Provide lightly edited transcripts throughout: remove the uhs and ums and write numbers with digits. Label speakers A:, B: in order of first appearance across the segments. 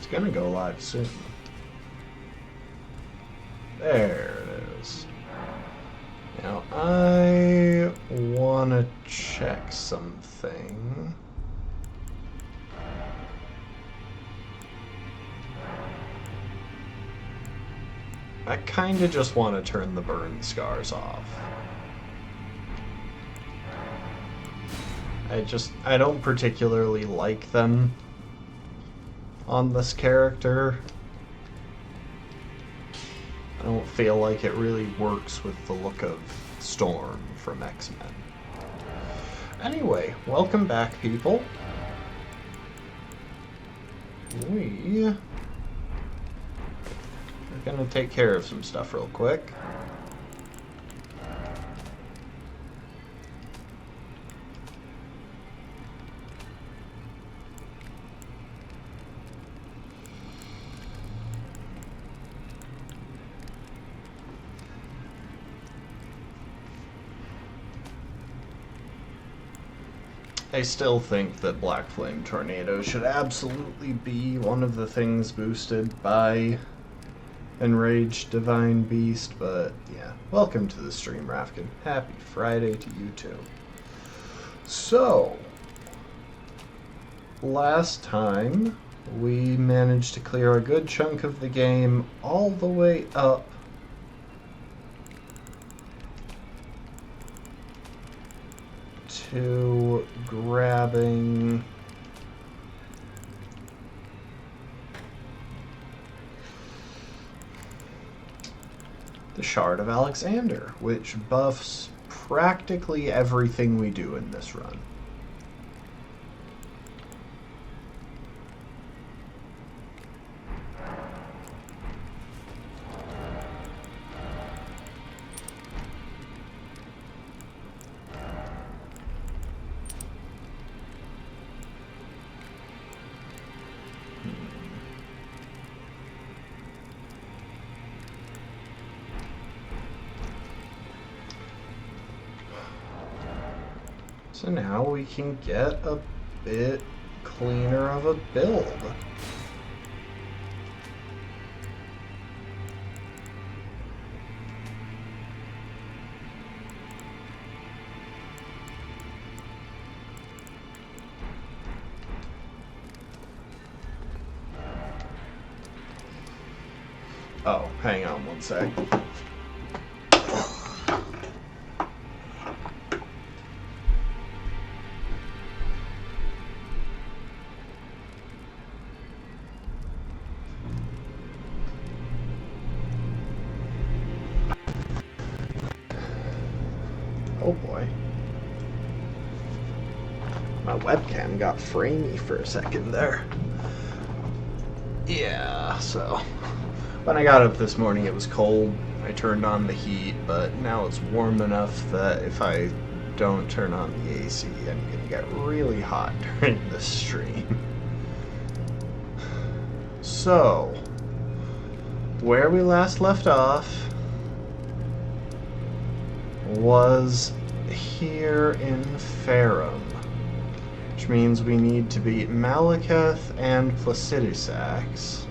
A: It's gonna go live soon. There it is. Now I wanna check something. I kinda just want to turn the burn scars off. I don't particularly like them on this character. I don't feel like it really works with the look of Storm from X-Men. Anyway, welcome back, people. We're gonna take care of some stuff real quick. I still think that Black Flame Tornado should absolutely be one of the things boosted by Enraged Divine Beast, but yeah. Welcome to the stream, Rafkin. Happy Friday to you too. So, last time we managed to clear a good chunk of the game all the way up to grabbing the Shard of Alexander, which buffs practically everything we do in this run. So now we can get a bit cleaner of a build. Oh, hang on one sec. Oh boy. My webcam got framey for a second there. Yeah, so when I got up this morning it was cold. I turned on the heat, but now it's warm enough that if I don't turn on the AC, I'm gonna get really hot during this stream. So, where we last left off was here in Farum, which means we need to beat Malekith and Placidusax.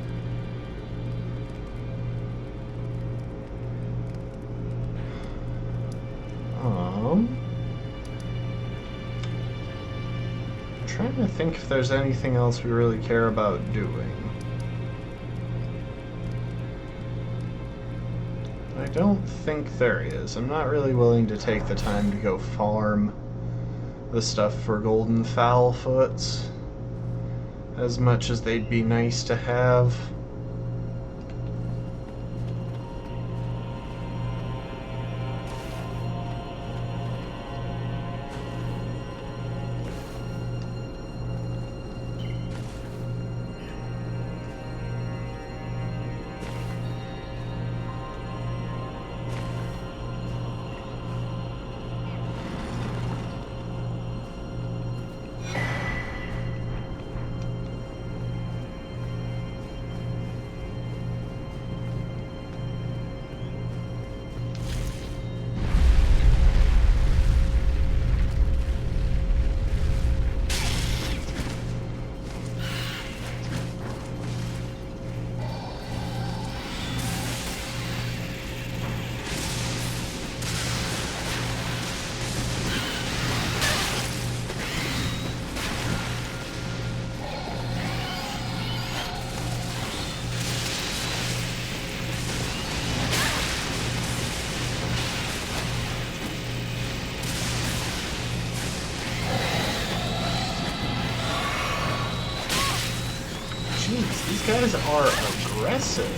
A: I'm trying to think if there's anything else we really care about doing. I don't think there is. I'm not really willing to take the time to go farm the stuff for golden foulfoots as much as they'd be nice to have. Jeez, these guys are aggressive.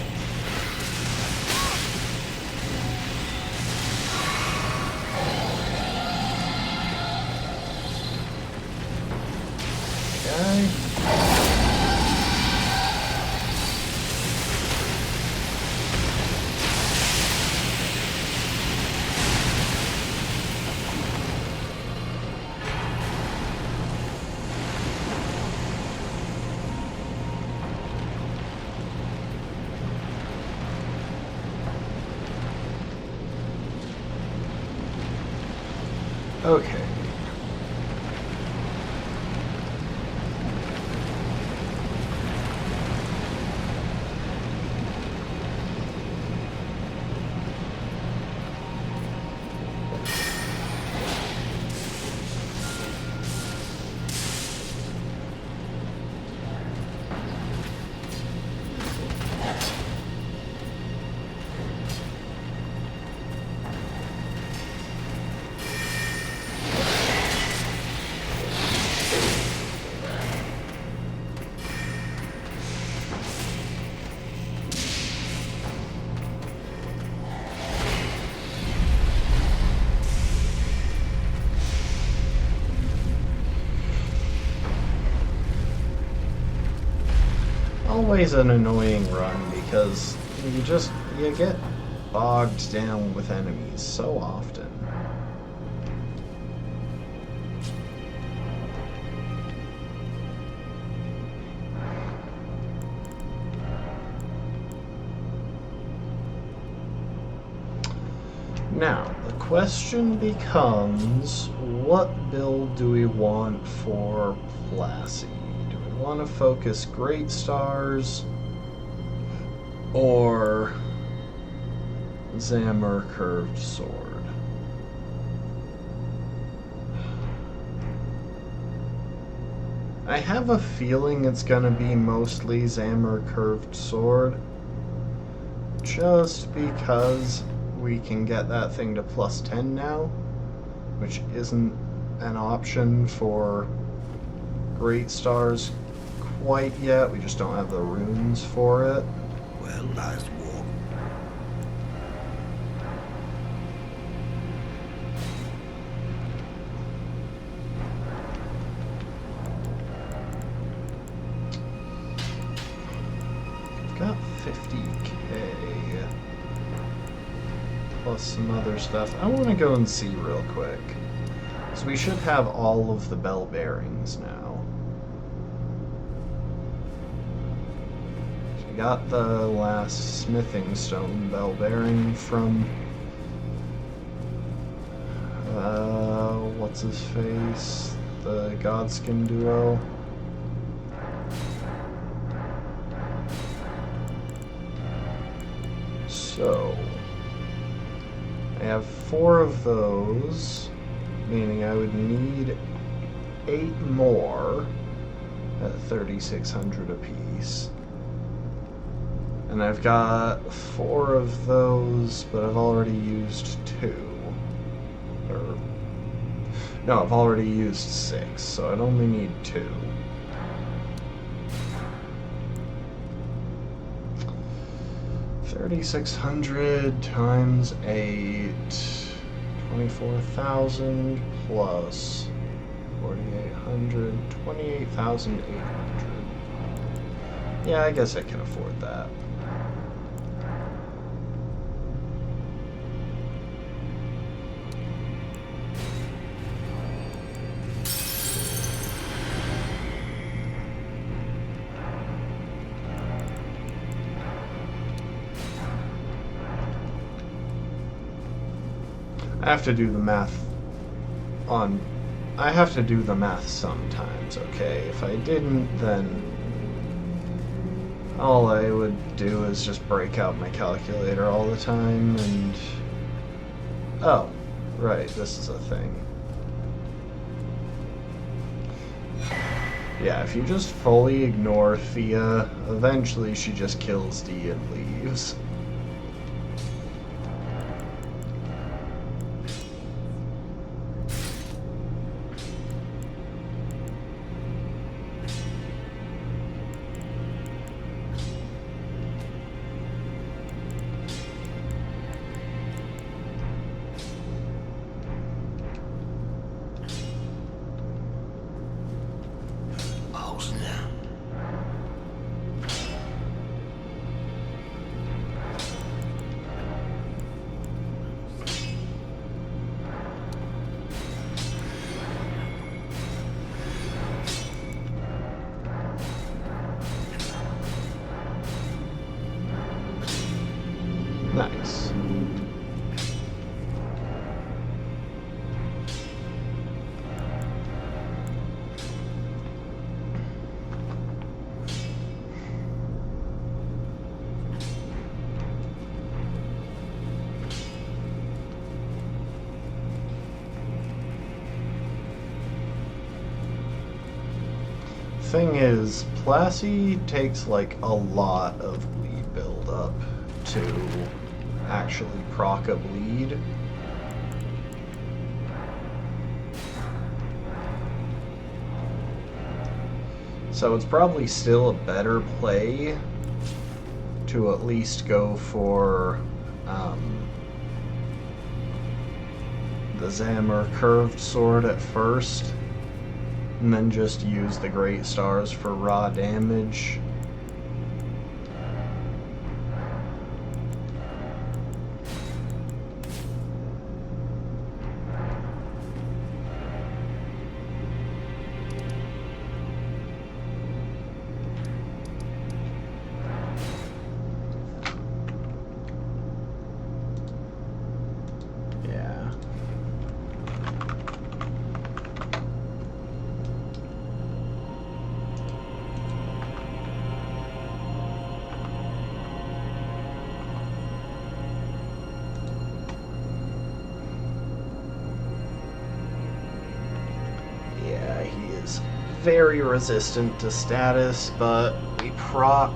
A: Guy. Okay. Always an annoying run because you get bogged down with enemies so often. Now, the question becomes, what build do we want for Plassie? Do we want to focus Great Stars or Zammer Curved Sword? I have a feeling it's gonna be mostly Zammer Curved Sword, just because we can get that thing to plus 10 now, which isn't an option for Great Stars quite yet. We just don't have the runes for it.
B: Well, nice walk.
A: I've got 50k. Plus some other stuff. I want to go and see real quick. So we should have all of the bell bearings now. So we got the last smithing stone bell bearing from what's his face? The Godskin duo. So I have 4 of those, meaning I would need 8 more at 3,600 apiece. And I've got 4 of those, but I've already used 2. Or, no, I've already used 6, so I'd only need 2. $3,600 times 8, 24,000 plus 4,800, 28,800. Yeah, I guess I can afford that. I have to do the math I have to do the math sometimes, okay? If I didn't, then all I would do is just break out my calculator all the time and... Oh, right, this is a thing. Yeah, if you just fully ignore Thea, eventually she just kills Dee and leaves. Nice. Thing is, Plassey takes like a lot of bleed build up to actually proc a bleed. So it's probably still a better play to at least go for the Zammer curved sword at first, and then just use the Great Stars for raw damage. Yeah. Yeah, he is very resistant to status, but we proc.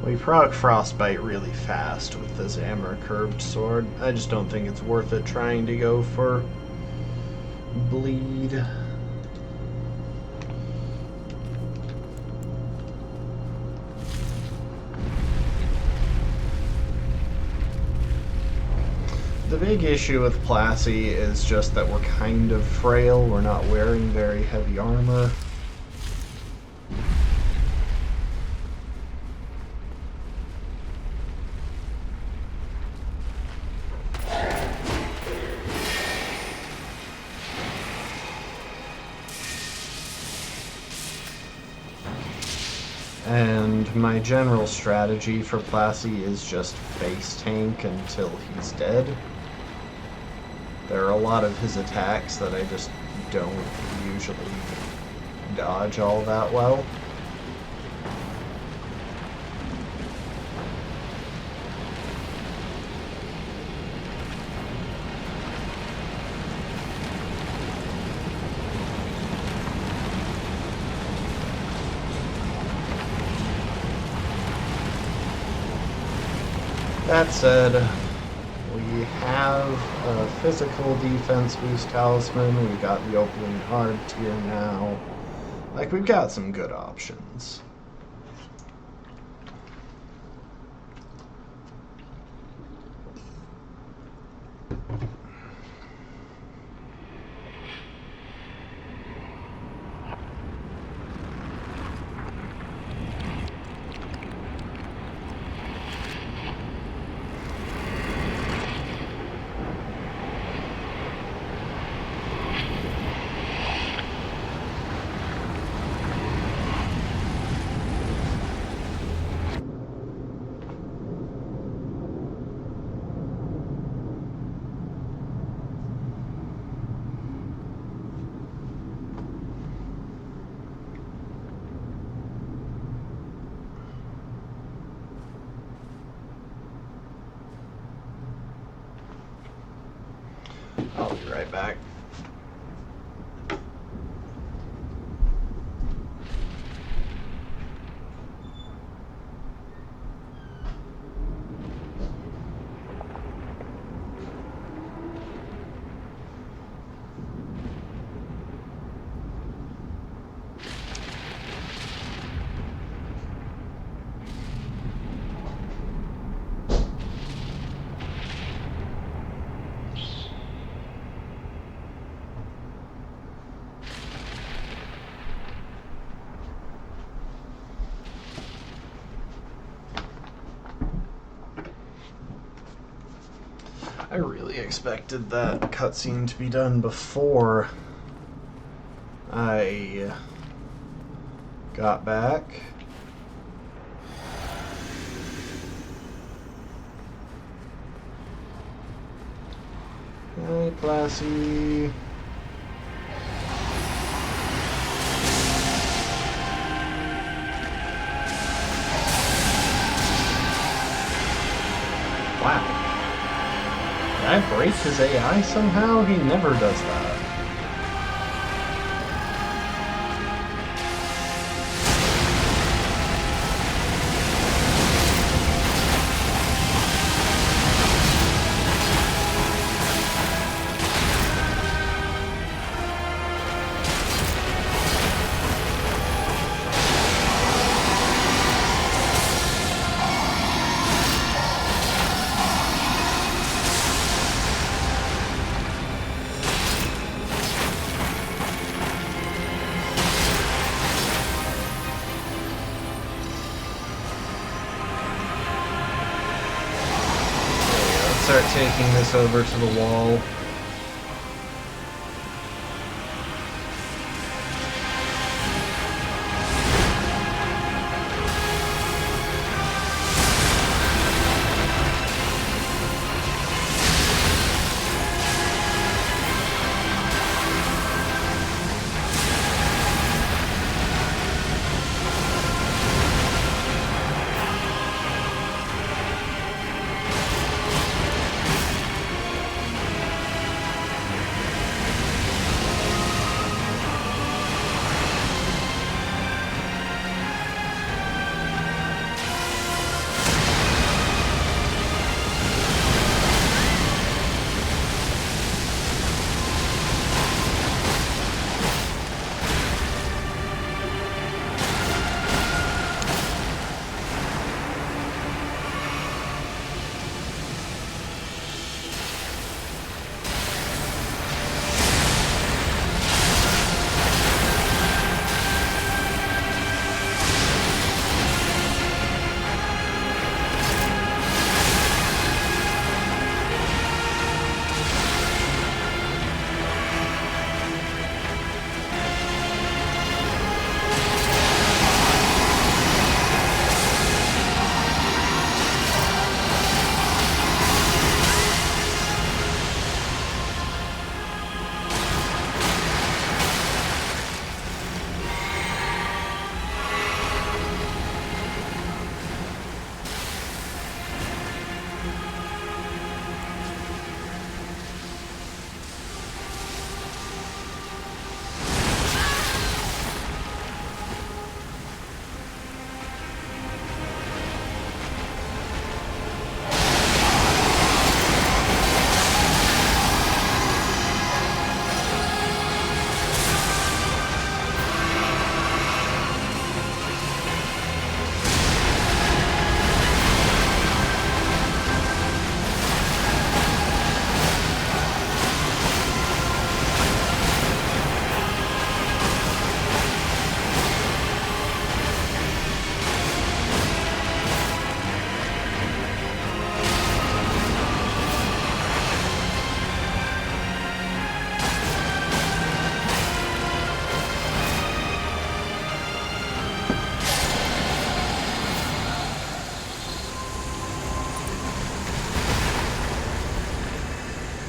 A: We proc Frostbite really fast with the Zammer curved sword. I just don't think it's worth it trying to go for bleed. The big issue with Plassey is just that we're kind of frail. We're not wearing very heavy armor. And my general strategy for Plassey is just face tank until he's dead. There are a lot of his attacks that I just don't usually dodge all that well. That said, we have a physical defense boost talisman, we've got the opening hard tier now. Like, we've got some good options. I'll be right back. I really expected that cutscene to be done before I got back. Hi, Classy. Wow. Did I break his AI somehow? He never does that. Start taking this over to the wall.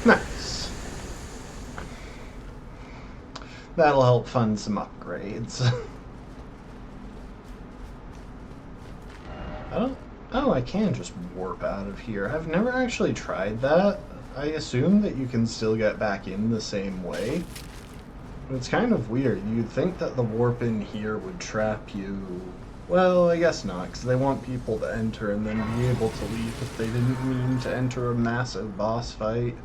A: Nice. That'll help fund some upgrades. Oh, I can just warp out of here. I've never actually tried that. I assume that you can still get back in the same way. But it's kind of weird. You'd think that the warp in here would trap you. Well, I guess not, because they want people to enter and then be able to leave if they didn't mean to enter a massive boss fight.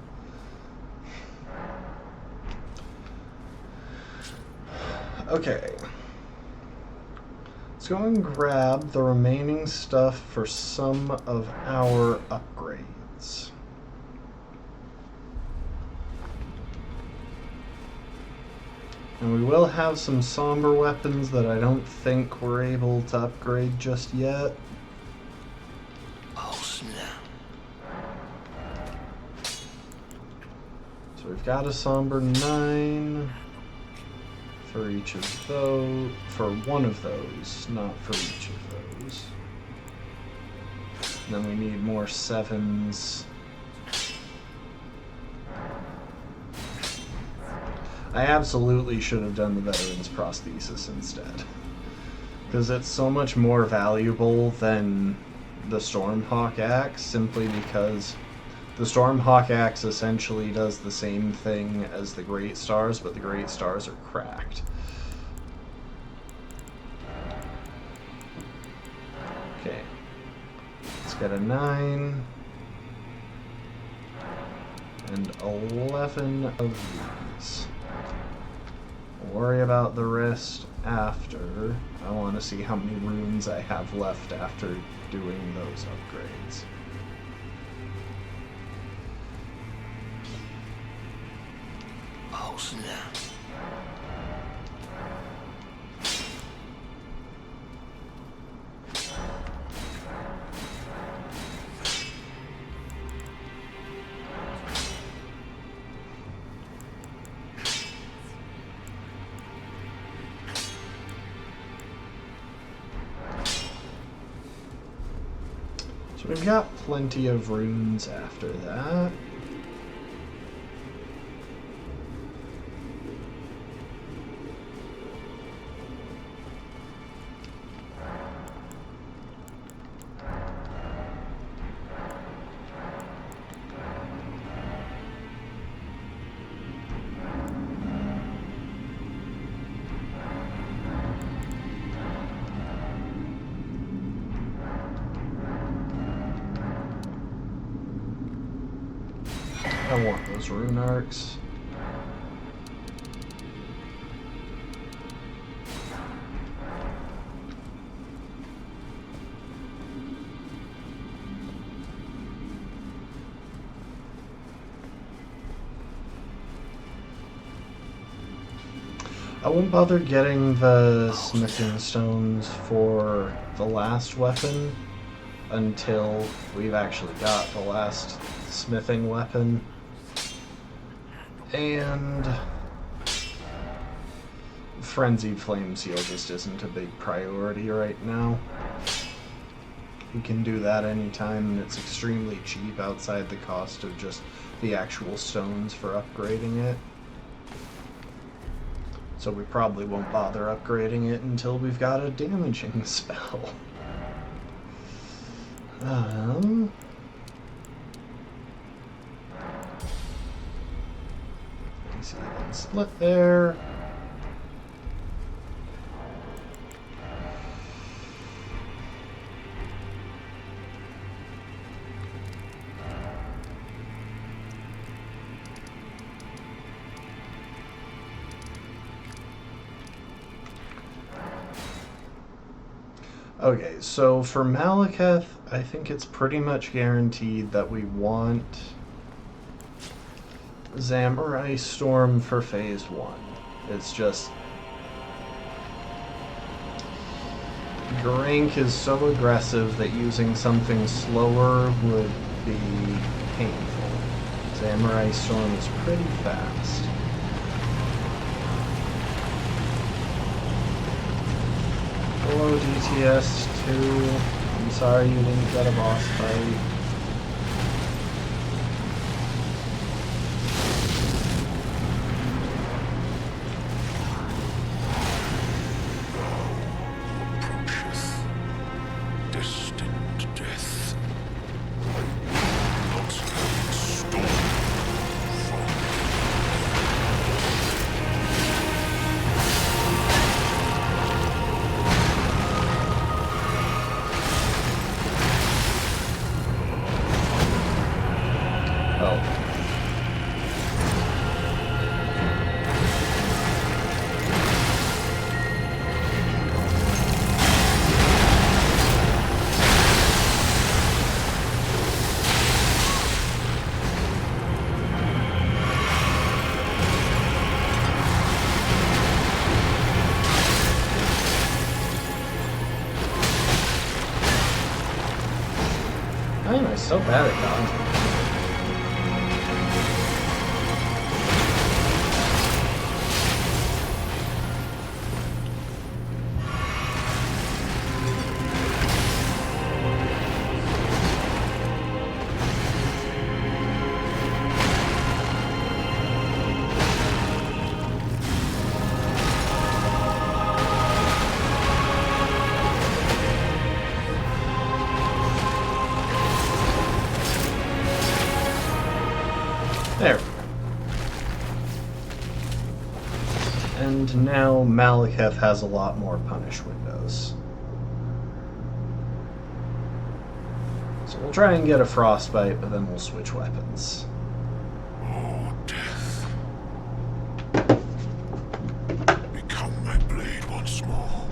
A: Okay. Let's go and grab the remaining stuff for some of our upgrades. And we will have some somber weapons that I don't think we're able to upgrade just yet.
B: Oh, snap.
A: So we've got a somber 9. for each of those, for one of those, not for each of those. And then we need more 7s. I absolutely should have done the Veteran's Prosthesis instead, because it's so much more valuable than the Stormhawk Axe, simply because the Stormhawk Axe essentially does the same thing as the Great Stars, but the Great Stars are cracked. Okay. Let's get a 9 and 11 of these. We'll worry about the rest after. I want to see how many runes I have left after doing those upgrades.
B: Oh, snap.
A: So we've got plenty of runes after that. I want those rune arcs. I won't bother getting the smithing stones for the last weapon until we've actually got the last smithing weapon. And Frenzied Flame Seal just isn't a big priority right now. We can do that anytime, and it's extremely cheap outside the cost of just the actual stones for upgrading it. So we probably won't bother upgrading it until we've got a damaging spell. See one split there. Okay, so for Malekith, I think it's pretty much guaranteed that we want Samurai Storm for Phase 1. It's just Godrick is so aggressive that using something slower would be painful. Samurai Storm is pretty fast. Hello DTS2. I'm sorry you didn't get a boss fight. I'm so bad at dodging. And now Malekith has a lot more punish windows. So we'll try and get a frostbite, but then we'll switch weapons.
B: Oh, death. Become my blade once more.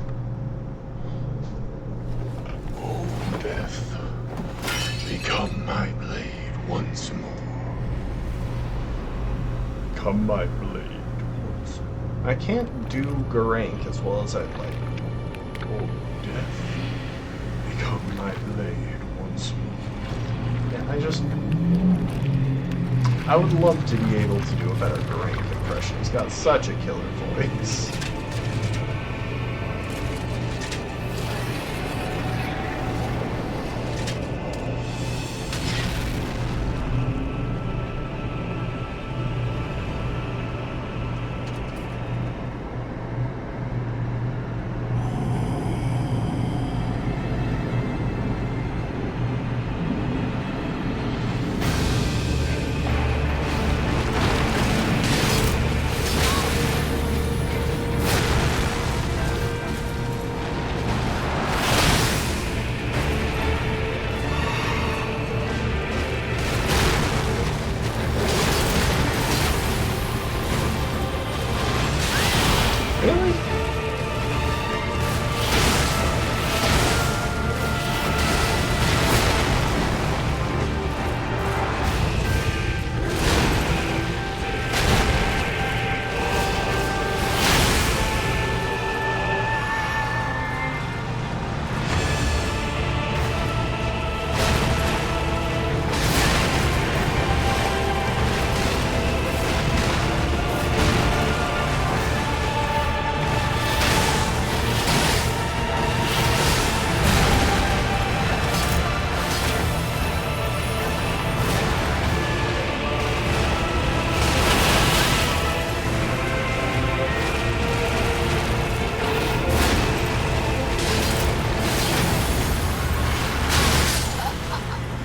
B: Oh, death. Become my blade once more.
A: Become my blade once more. I can't do Garank as well as I'd like.
B: Oh, death. Become my blade once more.
A: Yeah, I would love to be able to do a better Garank impression. He's got such a killer voice. Really?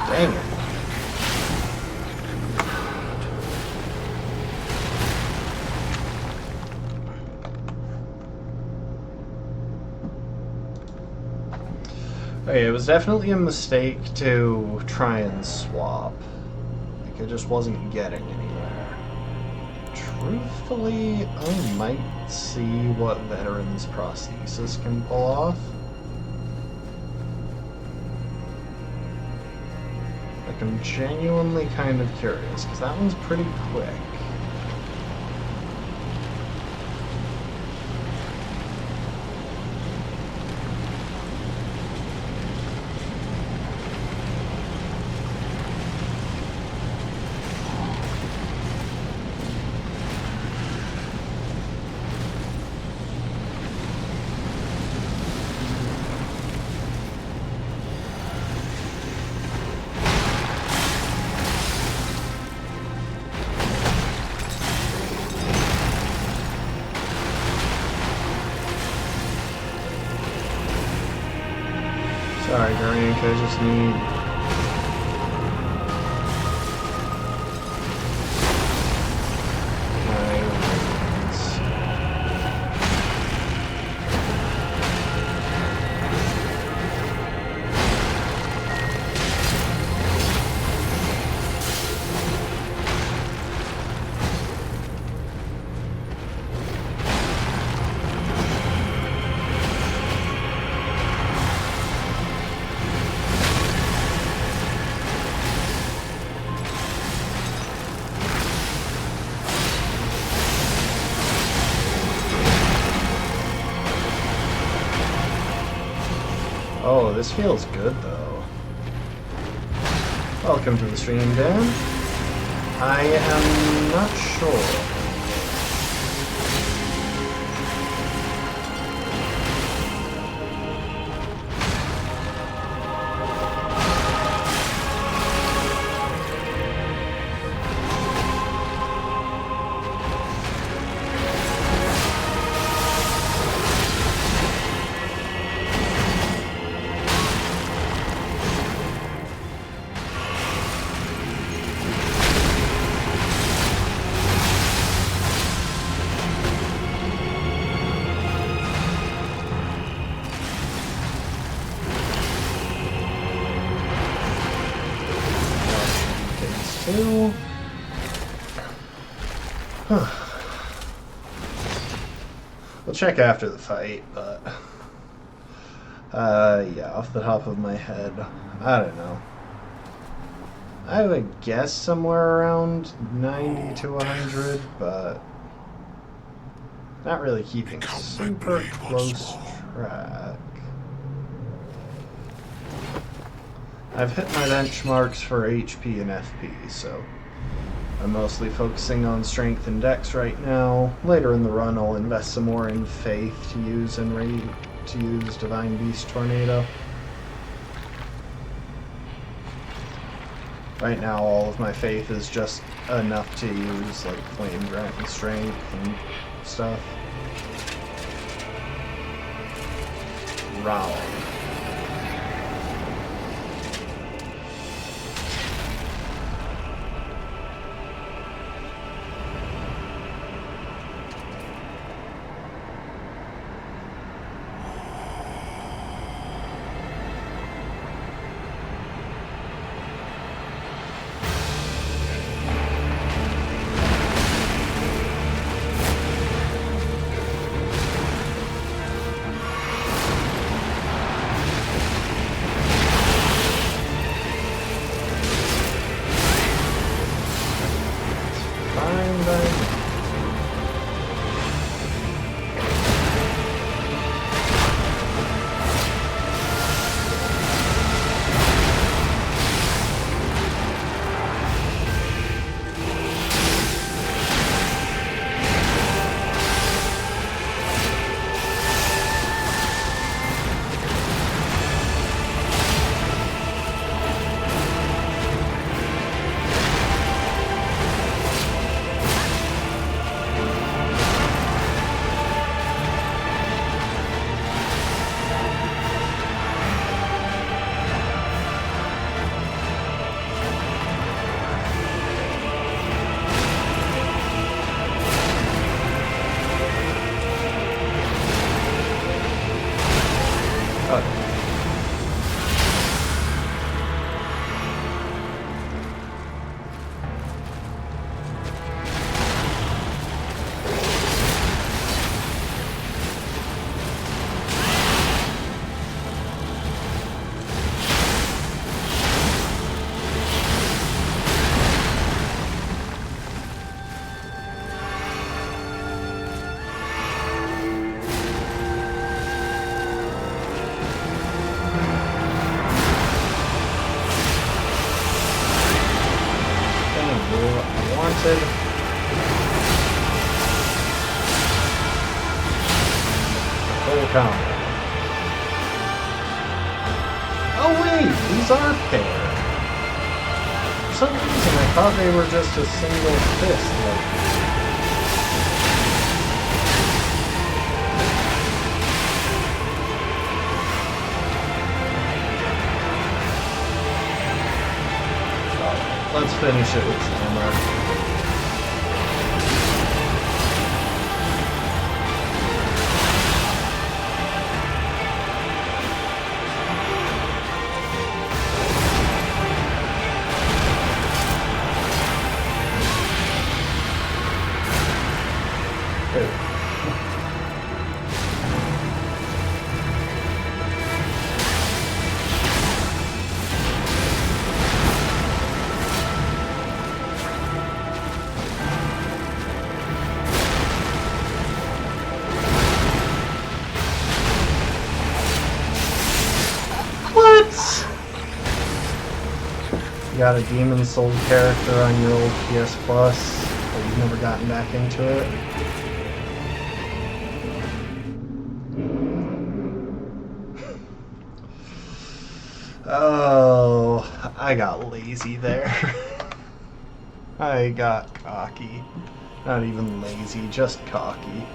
A: Dang it. Okay, it was definitely a mistake to try and swap. Like, I just wasn't getting anywhere. Truthfully, I might see what Veteran's Prosthesis can pull off. Like, I'm genuinely kind of curious, because that one's pretty quick. Sorry, Garank, I just need... my wings. Oh, this feels good, though. Welcome to the stream, Dan. I am not sure. do. We'll check after the fight, but yeah, off the top of my head, I don't know. I would guess somewhere around 90 to 100, but not really keeping super close track. I've hit my benchmarks for HP and FP, so I'm mostly focusing on strength and dex right now. Later in the run, I'll invest some more in faith to use Divine Beast Tornado. Right now, all of my faith is just enough to use, like, flame grant and strength and stuff. Round. Full combo. Oh wait, these are paired. For some reason I thought they were just a single fist. Let's finish it with Hammer. You got a Demon Soul character on your old PS Plus, but you've never gotten back into it. Oh, I got lazy there. I got cocky. Not even lazy, just cocky.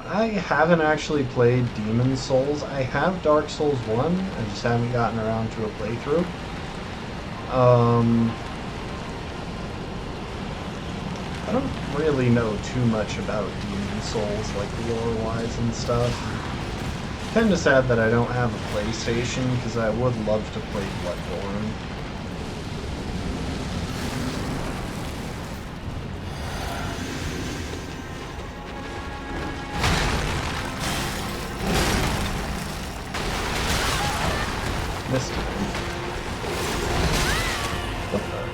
A: I haven't actually played Demon Souls. I have Dark Souls 1, I just haven't gotten around to a playthrough. I don't really know too much about Demon Souls, like lore-wise and stuff. kind of sad that I don't have a PlayStation, because I would love to play Bloodborne. Missed it. What the?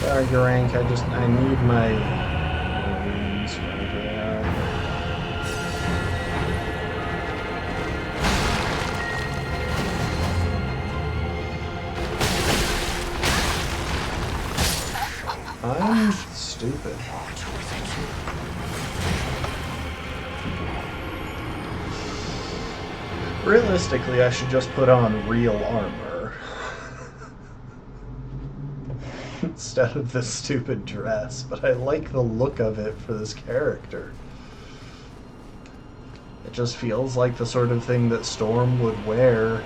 A: Sorry, Godrick, I need my runes where they are. I'm stupid. Realistically, I should just put on real armor. Instead of this stupid dress, but I like the look of it for this character. It just feels like the sort of thing that Storm would wear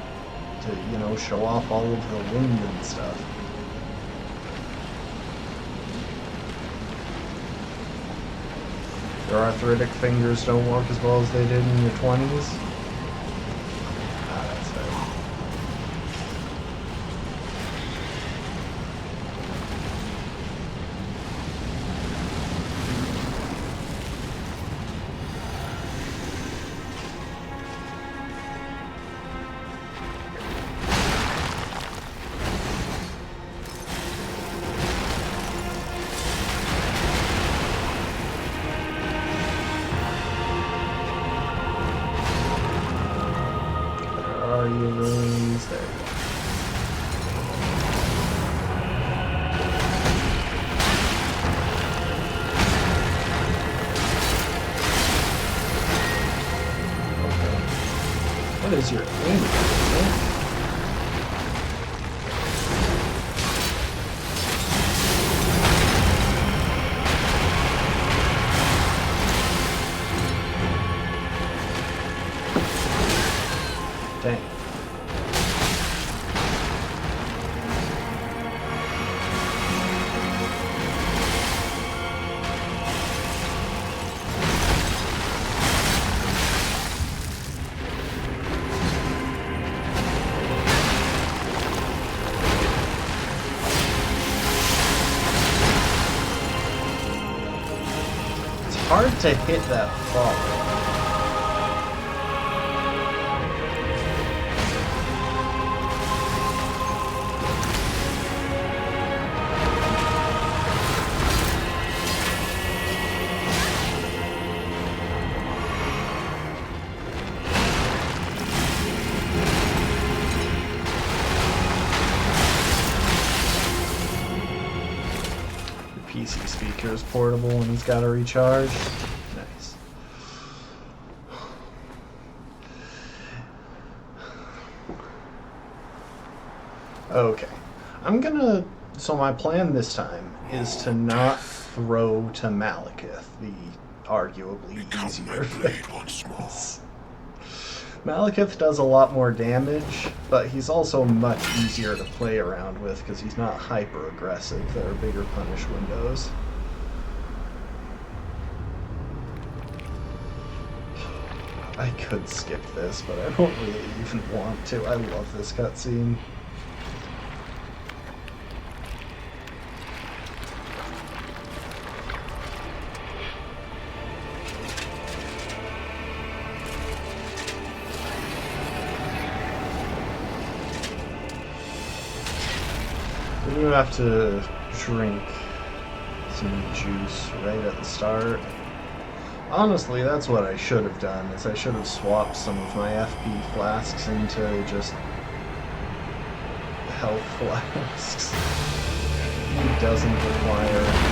A: to, you know, show off all of the wind and stuff. Your arthritic fingers don't work as well as they did in your 20s. Ah, that's fair. Are your runes there? Okay. What is your aim? Dang. It's hard to hit that fall. PC speaker is portable and he's got to recharge. Nice. Okay. So my plan this time is to not throw to Malekith, the arguably easier thing. Malekith does a lot more damage, but he's also much easier to play around with because he's not hyper aggressive. There are bigger punish windows. I could skip this, but I don't really even want to. I love this cutscene. You have to drink some juice right at the start. Honestly, that's what I should have done, is I should have swapped some of my FP flasks into just health flasks. He doesn't require...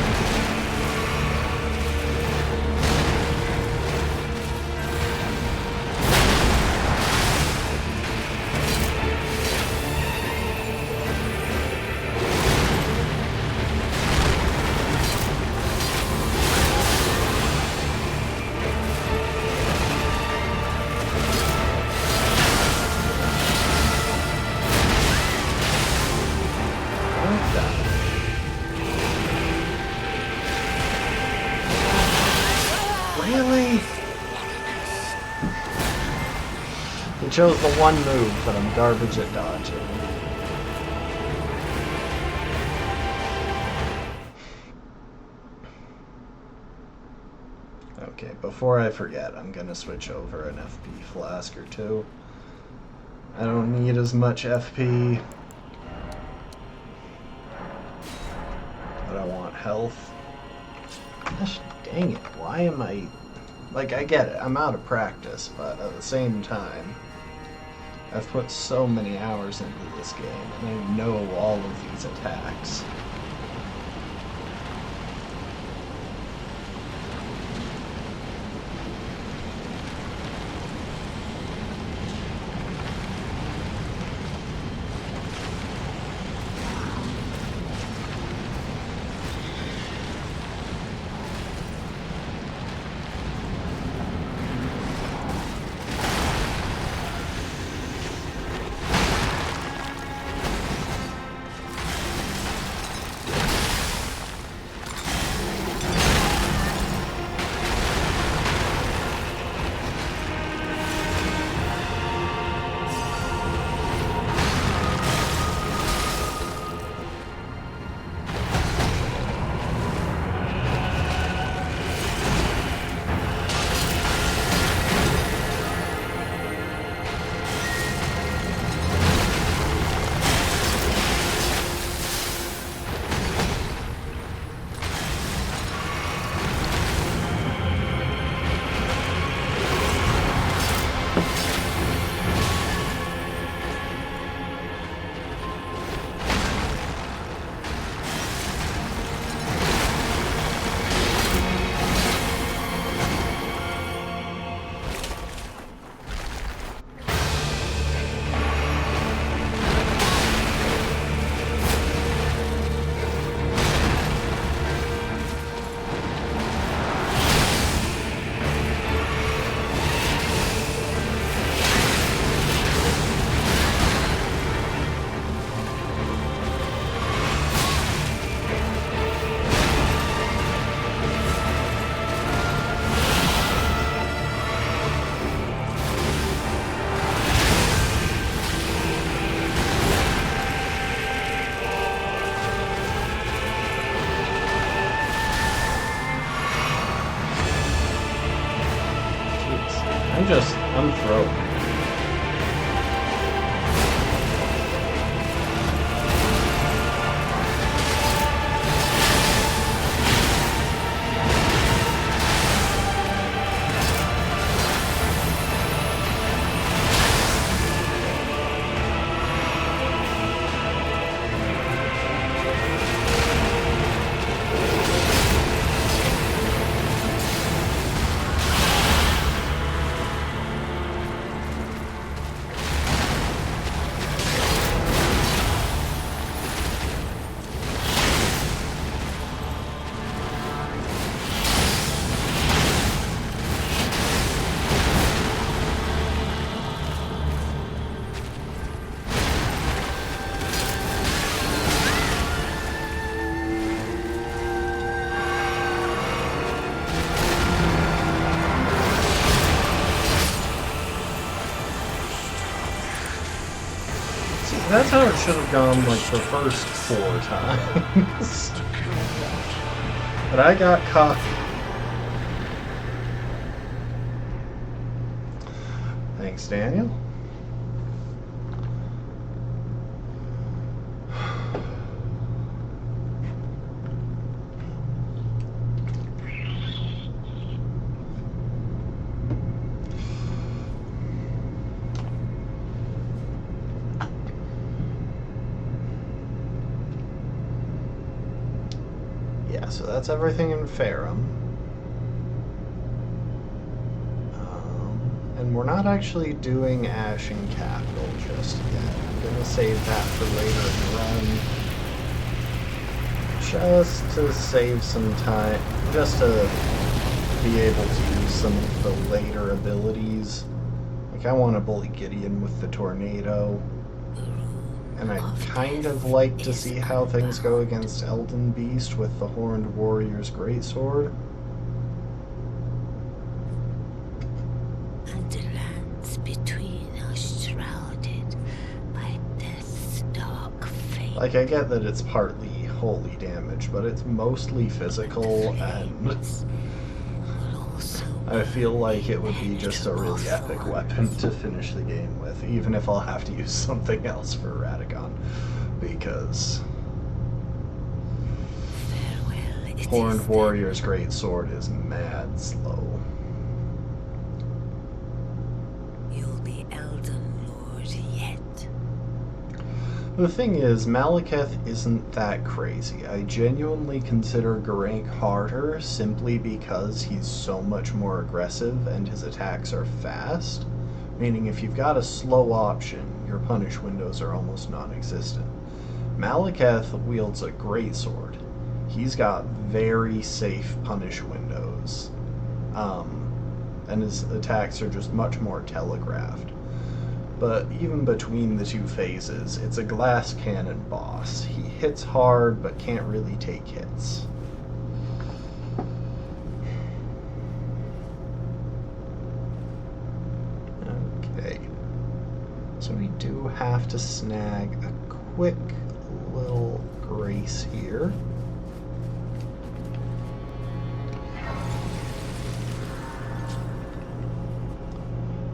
A: He chose the one move that I'm garbage at dodging. Okay, before I forget, I'm gonna switch over an FP flask or two. I don't need as much FP, but I want health. Gosh dang it, why am I... Like, I get it, I'm out of practice, but at the same time, I've put so many hours into this game, and I know all of these attacks. I'm throwing. That's how it should have gone, like, the first 4 times. But I got cocky. Thanks, Daniel. So that's everything in Farum. And we're not actually doing Ashen Capital just yet. I'm going to save that for later in the run. Just to save some time. Just to be able to use some of the later abilities. Like, I want to bully Gideon with the tornado. And I kind of like to see how things go against Elden Beast with the Horned Warrior's Greatsword.
C: And the lands between are
A: Like, I get that it's partly holy damage, but it's mostly physical, and I feel like it would be just a really epic weapon to finish the game with, even if I'll have to use something else for Radagon, because Horned Warrior's Great Sword is mad slow.
C: You'll be Elden Lord yet.
A: The thing is, Malekith isn't that crazy. I genuinely consider Godrick harder simply because he's so much more aggressive and his attacks are fast. Meaning if you've got a slow option, your punish windows are almost non-existent. Malekith wields a greatsword. He's got very safe punish windows. And his attacks are just much more telegraphed. But even between the two phases, it's a glass cannon boss. He hits hard, but can't really take hits. Okay. So we do have to snag a quick little grace here.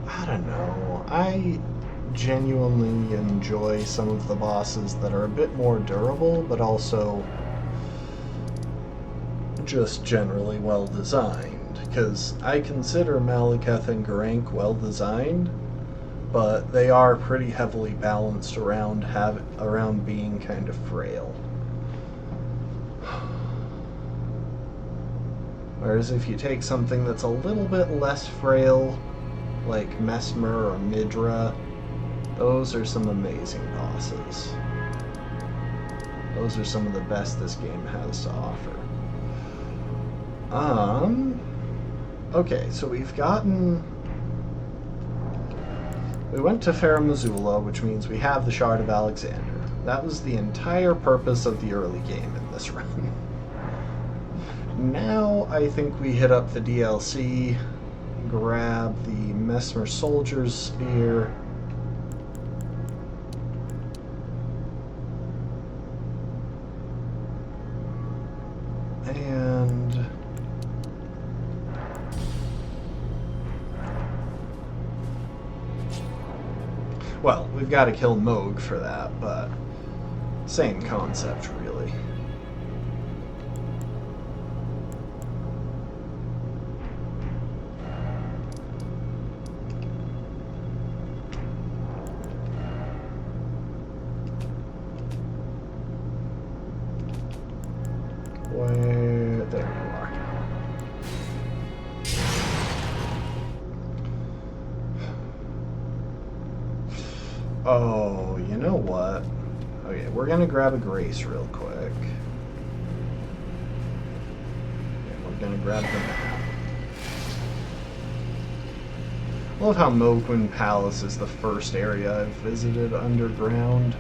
A: I don't know. I genuinely enjoy some of the bosses that are a bit more durable, but also just generally well designed. Because I consider Malekith and Godrick well designed, but they are pretty heavily balanced around being kind of frail. Whereas if you take something that's a little bit less frail, like Mesmer or Midra, those are some amazing bosses. Those are some of the best this game has to offer. Okay, so we went to Farum Azula, which means we have the Shard of Alexander. That was the entire purpose of the early game in this run. Now I think we hit up the DLC, grab the Mesmer Soldier's Spear, and well, we've got to kill Moog for that, but same concept, really. Where? There you are. Oh, you know what? Okay, we're gonna grab a grace real quick. And we're gonna grab the map. I love how Mogwin Palace is the first area I've visited underground.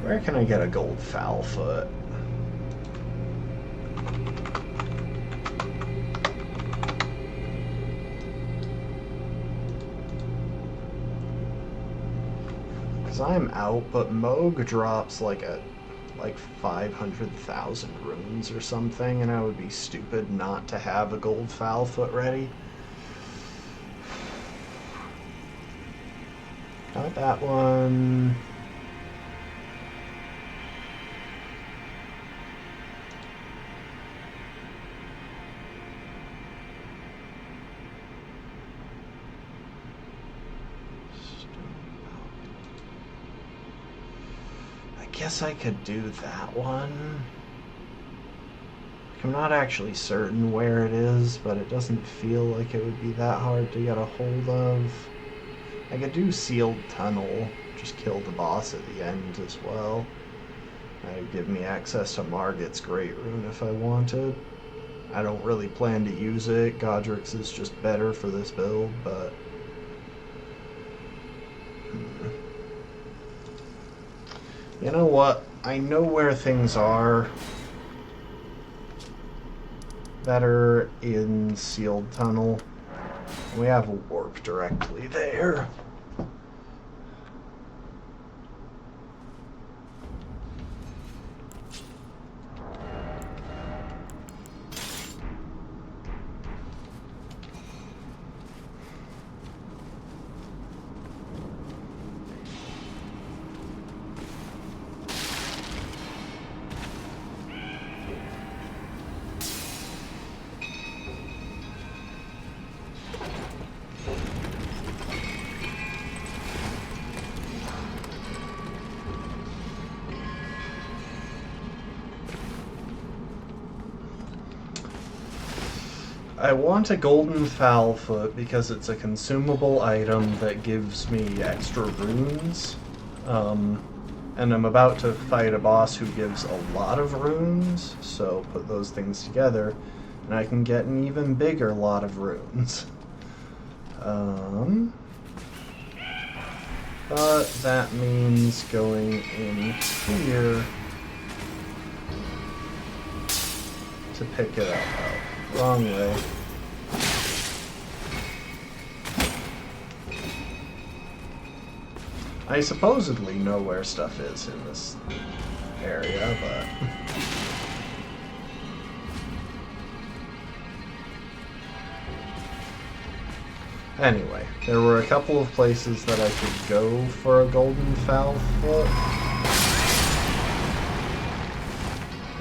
A: Where can I get a gold foul foot? Because I'm out, but Moog drops like 500,000 runes or something, and I would be stupid not to have a gold foul foot ready. Not that one. I guess I could do that one. I'm not actually certain where it is, but it doesn't feel like it would be that hard to get a hold of. I could do Sealed Tunnel, just kill the boss at the end as well. That would give me access to Margit's Great Rune if I wanted. I don't really plan to use it. Godrick's is just better for this build, but... You know what? I know where things are that are in Sealed Tunnel. We have a warp directly there. I want a golden fowl foot because it's a consumable item that gives me extra runes. And I'm about to fight a boss who gives a lot of runes, so put those things together, and I can get an even bigger lot of runes. But that means going in here to pick it up. Oh, wrong way. I supposedly know where stuff is in this area, but... Anyway, there were a couple of places that I could go for a golden fowl foot.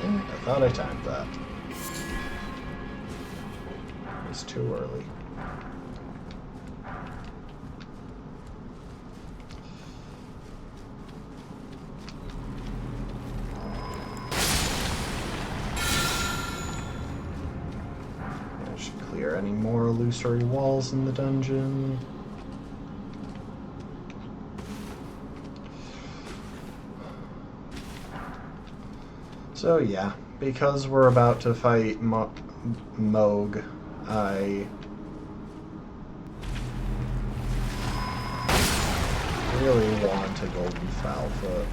A: I thought I timed that. It's too early. Any more illusory walls in the dungeon? So yeah, because we're about to fight Moog, I really want a golden fowl foot.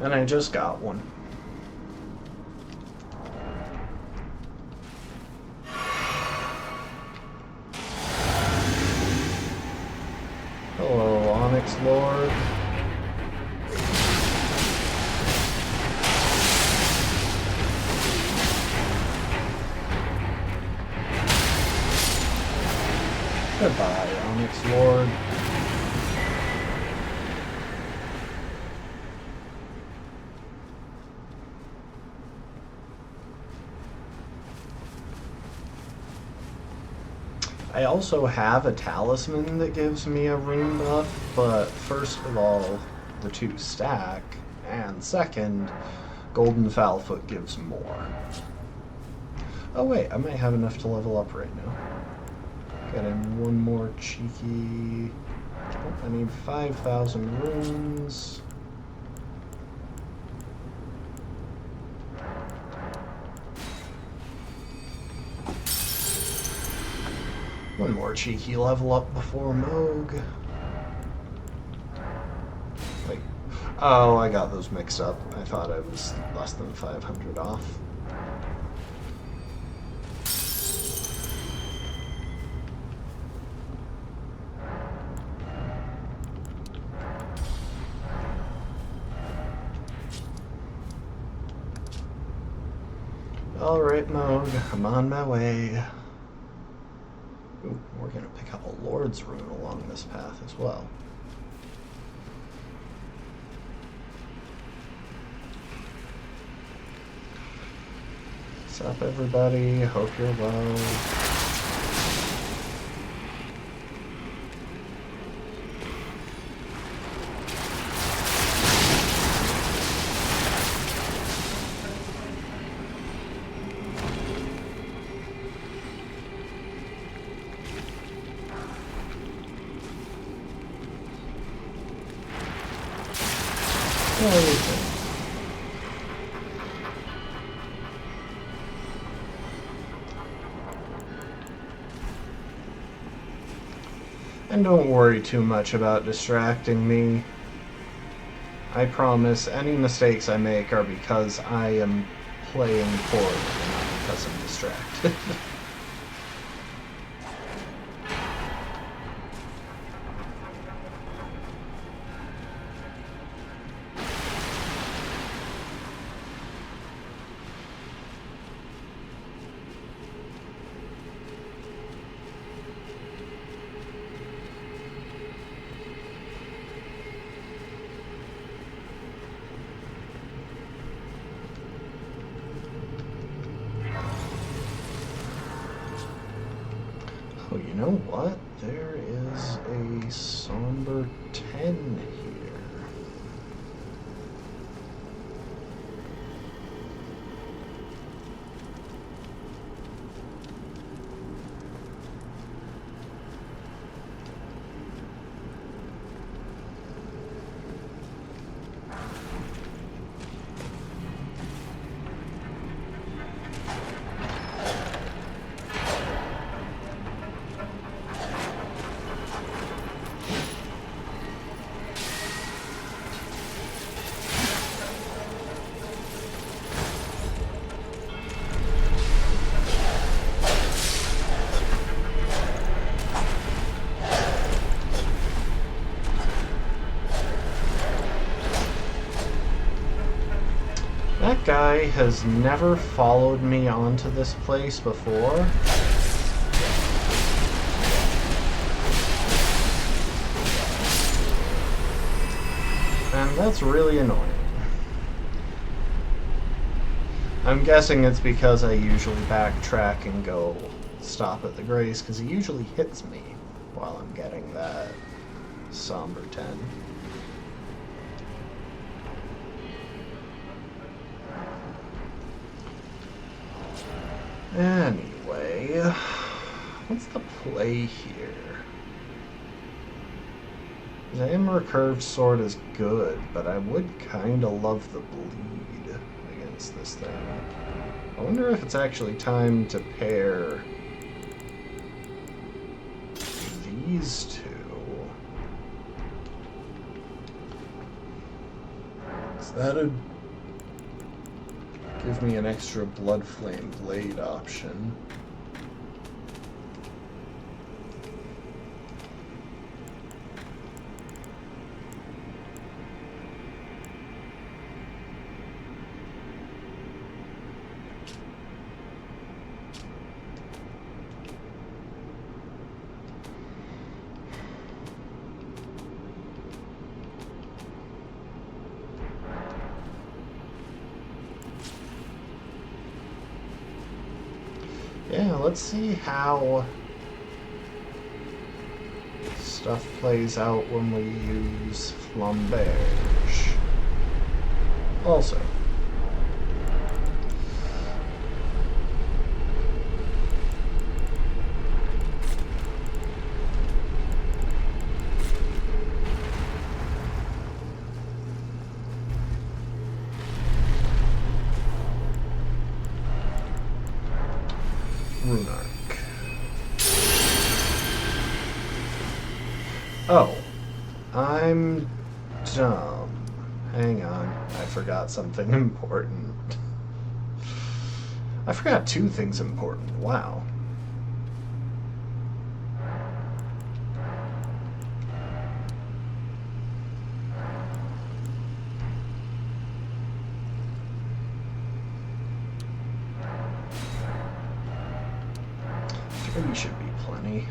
A: And I just got one. Hello, Onyx Lord. Goodbye, Onyx Lord. I also have a talisman that gives me a rune buff, but first of all, the two stack, and second, golden fowl-foot gives more. Oh wait, I might have enough to level up right now. Getting one more cheeky... Oh, I need 5,000 runes. One more cheeky level up before Moog. Wait. Oh, I got those mixed up. I thought I was less than 500 off. Alright, Moog, I'm on my way. Ooh, we're going to pick up a Lord's Rune along this path as well. What's up, everybody? Hope you're well. And don't worry too much about distracting me. I promise any mistakes I make are because I am playing poorly, not because I'm distracted. Oh, you know what? There is a somber 10 here. That guy has never followed me onto this place before. And that's really annoying. I'm guessing it's because I usually backtrack and go stop at the Grace, because he usually hits me while I'm getting that somber 10. Anyway, what's the play here? The recurved sword is good, but I would kind of love the bleed against this thing. I wonder if it's actually time to pair these two. So that'd give me an extra blood flame blade option. Yeah, let's see how stuff plays out when we use Flamberge. Also, Runark. Oh, I'm dumb. Hang on, I forgot something important. I forgot two things important. Wow. Three should be plenty.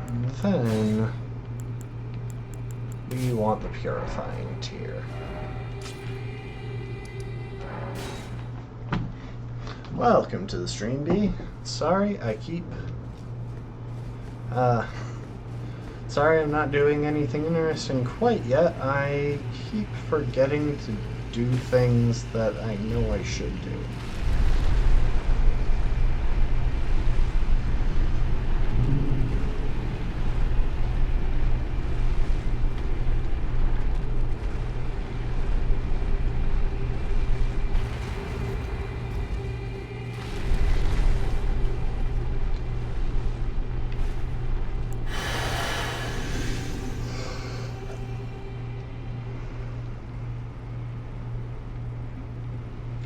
A: And then we want the purifying tier. Welcome to the stream, B. Sorry, I keep... sorry I'm not doing anything interesting quite yet. I keep forgetting to do things that I know I should do.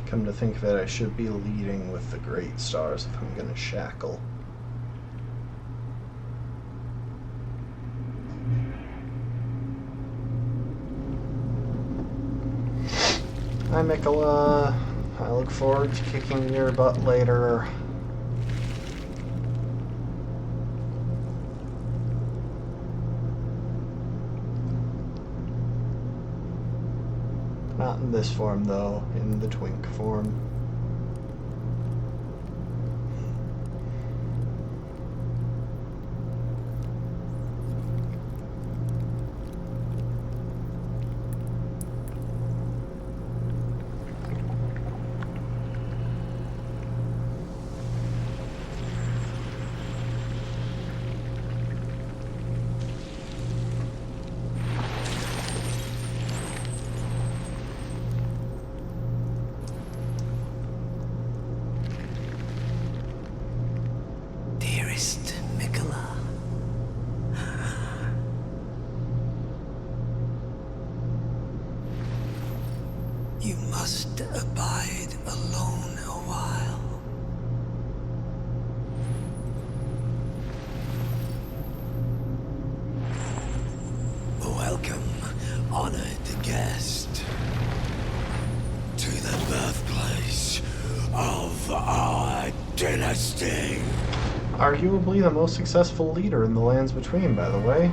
A: Come to think of it, I should be leading with the Great Stars if I'm going to shackle. Hi, Mikola. I look forward to kicking your butt later. Not in this form, though, in the twink form.
C: You must abide alone a while. Welcome, honored guest. to the birthplace of our dynasty.
A: Arguably the most successful leader in the Lands Between, by the way.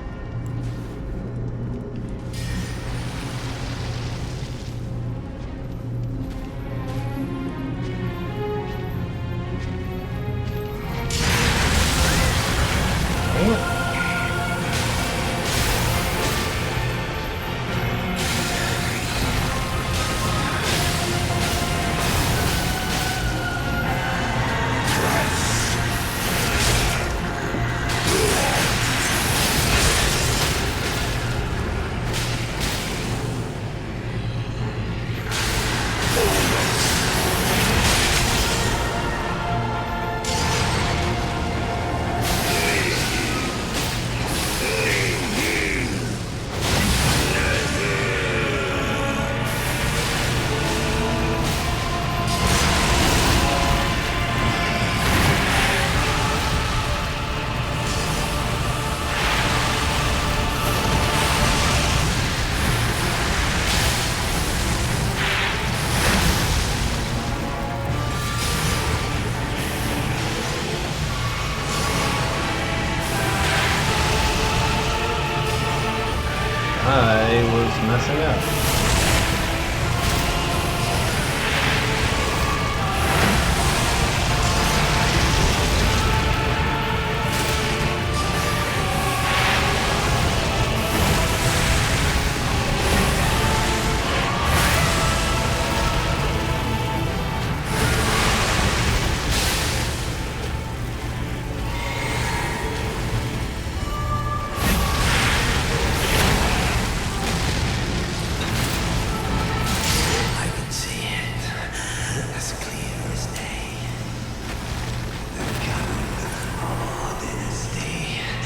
A: I was messing up.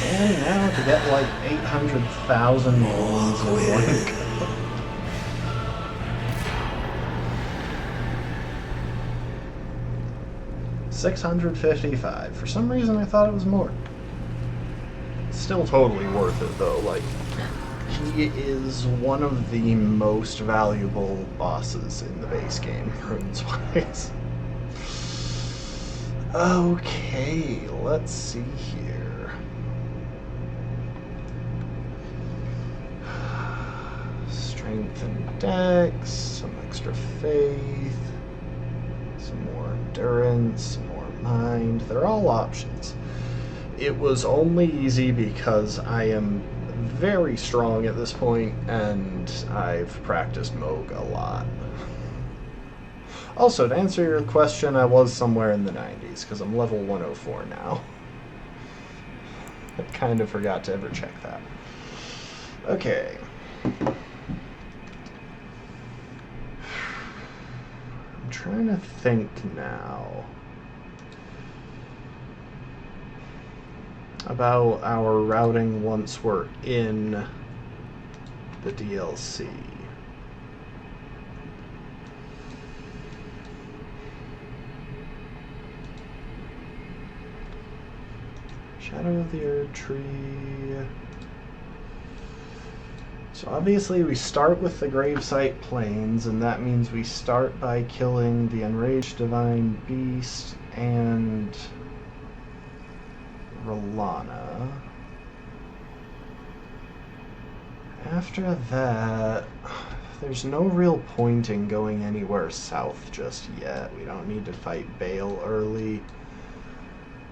A: And now to get like 800,000 wounds in one go. $655. For some reason I thought it was more. Still totally worth it though. Like, he is one of the most valuable bosses in the base game, runes-wise. Okay, let's see here. Strength and dex, some extra faith, some more endurance, some more mind. They're all options. It was only easy because I am very strong at this point and I've practiced Moog a lot. Also, to answer your question, I was somewhere in the 90s because I'm level 104 now. I kind of forgot to ever check that. Okay. I'm trying to think now about our routing once we're in the DLC. Shadow of the Erd Tree. So obviously we start with the Gravesite Plains, and that means we start by killing the Enraged Divine Beast and Rolana. After that, there's no real point in going anywhere south just yet. We don't need to fight Bale early.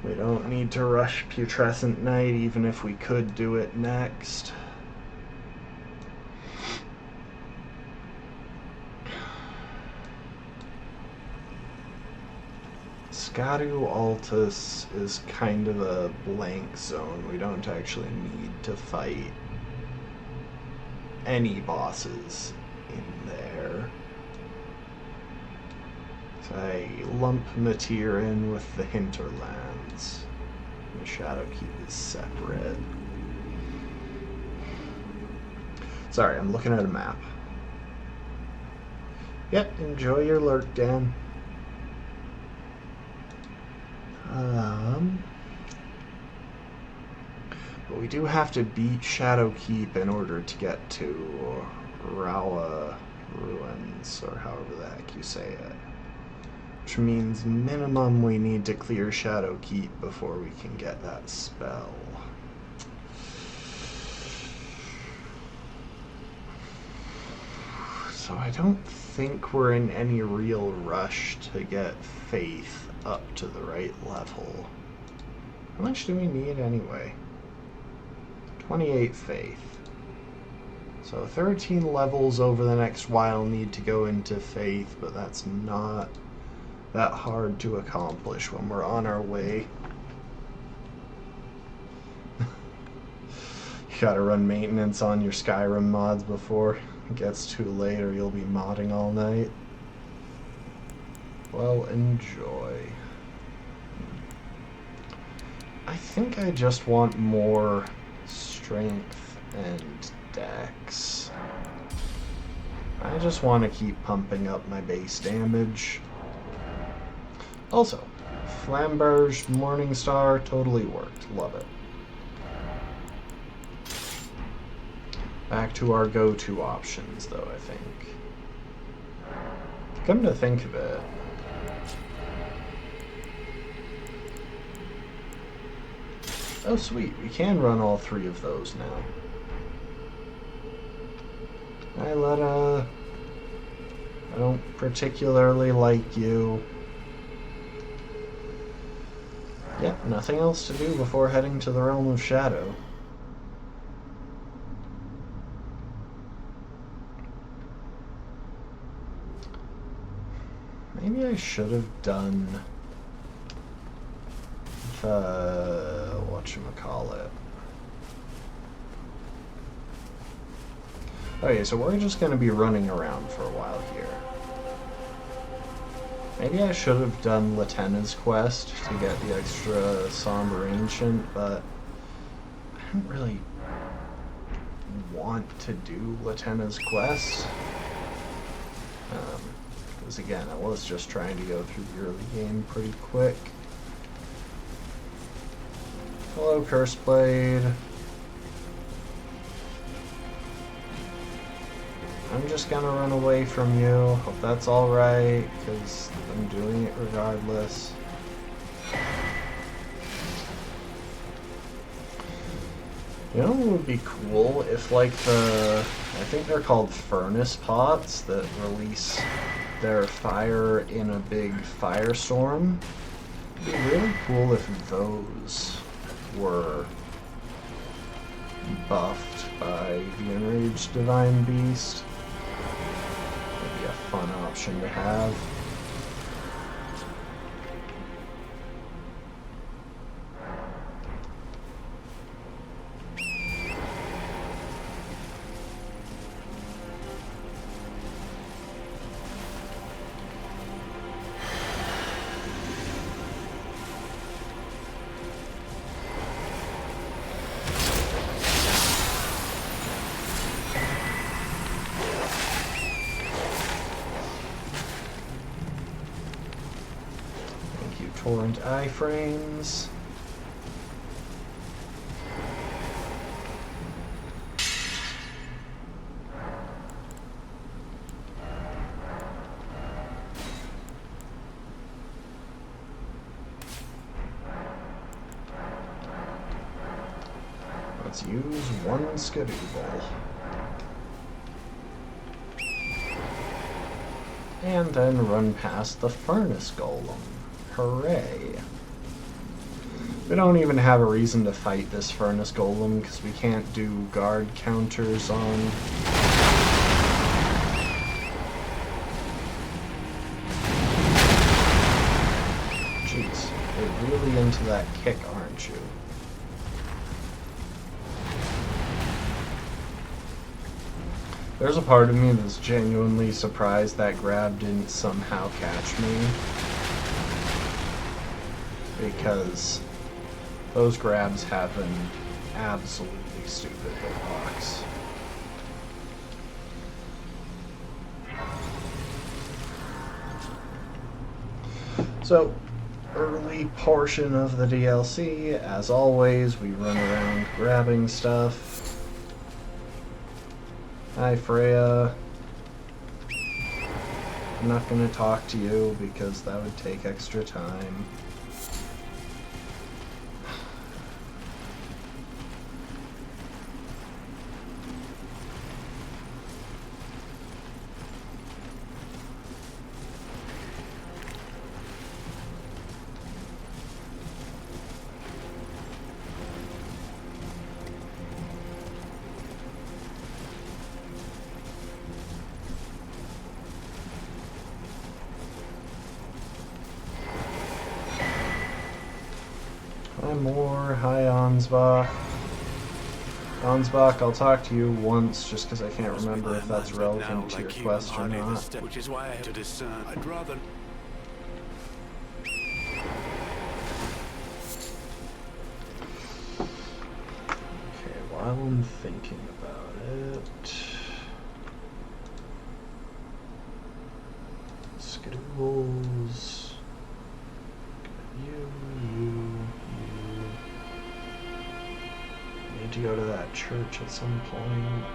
A: We don't need to rush Putrescent Night, even if we could do it next. Scadu Altus is kind of a blank zone. We don't actually need to fight any bosses in there. So I lump Matir in with the Hinterlands. The Shadowkeep is separate. Sorry, I'm looking at a map. Yep, enjoy your lurk, Dan. But we do have to beat Shadowkeep in order to get to ruins, or however the heck you say it. Which means minimum we need to clear Shadow Keep before we can get that spell. So I don't think we're in any real rush to get Faith up to the right level. How much do we need anyway? 28 Faith. So 13 levels over the next while need to go into Faith, but that's not that hard to accomplish when we're on our way. You gotta run maintenance on your Skyrim mods before it gets too late, or you'll be modding all night. Well, enjoy. I think I just want more strength and dex. I just want to keep pumping up my base damage. Also, Flamberge Morningstar totally worked. Love it. Back to our go-to options, though, I think. Come to think of it, oh sweet, we can run all three of those now. Isletta, I don't particularly like you. Yep, nothing else to do before heading to the Realm of Shadow. Maybe I should have done whatchamacallit. Okay, so we're just going to be running around for a while here. Maybe I should have done Latenna's quest to get the extra Somber Ancient, but I don't really want to do Latenna's quest. Because again, I was just trying to go through the early game pretty quick. Hello, Curseblade. I'm just gonna run away from you. Hope that's alright, because I'm doing it regardless. You know what would be cool if, like, I think they're called furnace pots that release their fire in a big firestorm. It'd be really cool if those were buffed by the Enraged Divine Beast. That'd be a fun option to have. Torrent iframes. Let's use one Skidoo Ball. And then run past the Furnace Golem. Hooray. We don't even have a reason to fight this Furnace Golem because we can't do guard counters on. Jeez, you're really into that kick, aren't you? There's a part of me that's genuinely surprised that grab didn't somehow catch me. Because those grabs have an absolutely stupid hitbox. So, early portion of the DLC, as always, we run around grabbing stuff. Hi, Freya. I'm not going to talk to you because that would take extra time. More. Hi, Ansbach. Ansbach, I'll talk to you once just because I can't remember if that's relevant to your quest or not.
C: Which is why I have to discern. I'd rather.
A: Okay, while I'm thinking about it. Skittles. You. Need to go to that church at some point.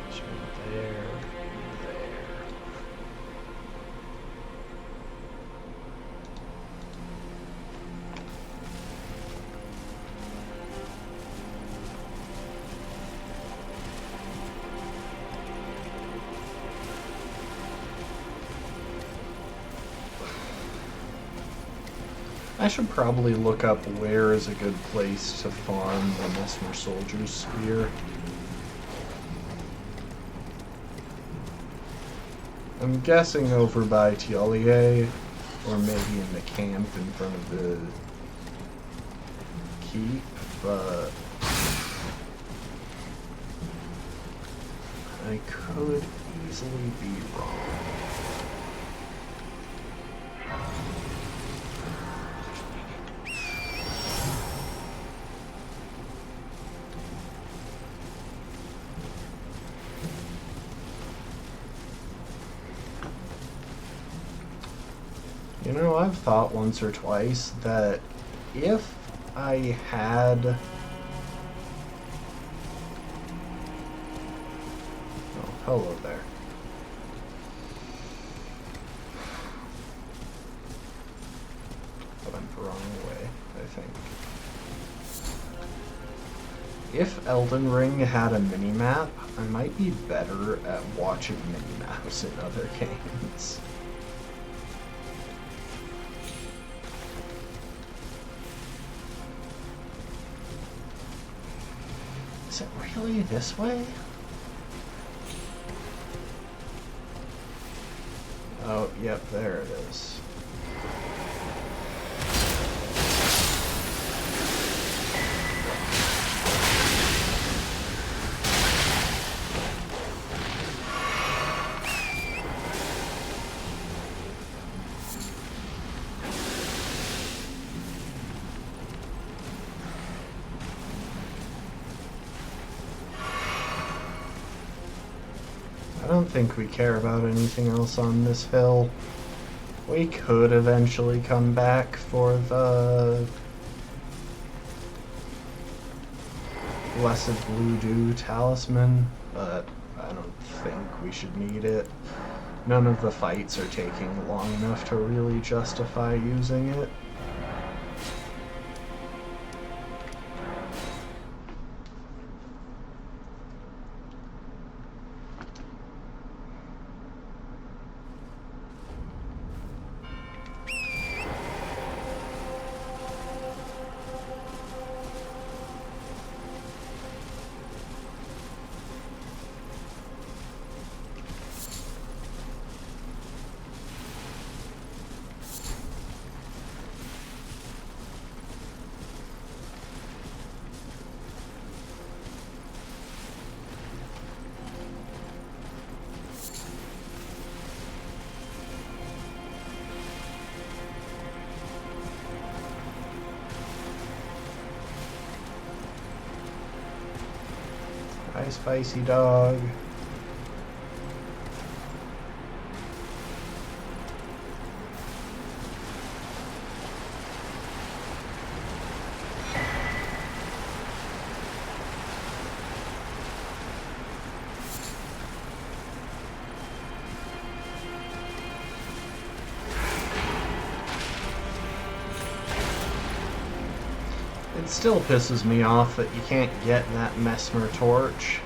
A: It's right there, there. I should probably look up where is a good place to farm the Mesmer Soldier's Spear. I'm guessing over by Tiolier, or maybe in the camp in front of the keep, but I could easily be wrong. You know, I've thought once or twice that if I had... Oh, hello there. But I'm the wrong way, I think. If Elden Ring had a minimap, I might be better at watching minimaps in other games. Is it really this way? Oh, yep, there it is. I don't think we care about anything else on this hill. We could eventually come back for the Blessed Blue Dew talisman, but I don't think we should need it. None of the fights are taking long enough to really justify using it. Hi, spicy dog. It still pisses me off that you can't get that Mesmer torch.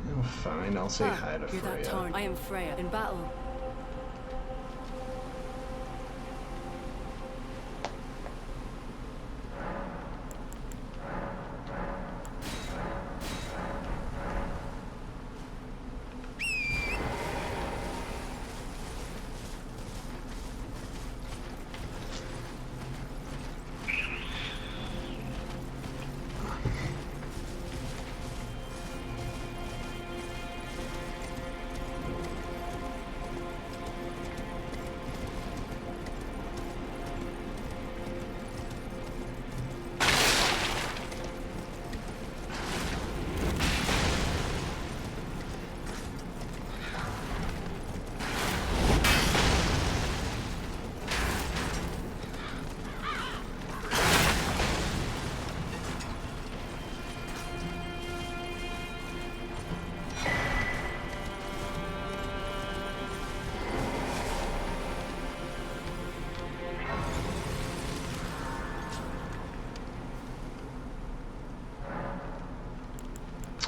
A: Oh, fine, I'll say hi to
D: You're that
A: Freya.
D: torn. I am Freya in battle.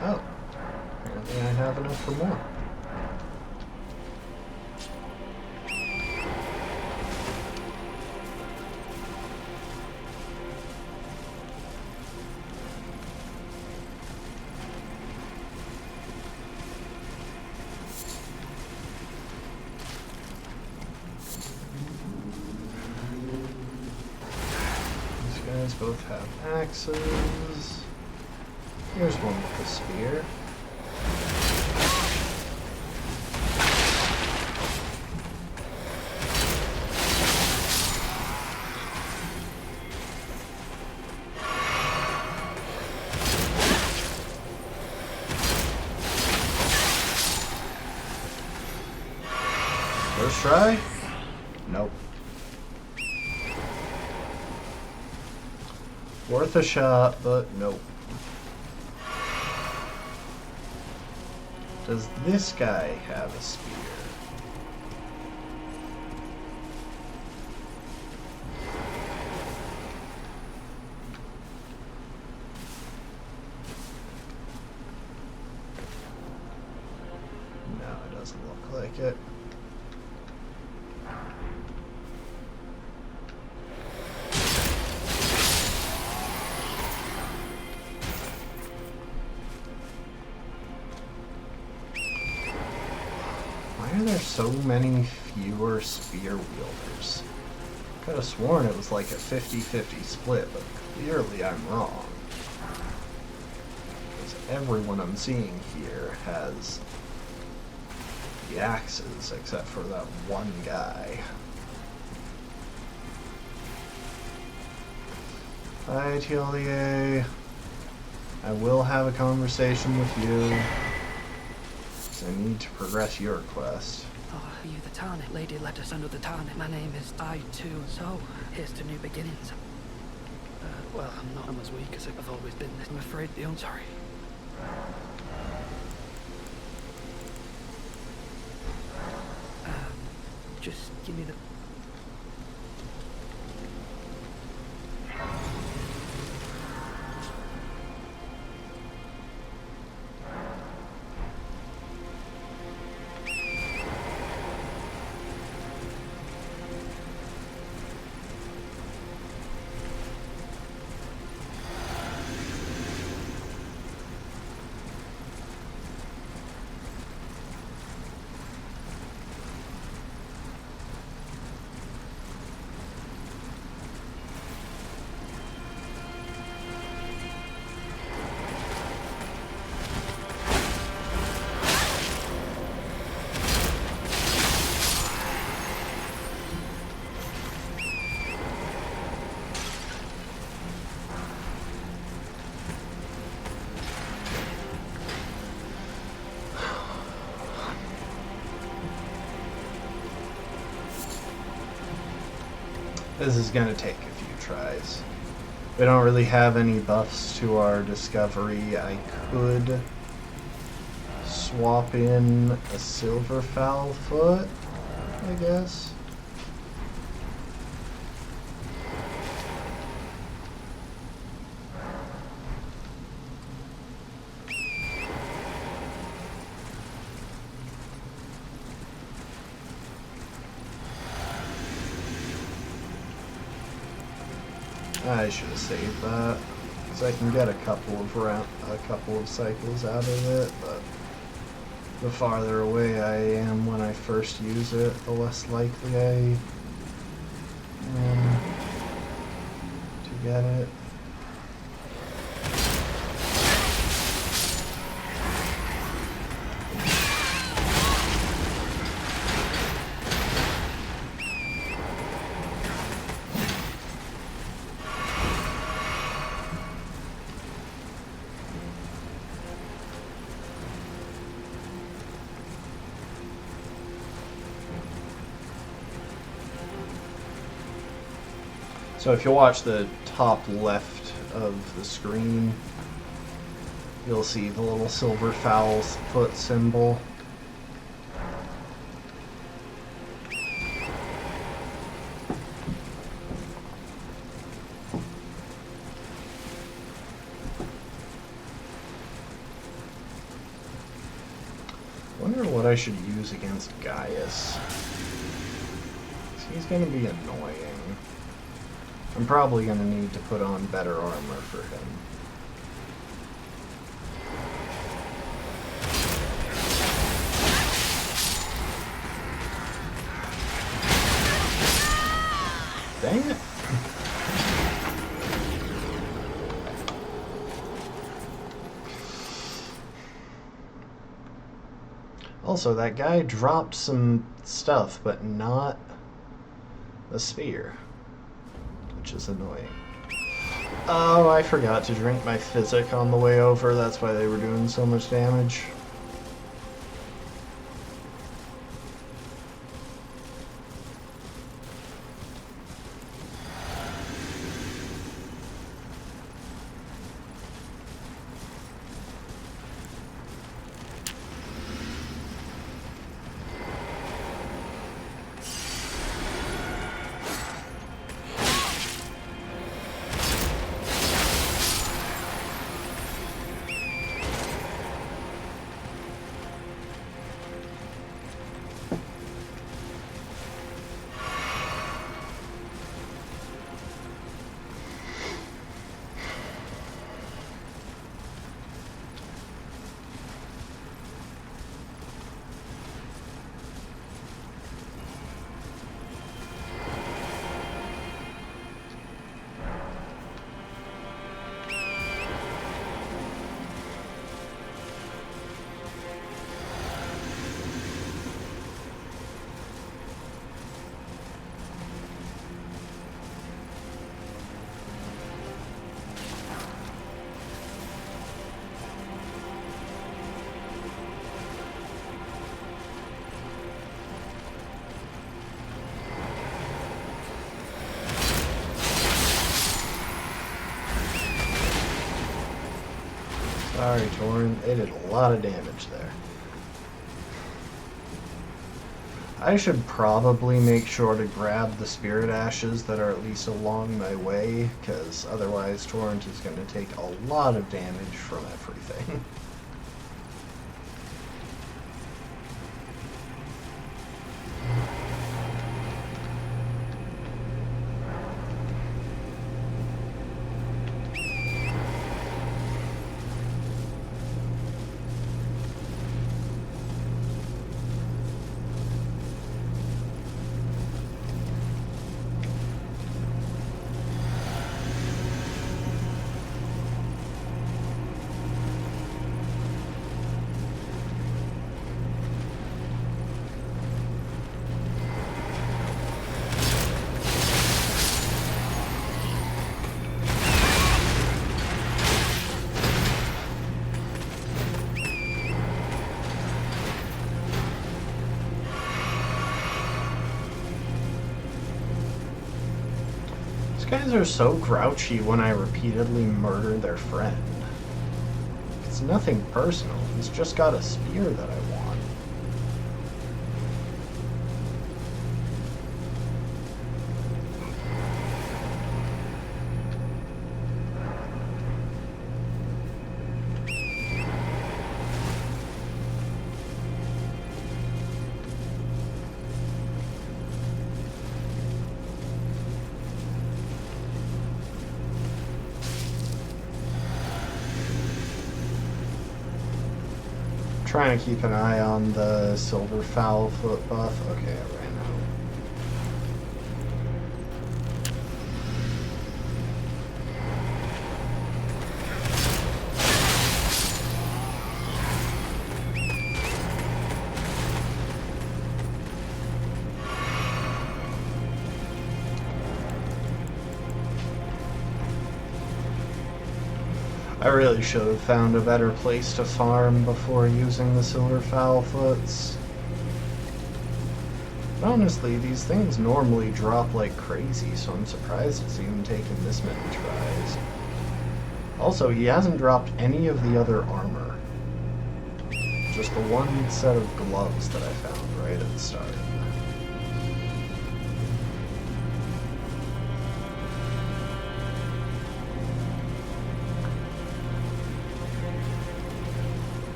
D: Oh, apparently I have enough for more. These guys both have axes. Here's one with a spear. First try? Nope. Worth a shot, but nope. Does this guy have a spear? No, it doesn't look like it. Why are there so many fewer spear wielders? Could have sworn it was like a 50-50 split, but clearly I'm wrong. Because everyone I'm seeing here has the axes, except for that one guy. Hi, Telia. I will have a conversation with you. I need to progress your quest.
E: Oh, are you the Tarnet? Lady let us under the Tarnet. My name is I too. So, here's to new beginnings. Well, I'm as weak as I've always been. I'm afraid the sorry. Just give me the...
A: This is going to take a few tries. We don't really have any buffs to our discovery. I could swap in a silver fowl foot, I guess. I should have saved that, because I can get a couple of cycles out of it, but the farther away I am when I first use it, the less likely I am to get it. So if you watch the top left of the screen, you'll see the little silver fowl's foot symbol. I wonder what I should use against Gaius. He's going to be annoying. I'm probably going to need to put on better armor for him. Dang it. Also, that guy dropped some stuff, but not a spear, which is annoying. Oh, I forgot to drink my physic on the way over. That's why they were doing so much damage. Sorry, Torin. They did a lot of damage there. I should probably make sure to grab the spirit ashes that are at least along my way, because otherwise Torrent is going to take a lot of damage from everything. guys are so grouchy when I repeatedly murder their friend. It's nothing personal. He's just got a spear that I want. Trying to keep an eye on the silver foul foot buff. Okay, I ran out. I really should have found a better place to farm before using the silver foul foots. But honestly, these things normally drop like crazy, so I'm surprised it's even taken this many tries. Also, he hasn't dropped any of the other armor. Just the one set of gloves that I found right at the start.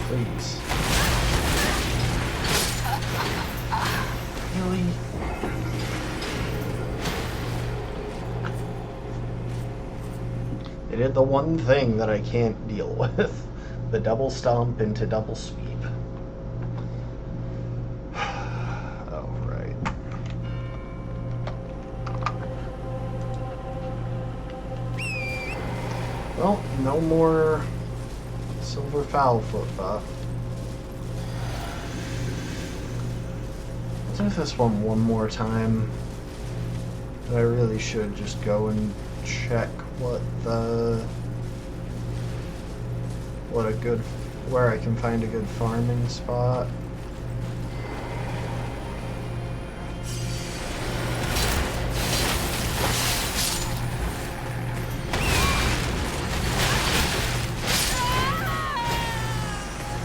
A: Please. Really? They did the one thing that I can't deal with. The double stomp into double sweep. Oh, right. Well, no more silver foul foot buff. Let's do this one more time. But I really should just go and check where I can find a good farming spot.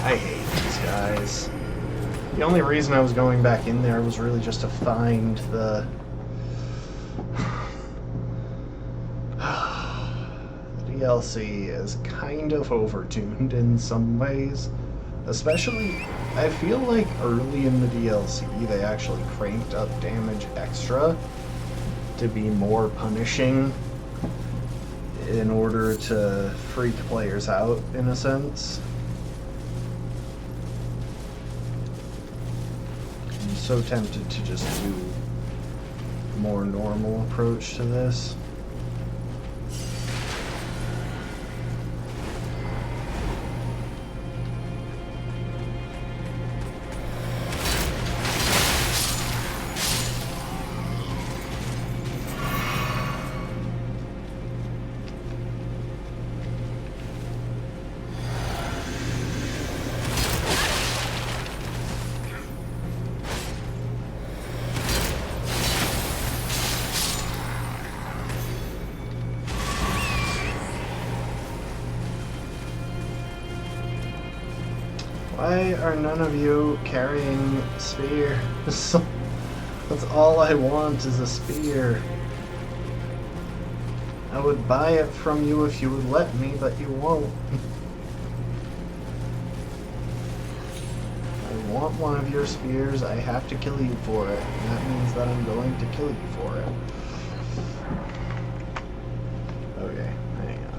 A: I hate these guys. The only reason I was going back in there was really just to find the DLC is kind of overtuned in some ways. Especially, I feel like early in the DLC they actually cranked up damage extra to be more punishing in order to freak players out, in a sense. I'm so tempted to just do a more normal approach to this. Why are none of you carrying spears? That's all I want is a spear. I would buy it from you if you would let me, but you won't. I want one of your spears, I have to kill you for it. And that means that I'm going to kill you for it. Okay, hang on.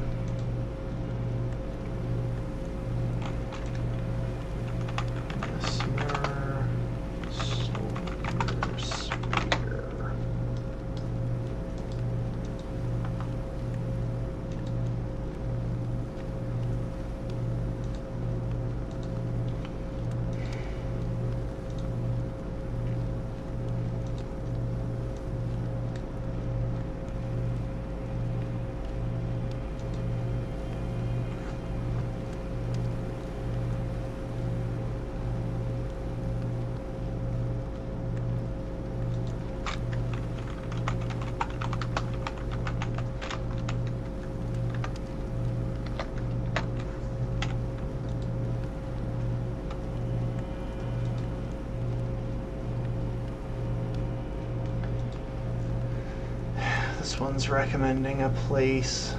A: This one's recommending a place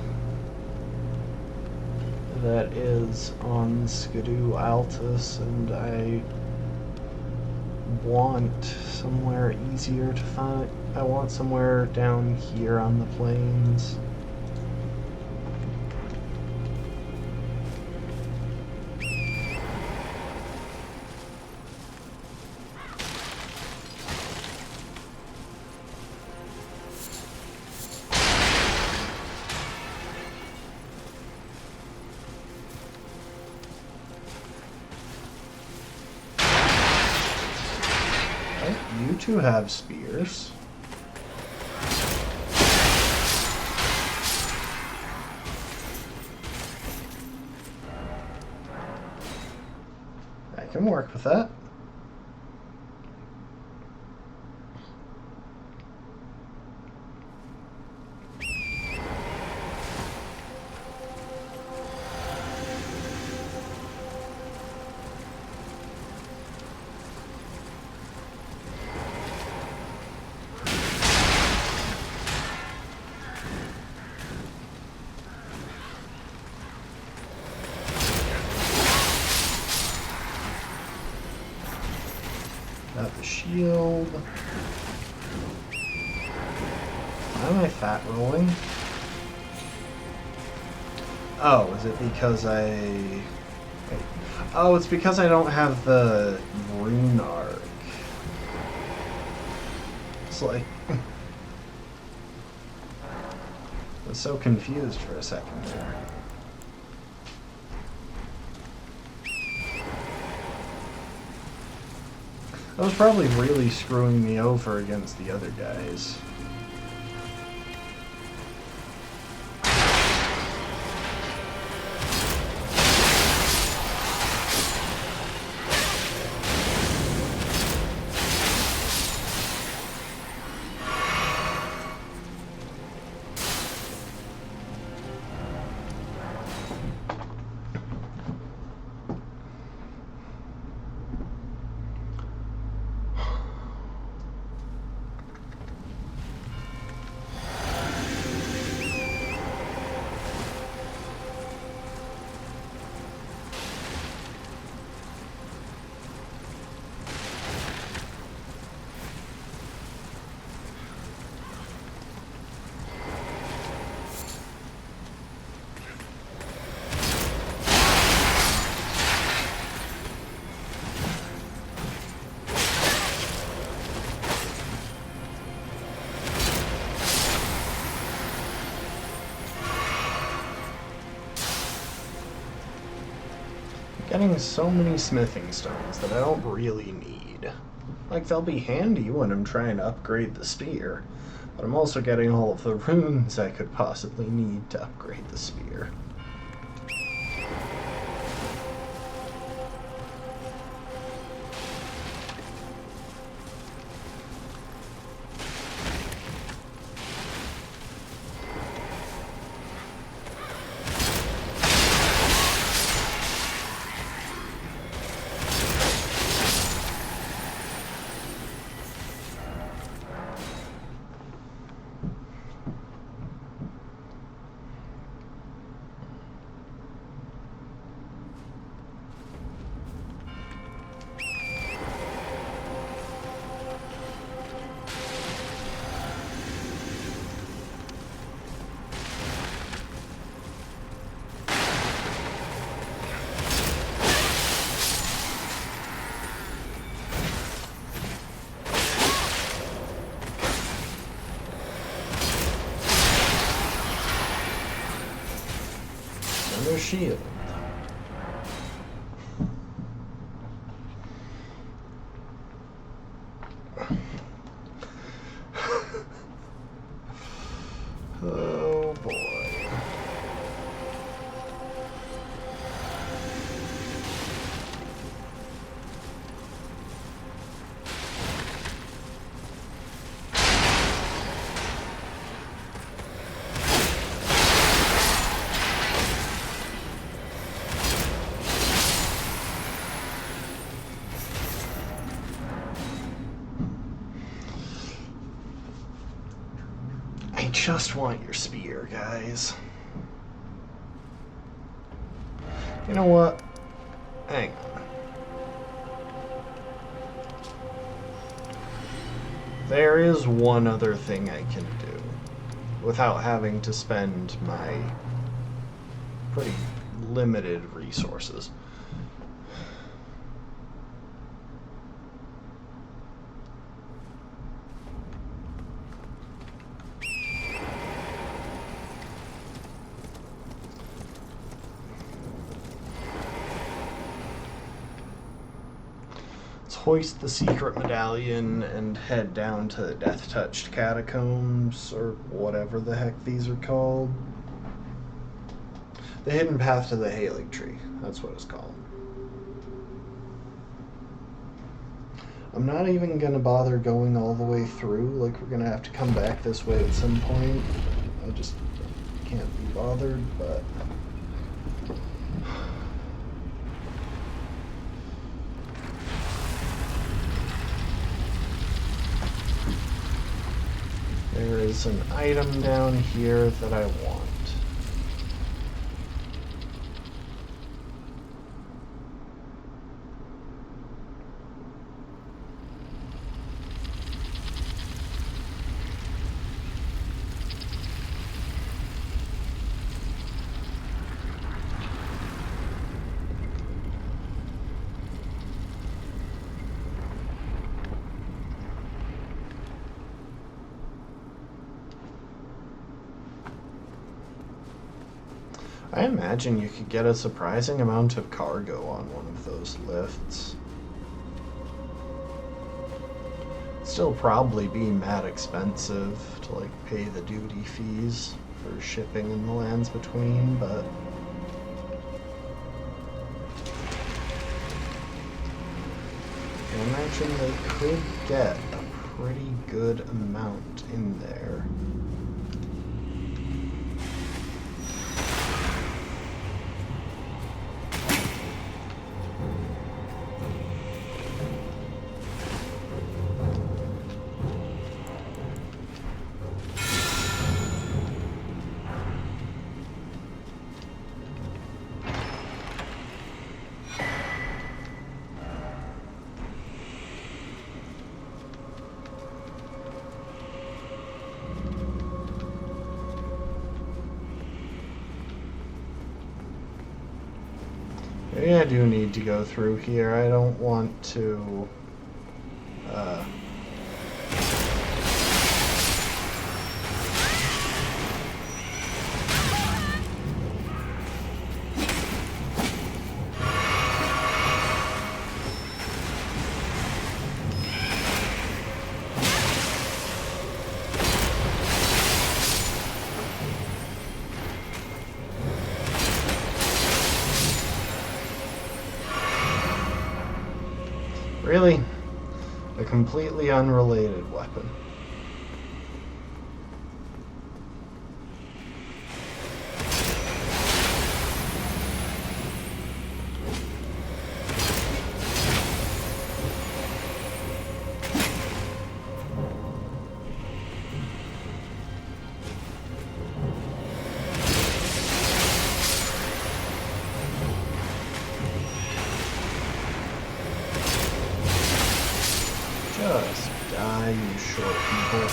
A: that is on Skidoo Altus, and I want somewhere easier to find. I want somewhere down here on the plains. You two have spears. I can work with that. Got the shield. Why am I fat rolling? Oh, is it because I... Wait. Oh, it's because I don't have the rune arc. It's like... I was so confused for a second there. That was probably really screwing me over against the other guys. Getting so many smithing stones that I don't really need. Like, they'll be handy when I'm trying to upgrade the spear, but I'm also getting all of the runes I could possibly need to upgrade the spear. Another shield. Oh boy. I just want your spear, guys. You know what? Hang on. There is one other thing I can do without having to spend my pretty limited resources. Hoist the secret medallion and head down to the death-touched catacombs, or whatever the heck these are called. The hidden path to the Caelid tree, that's what it's called. I'm not even gonna bother going all the way through, like we're gonna have to come back this way at some point. I just can't be bothered, but... there is an item down here that I want. I imagine you could get a surprising amount of cargo on one of those lifts. Still probably be mad expensive to like pay the duty fees for shipping in the lands between, but I imagine they could get a pretty good amount in there. Maybe I do need to go through here. I don't want to... Really? A completely unrelated weapon. Just die, you short people.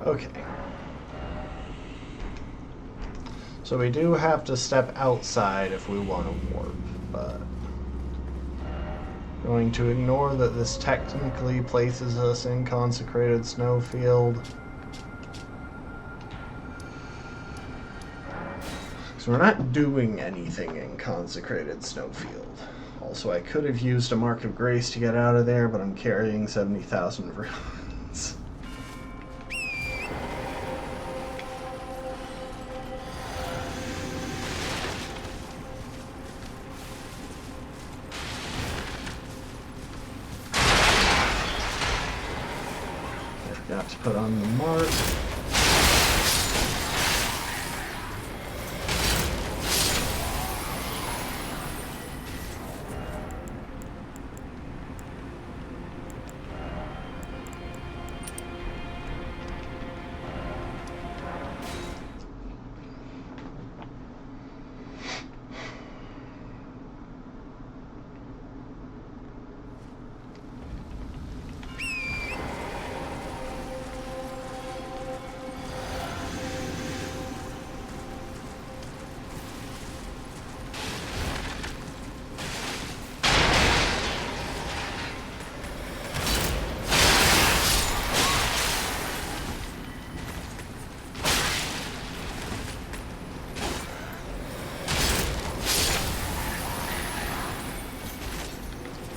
A: Okay. So we do have to step outside if we want to warp, but going to ignore that this technically places us in consecrated snowfield. So we're not doing anything in consecrated snowfield. Also, I could have used a Mark of Grace to get out of there, but I'm carrying 70,000 runes. Got to put on the mark.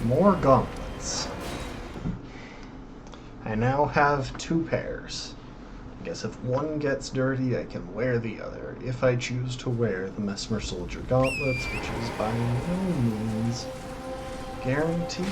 A: More gauntlets. I now have 2 pairs. I guess if one gets dirty, I can wear the other, if I choose to wear the Mesmer Soldier gauntlets, which is by no means guaranteed.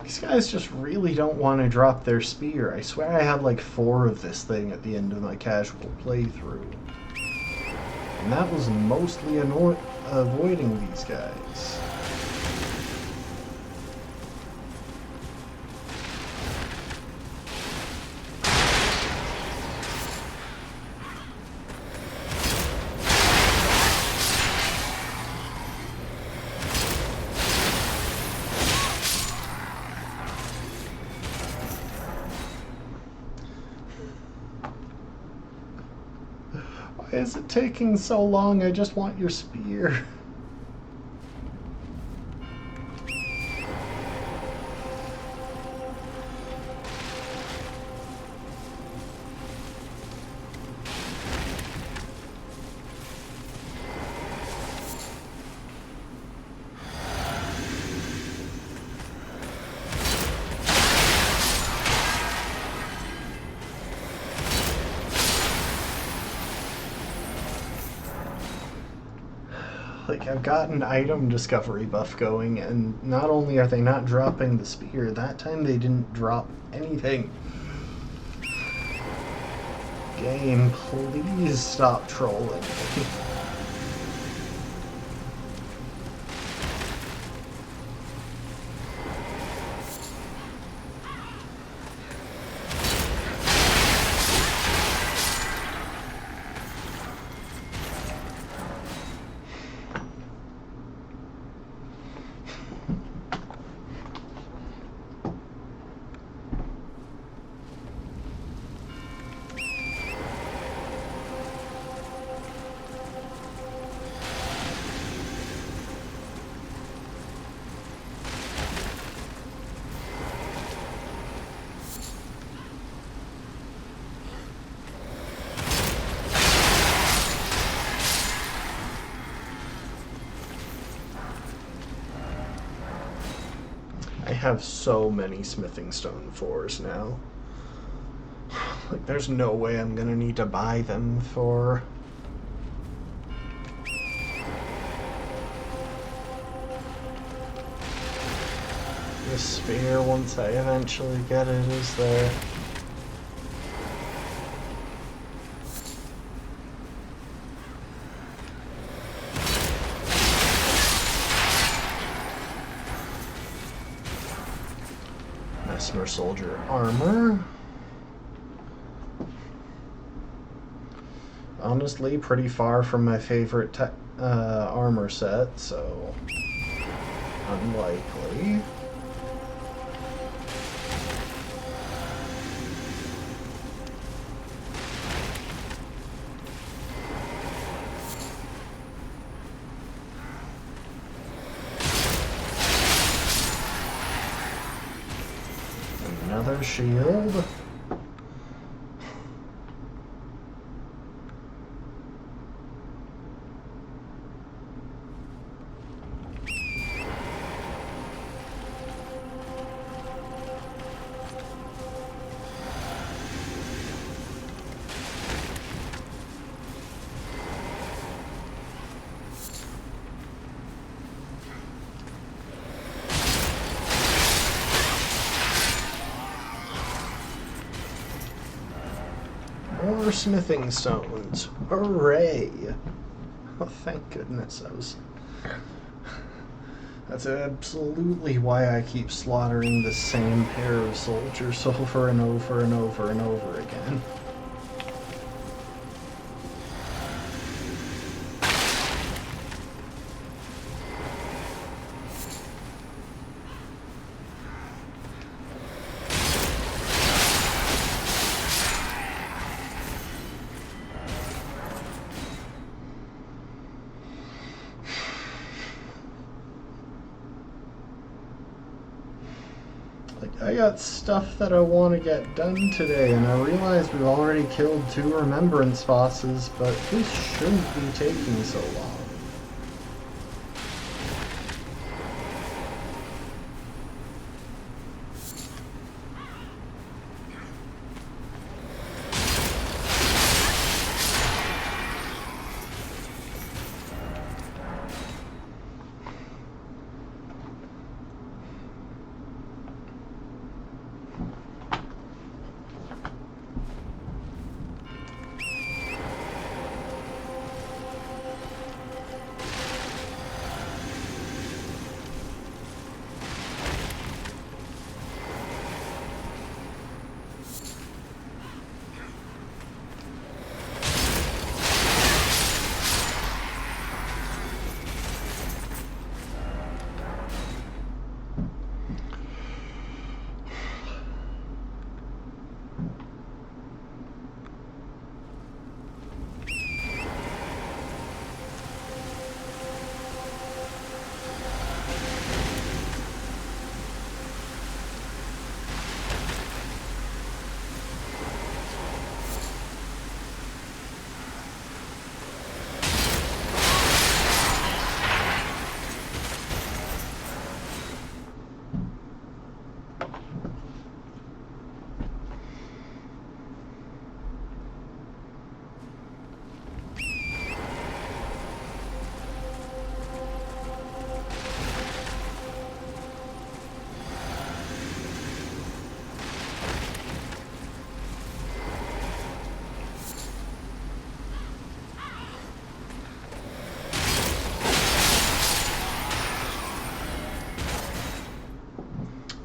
A: These guys just really don't want to drop their spear. I swear I had like 4 of this thing at the end of my casual playthrough. And that was mostly avoiding these guys. Why is it taking so long? I just want your spear. Like, I've got an item discovery buff going, and not only are they not dropping the spear, that time they didn't drop anything. Game, please stop trolling me. I have so many smithing stone 4s now. Like, there's no way I'm gonna need to buy them for... the spear once I eventually get it is there. Smurf Soldier armor. Honestly, pretty far from my favorite armor set, so unlikely. Another shield. More smithing stones. Hooray! Oh, thank goodness. That's absolutely why I keep slaughtering the same pair of soldiers over and over and over and over again. I got stuff that I want to get done today, and I realize we've already killed 2 remembrance bosses, but this shouldn't be taking so long.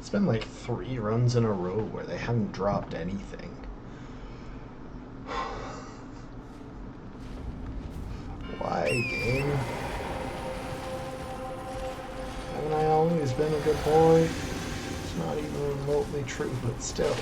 A: It's been like 3 runs in a row where they haven't dropped anything. Why, game? Haven't I always been a good boy? It's not even remotely true, but still.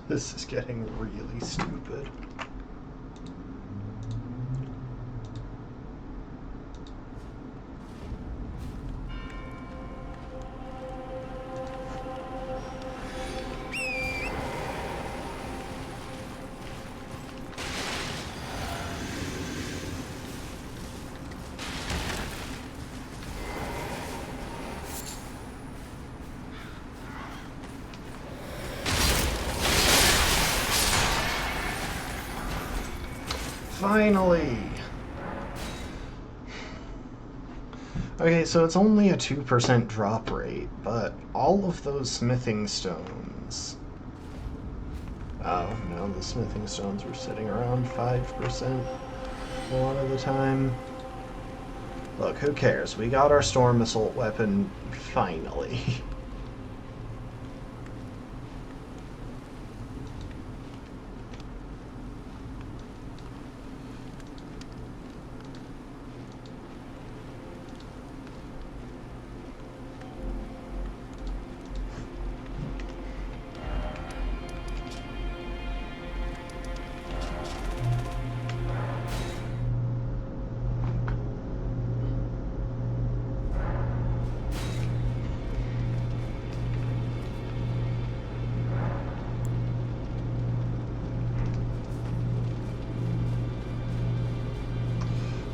A: This is getting really stupid. Finally! Okay, so it's only a 2% drop rate, but all of those smithing stones... Oh, no, the smithing stones were sitting around 5% a lot of the time. Look, who cares? We got our storm assault weapon finally.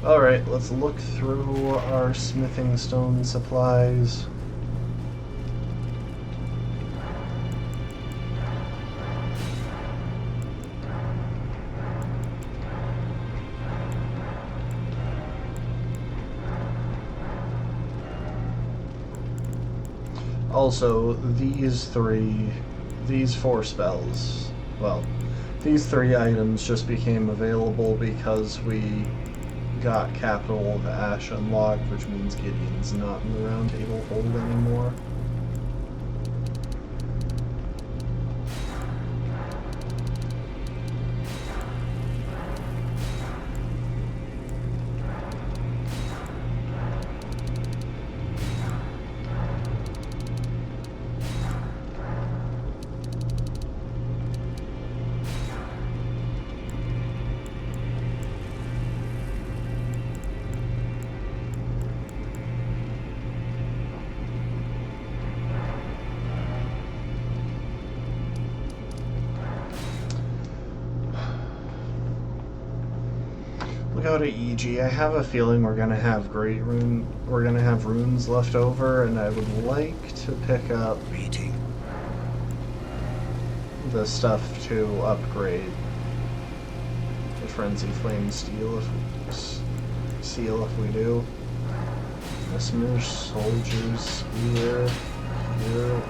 A: Alright, let's look through our smithing stone supplies. Also, these four spells, well, these 3 items just became available because we got Capital of Ash unlocked, which means Gideon's not in the round table hold anymore. We'll go to EG. I have a feeling we're gonna have runes left over, and I would like to pick up the stuff to upgrade the Frenzy Flame Seal if we do. Mesmer Soldier's Spear here.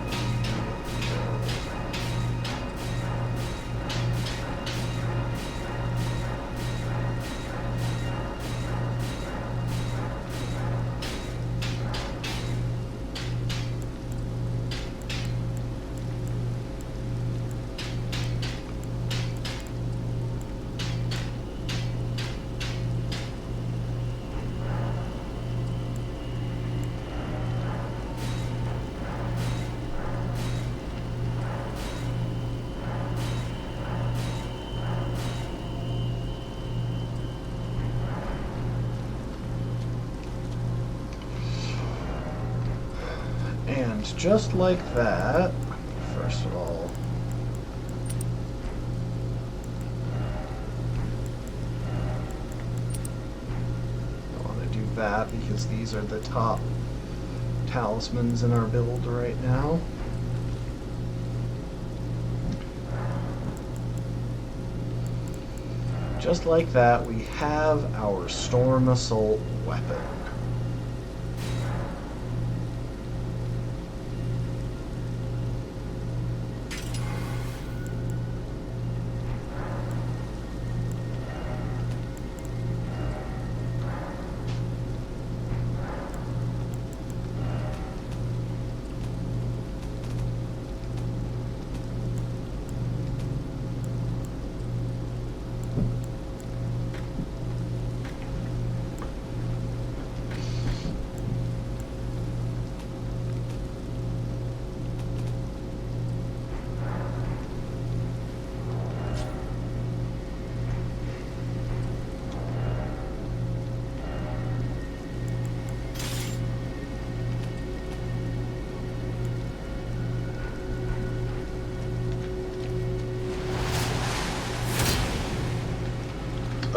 A: And just like that, first of all, I want to do that because these are the top talismans in our build right now. Just like that, we have our Storm Assault weapon.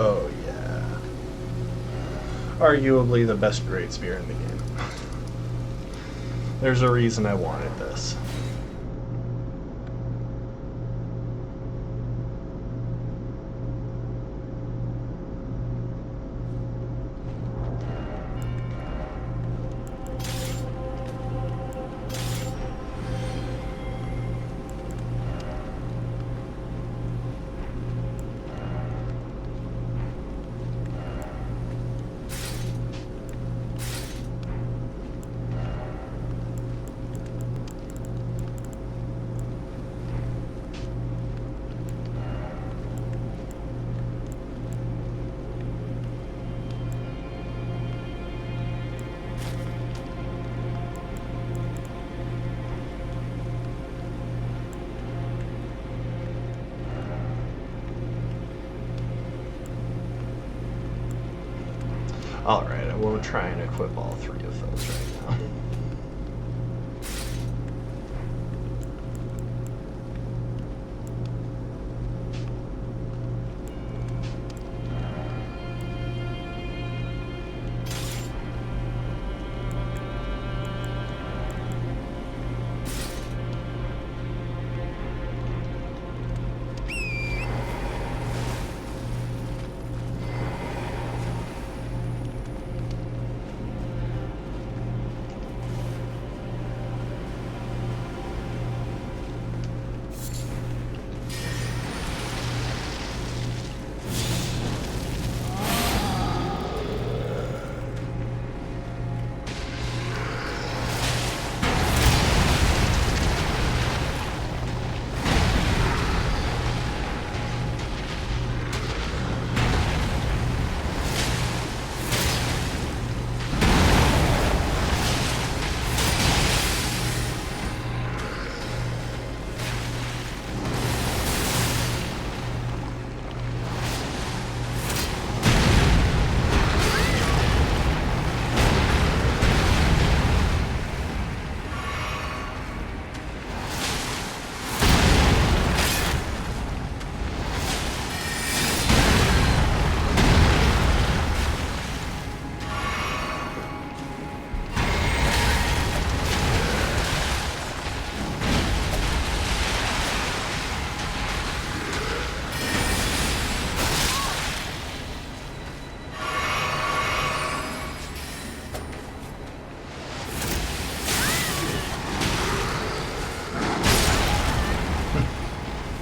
A: Oh yeah. Arguably the best great spear in the game. There's a reason I wanted this. Alright, I won't try and equip all three of those right now.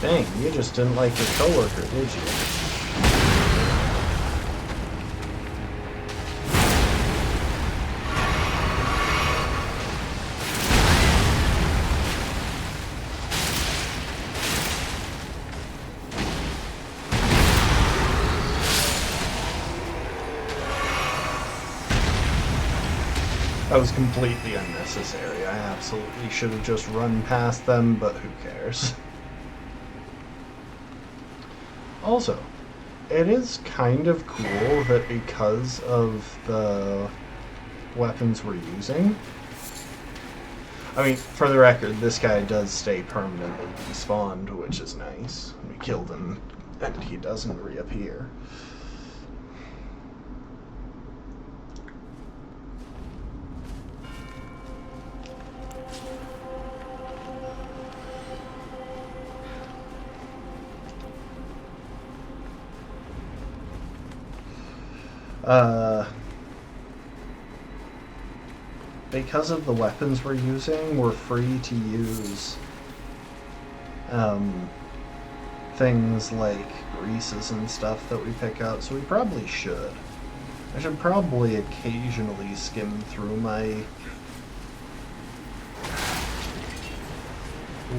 A: Dang, you just didn't like your coworker, did you? That was completely unnecessary. I absolutely should have just run past them, but who cares? Also, it is kind of cool that because of the weapons we're using... I mean, for the record, this guy does stay permanently despawned, which is nice. We killed him, and he doesn't reappear. Because of the weapons we're using, we're free to use things like greases and stuff that we pick out, so we probably should. I should probably occasionally skim through my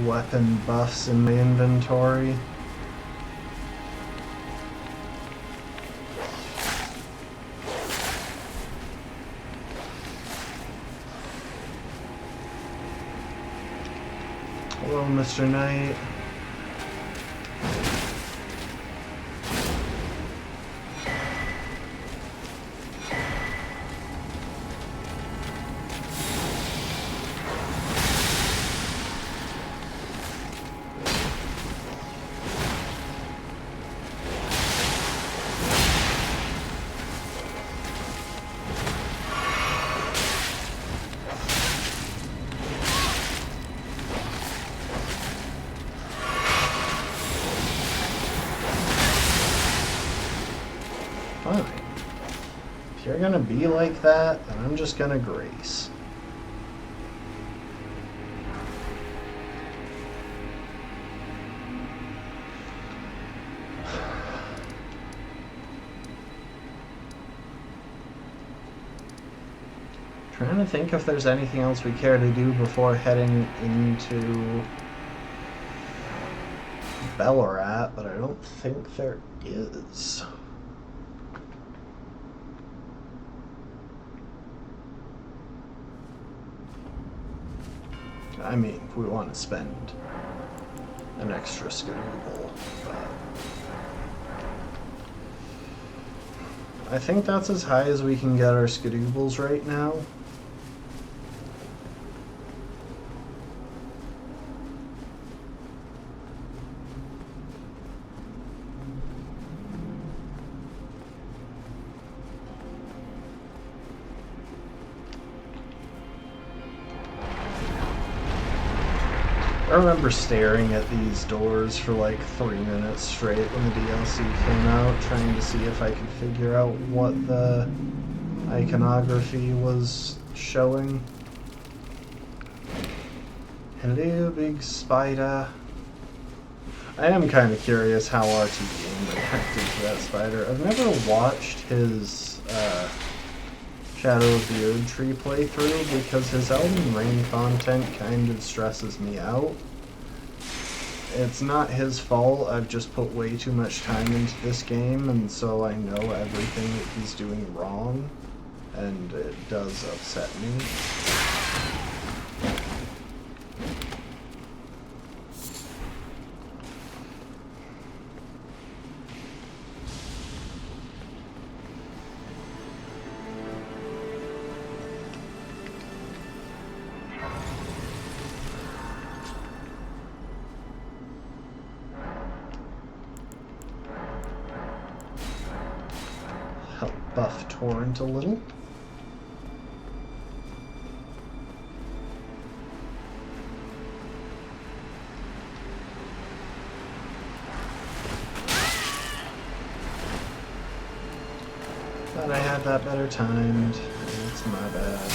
A: weapon buffs in my inventory. Hello, Mr. Knight. Fine. If you're gonna be like that, then I'm just gonna grace. Trying to think if there's anything else we care to do before heading into Ballarat, but I don't think there is. I mean, if we want to spend an extra skidooble, but I think that's as high as we can get our skidoobles right now. I remember staring at these doors for like 3 minutes straight when the DLC came out, trying to see if I could figure out what the iconography was showing. Hello, big spider. I am kind of curious how RT Game reacted to that spider. I've never watched his Shadow of the Erd Tree playthrough because his Elden Ring content kind of stresses me out. It's not his fault, I've just put way too much time into this game, and so I know everything that he's doing wrong, and it does upset me. Help buff Torrent a little. Thought I had that better timed. It's my bad.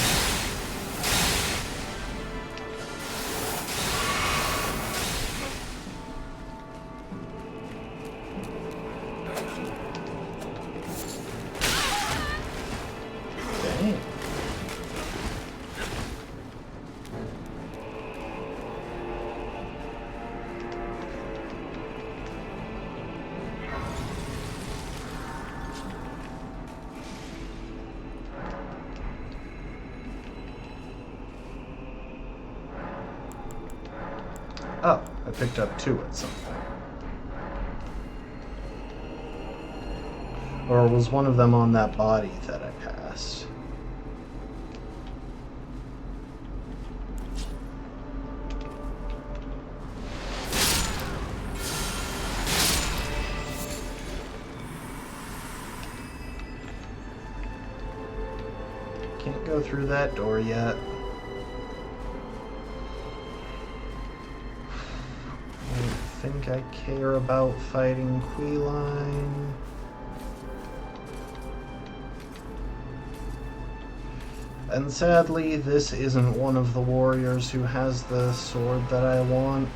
A: Dang. Oh, I picked up 2 at some point. Or was one of them on that body that I passed? Can't go through that door yet. I think I care about fighting Queeline. And sadly, this isn't one of the warriors who has the sword that I want.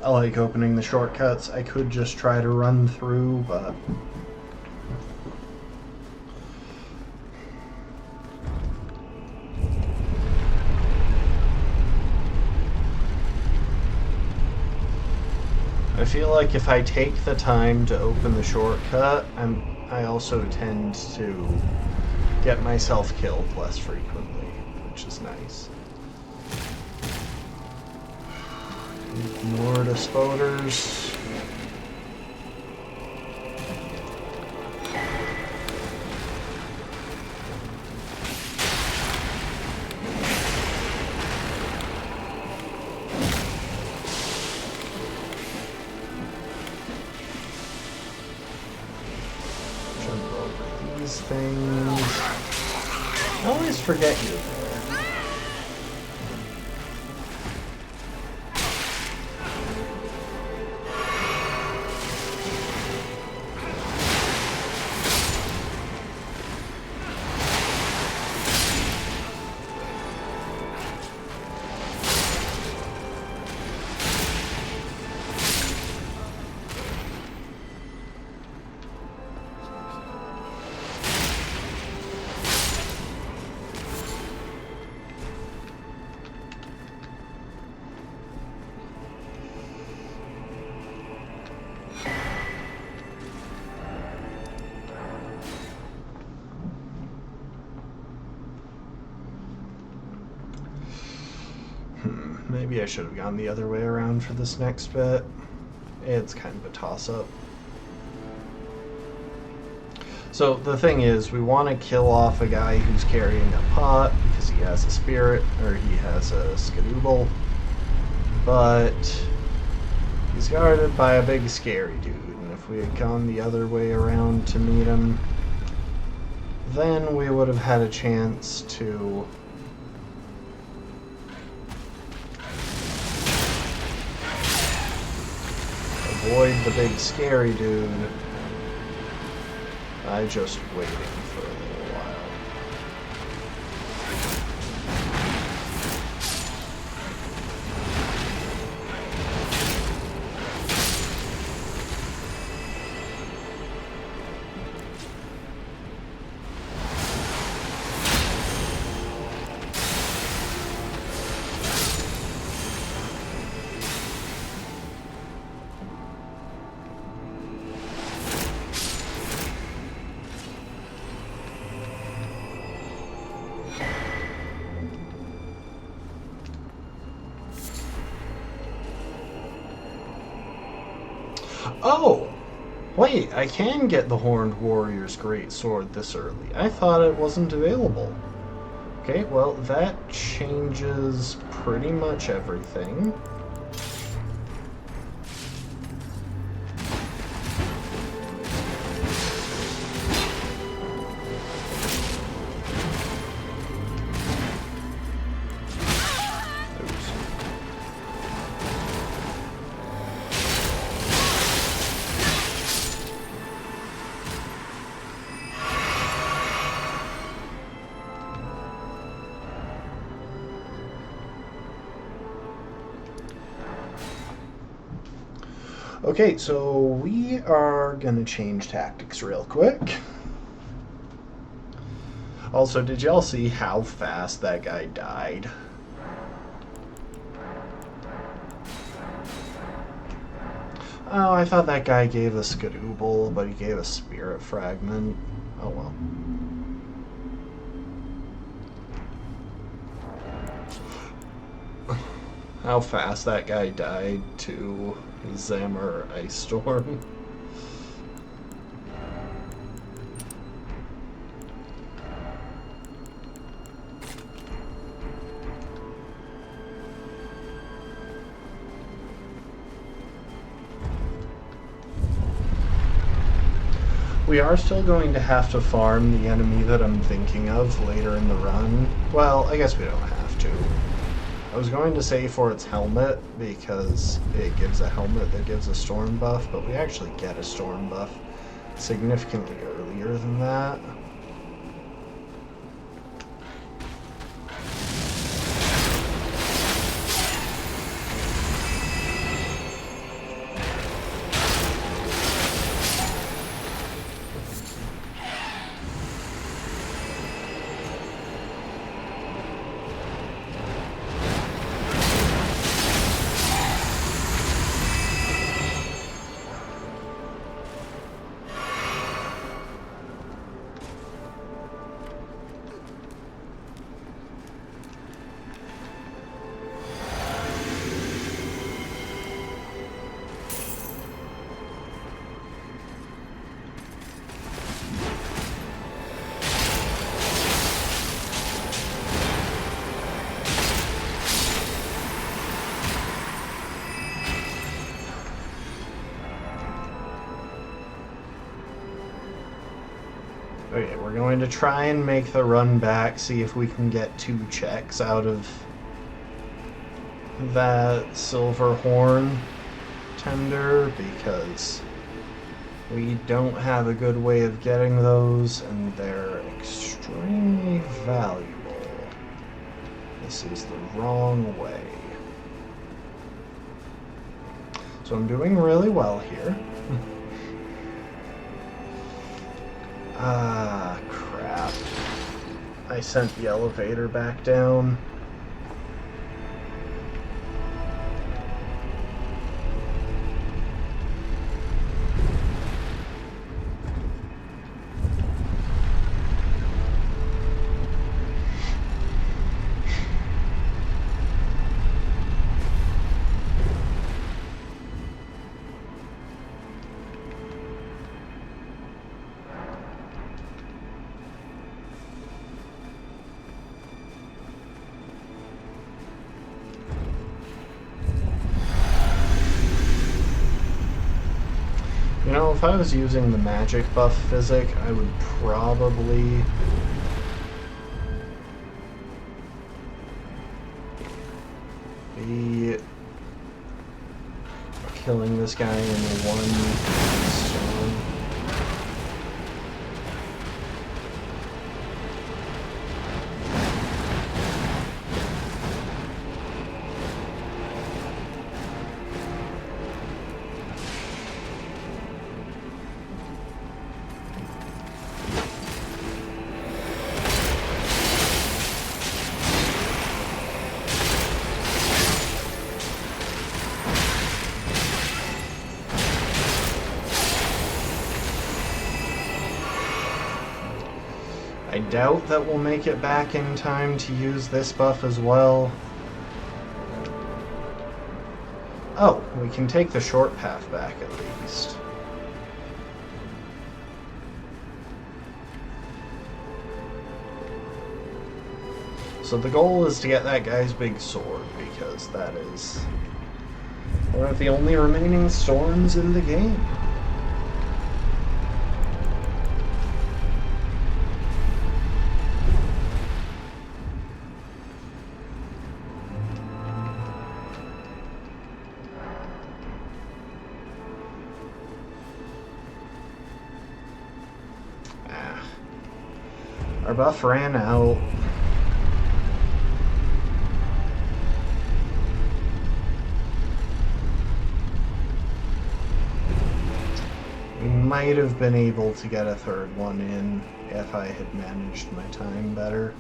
A: I like opening the shortcuts. I could just try to run through, but I feel like if I take the time to open the shortcut, I also tend to get myself killed less frequently, which is nice. Ignore the spoders. these things. I always forget you there. Maybe I should have gone the other way around for this next bit. It's kind of a toss-up. So the thing is, we want to kill off a guy who's carrying a pot because he has a spirit, or he has a skadooble. But he's guarded by a big scary dude, and if we had gone the other way around to meet him, then we would have had a chance to avoid the big scary dude by just waiting for a little while. Oh! Wait, I can get the Horned Warrior's Great Sword this early. I thought it wasn't available. Okay, well, that changes pretty much everything. Okay, so we are gonna change tactics real quick. Also, did y'all see how fast that guy died? Oh, I thought that guy gave a skadooble, but he gave a spirit fragment. Oh well. How fast that guy died to Zamor Ice Storm. We are still going to have to farm the enemy that I'm thinking of later in the run. Well, I guess we don't have to. I was going to say for its helmet, because it gives a helmet that gives a storm buff, but we actually get a storm buff significantly earlier than that. Okay, we're going to try and make the run back, see if we can get 2 checks out of that silver horn tender, because we don't have a good way of getting those, and they're extremely valuable. This is the wrong way. So I'm doing really well here. Ah, crap. I sent the elevator back down. You know, if I was using the magic buff physic, I would probably be killing this guy in one stone. I doubt that we'll make it back in time to use this buff as well. Oh, we can take the short path back at least. So the goal is to get that guy's big sword, because that is one of the only remaining storms in the game. Our buff ran out. We might have been able to get a third one in if I had managed my time better.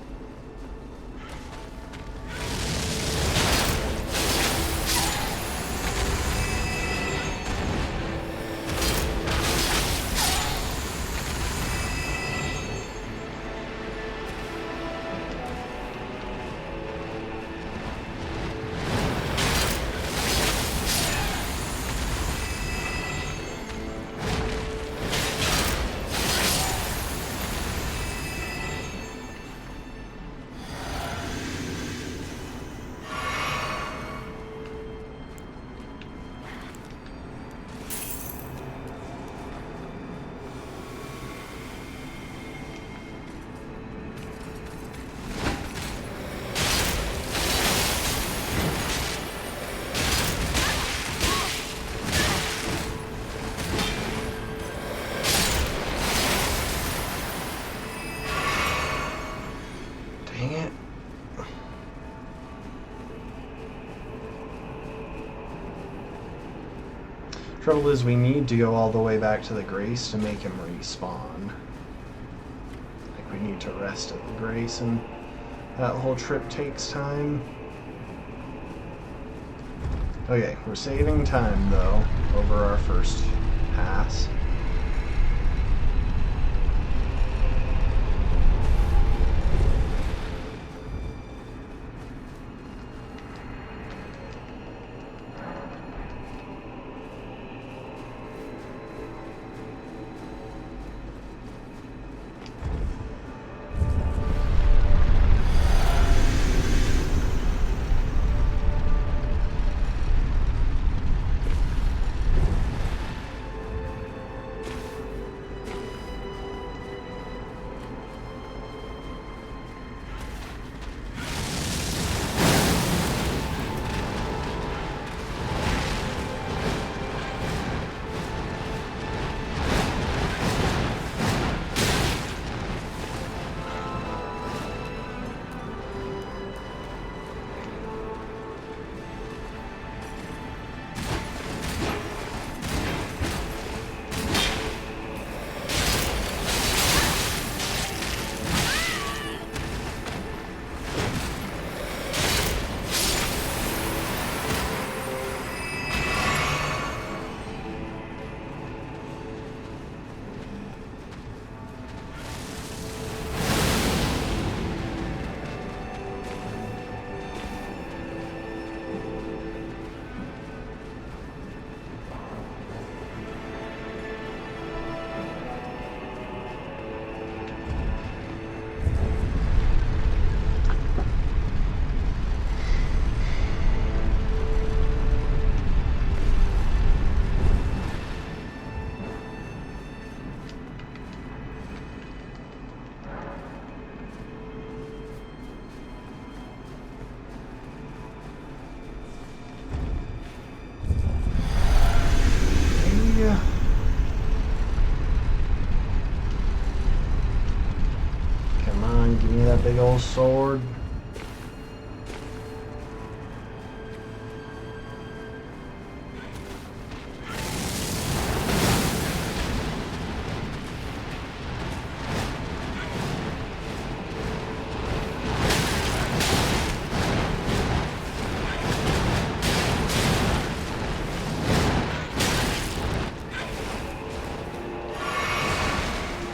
A: Dang it. Trouble is, we need to go all the way back to the Grace to make him respawn. Like, we need to rest at the Grace, and that whole trip takes time. Okay, we're saving time, though, over our first pass. that big old sword.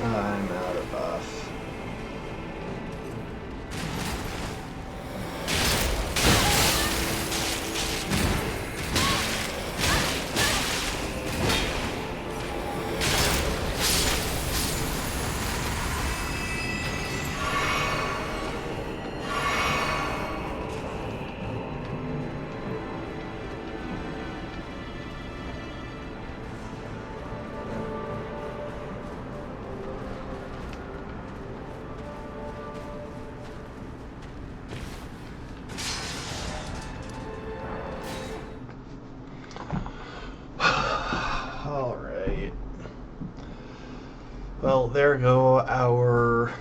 A: I'm out of buff. Alright. Well, there go our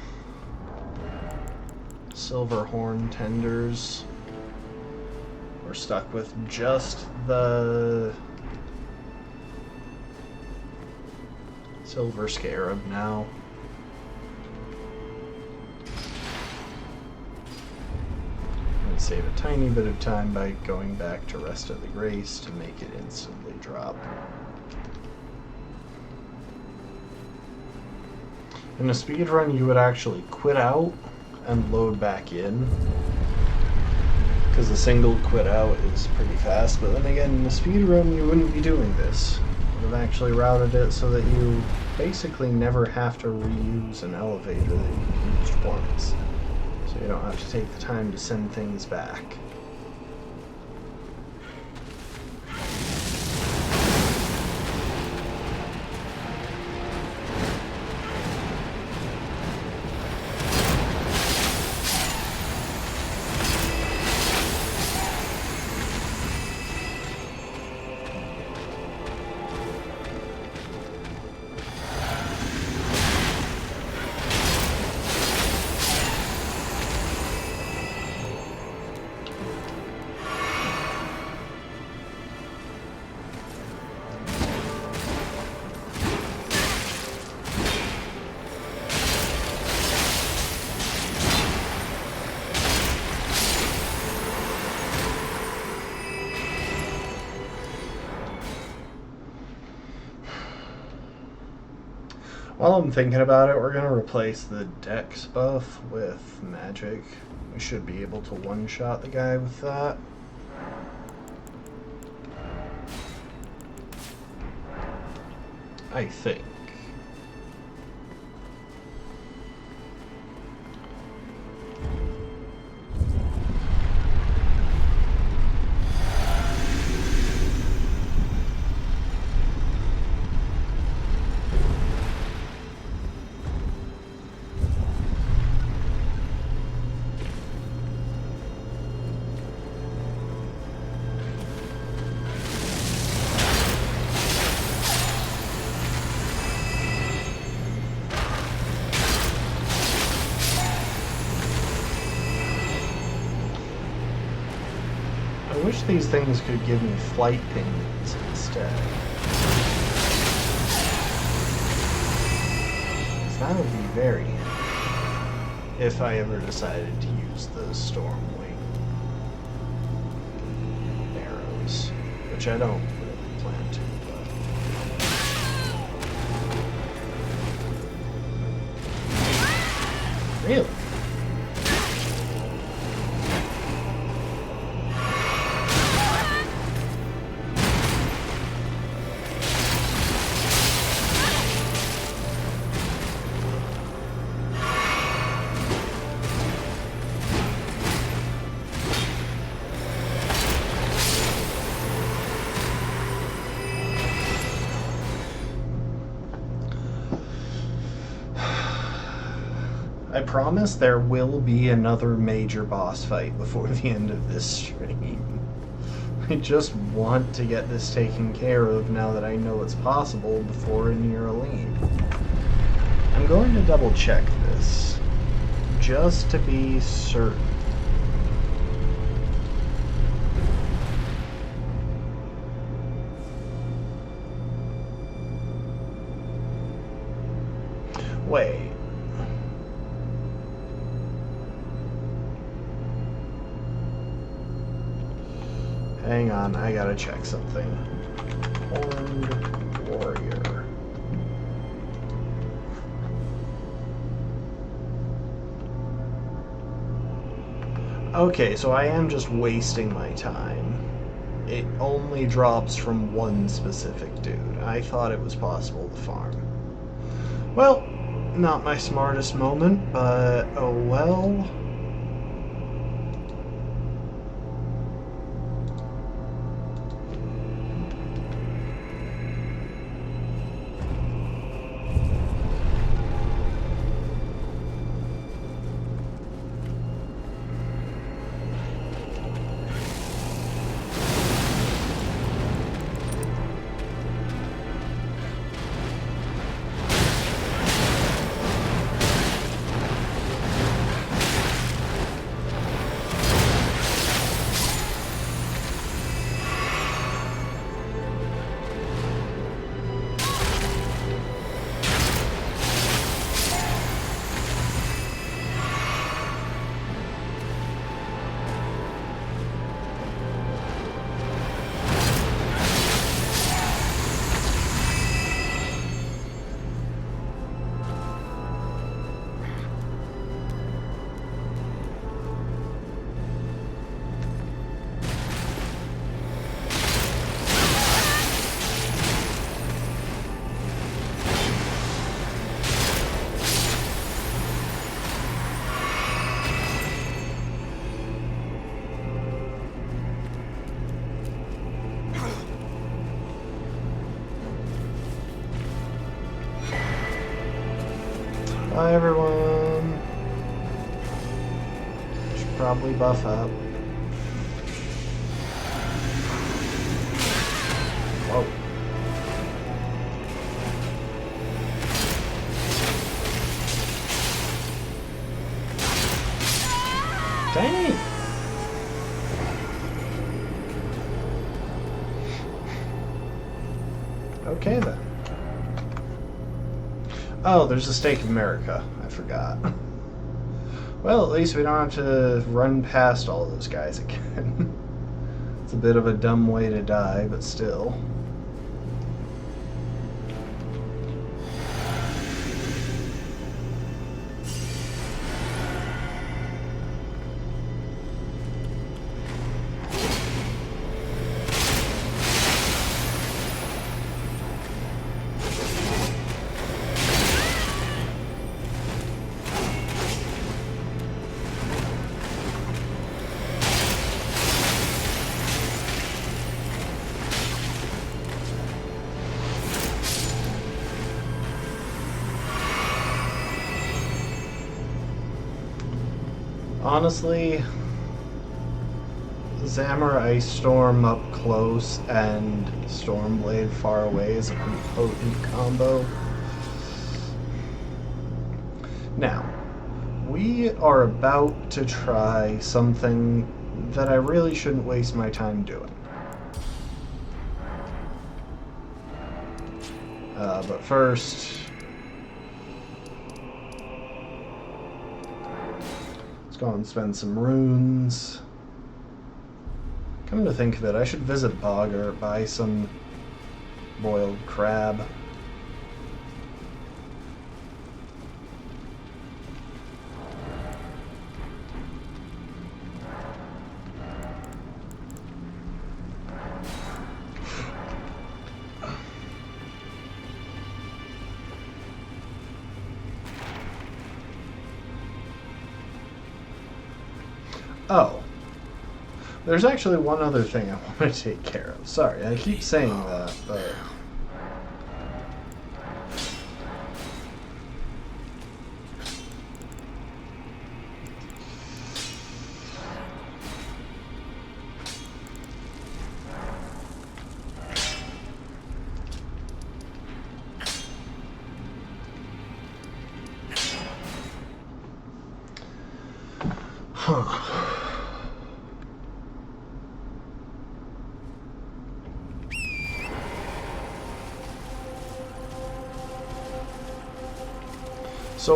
A: silver horn tenders. We're stuck with just the silver scarab now. And save a tiny bit of time by going back to Rest of the Grace to make it instantly drop. In a speedrun, you would actually quit out and load back in, because a single quit out is pretty fast. But then again, in a speedrun, you wouldn't be doing this. You would have actually routed it so that you basically never have to reuse an elevator that you used once. So you don't have to take the time to send things back. While I'm thinking about it, we're going to replace the dex buff with magic. We should be able to one-shot the guy with that. I think. I wish these things could give me flight pinions instead. That would be very handy if I ever decided to use the Stormwing arrows, which I don't really plan to, but... Really? I promise there will be another major boss fight before the end of this stream. I just want to get this taken care of now that I know it's possible before Enraged. I'm going to double check this, just to be certain. Wait. Hang on, I gotta check something. Horned warrior. Okay, so I am just wasting my time. It only drops from one specific dude. I thought it was possible to farm. Well, not my smartest moment, but oh well. Bye everyone. Should probably buff up. Whoa. Dang! Okay then. Oh, there's a Stake of America. I forgot. Well, at least we don't have to run past all those guys again. It's a bit of a dumb way to die, but still. Honestly, Zamor Ice Storm up close and Stormblade far away is a pretty potent combo. Now, we are about to try something that I really shouldn't waste my time doing. But first, go and spend some runes. Come to think of it, I should visit Boggart, buy some boiled crab. Oh, there's actually one other thing I want to take care of. Sorry, I keep saying that, but... So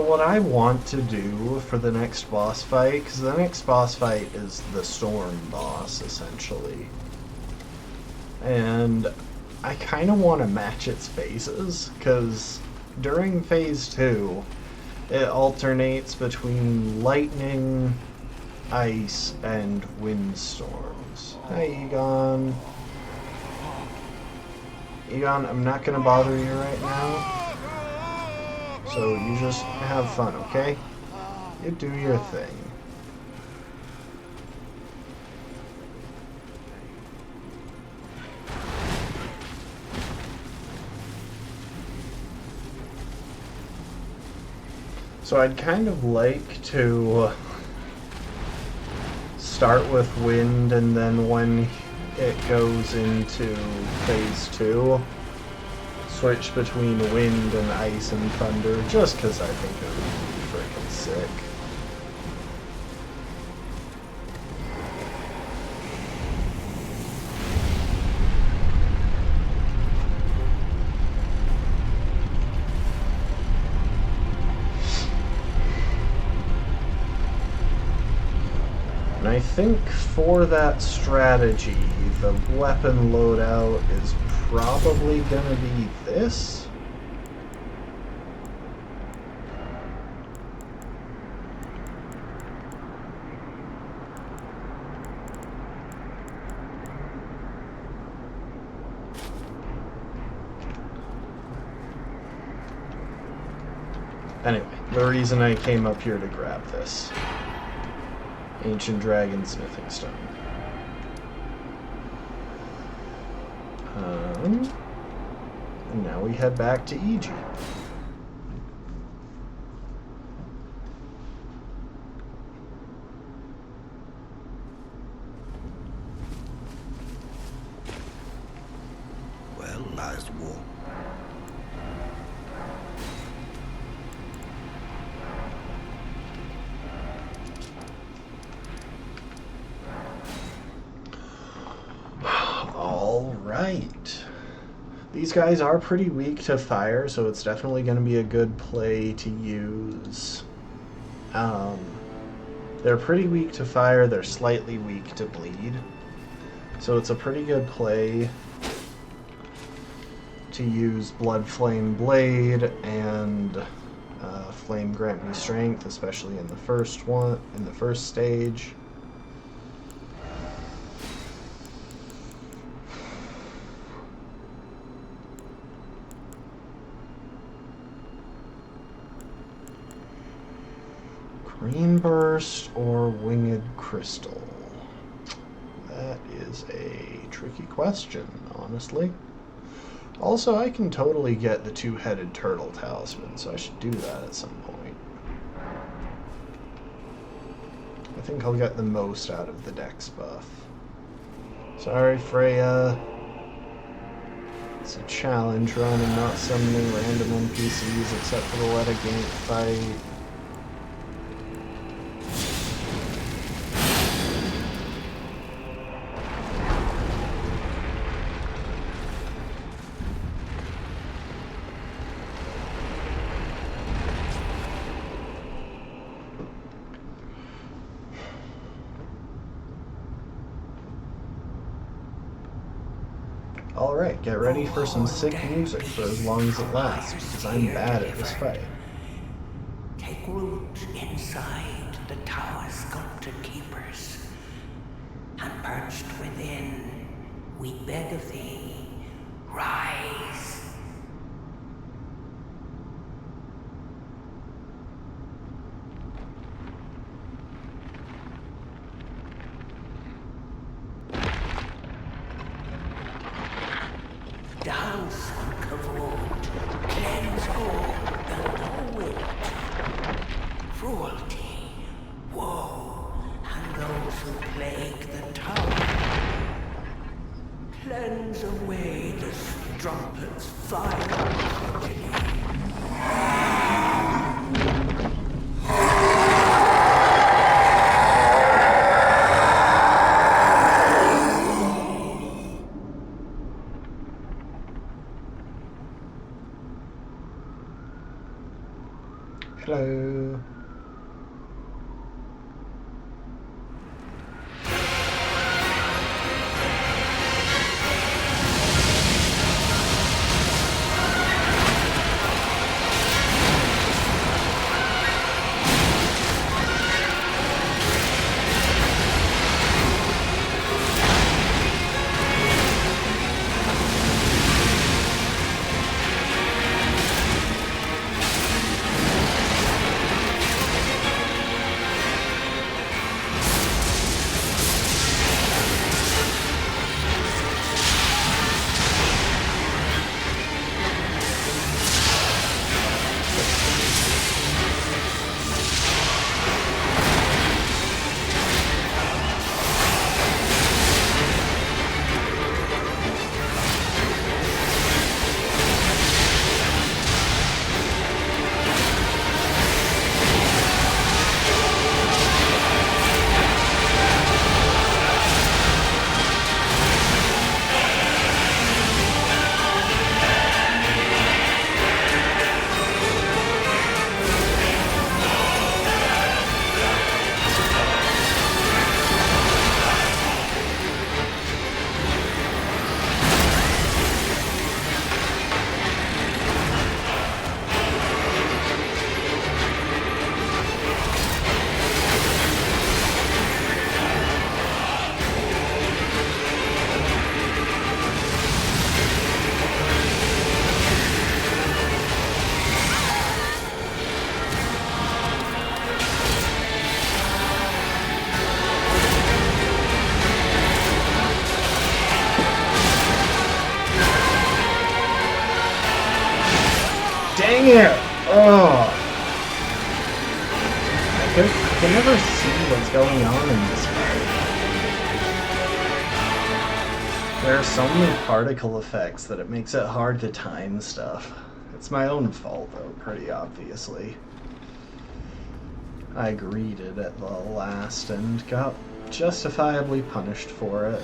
A: what I want to do for the next boss fight, because the next boss fight is the storm boss, essentially. And I kind of want to match its phases, because during phase 2, it alternates between lightning, ice, and windstorms. Hi, Egon. Egon, I'm not going to bother you right now. So you just have fun, okay? You do your thing. So I'd kind of like to start with wind, and then when it goes into phase 2, switch between wind and ice and thunder, just because I think it would be freaking sick. And I think for that strategy, the weapon loadout is probably gonna be this. Anyway, the reason I came up here to grab this. Ancient Dragon Smithing Stone. And now we head back to Egypt.
B: Well, last war.
A: All right. These guys are pretty weak to fire, so it's definitely going to be a good play to use. They're pretty weak to fire, they're slightly weak to bleed. So it's a pretty good play to use Blood Flame Blade and Flame Grant Me Strength, especially in the first stage. Green Burst or Winged Crystal? That is a tricky question, honestly. Also, I can totally get the two-headed turtle talisman, so I should do that at some point. I think I'll get the most out of the dex buff. Sorry, Freya. It's a challenge run and not summoning random NPCs except for the Let a Gank fight. Alright, get ready for some sick music for as long as it lasts, because I'm bad at this fight.
F: Take root inside the tower's sculpted keepers, and perched within, we beg of thee, rise. Dance on Kavod, cleanse all and know it. Cruelty, woe, and those who plague the tower. Cleanse away the strumpet's
A: Hello. Dang it! Oh! I can never see what's going on in this fight. There are so many particle effects that it makes it hard to time stuff. It's my own fault, though, pretty obviously. I greeted at the last and got justifiably punished for it.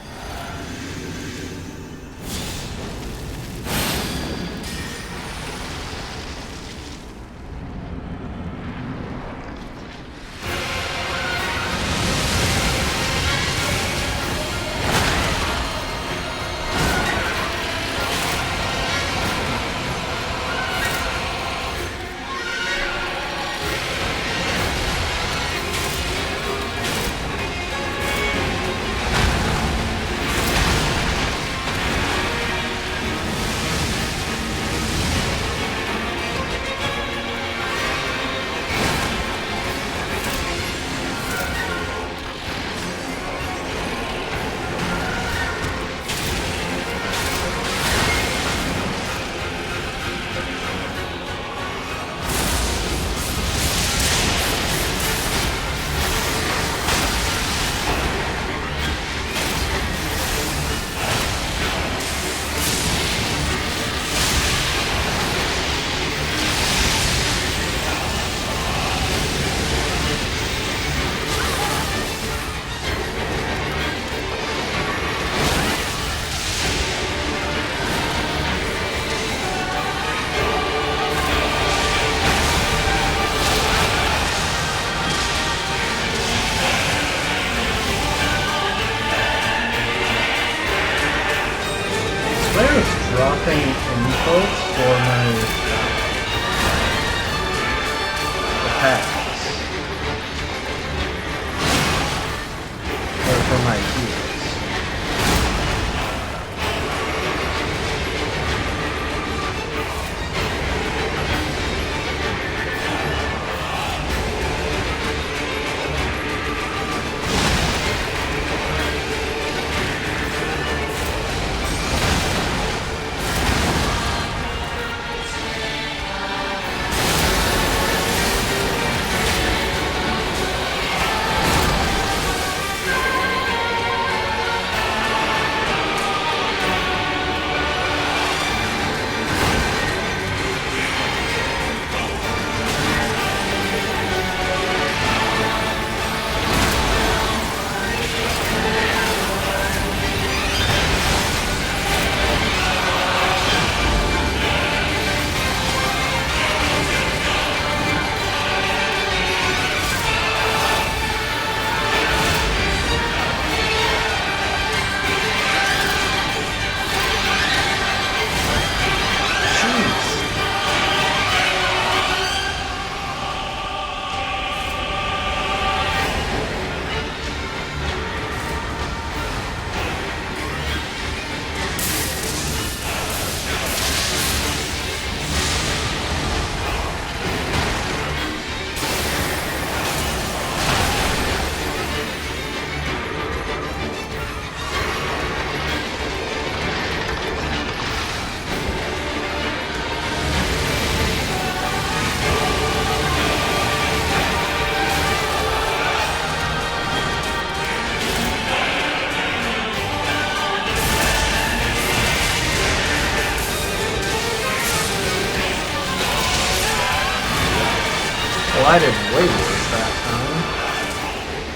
A: collided way worse that time.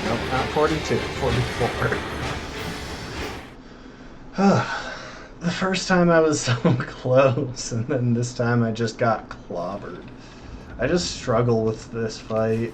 A: Nope, not 42, 44. The first time I was so close, and then this time I just got clobbered. I just struggle with this fight.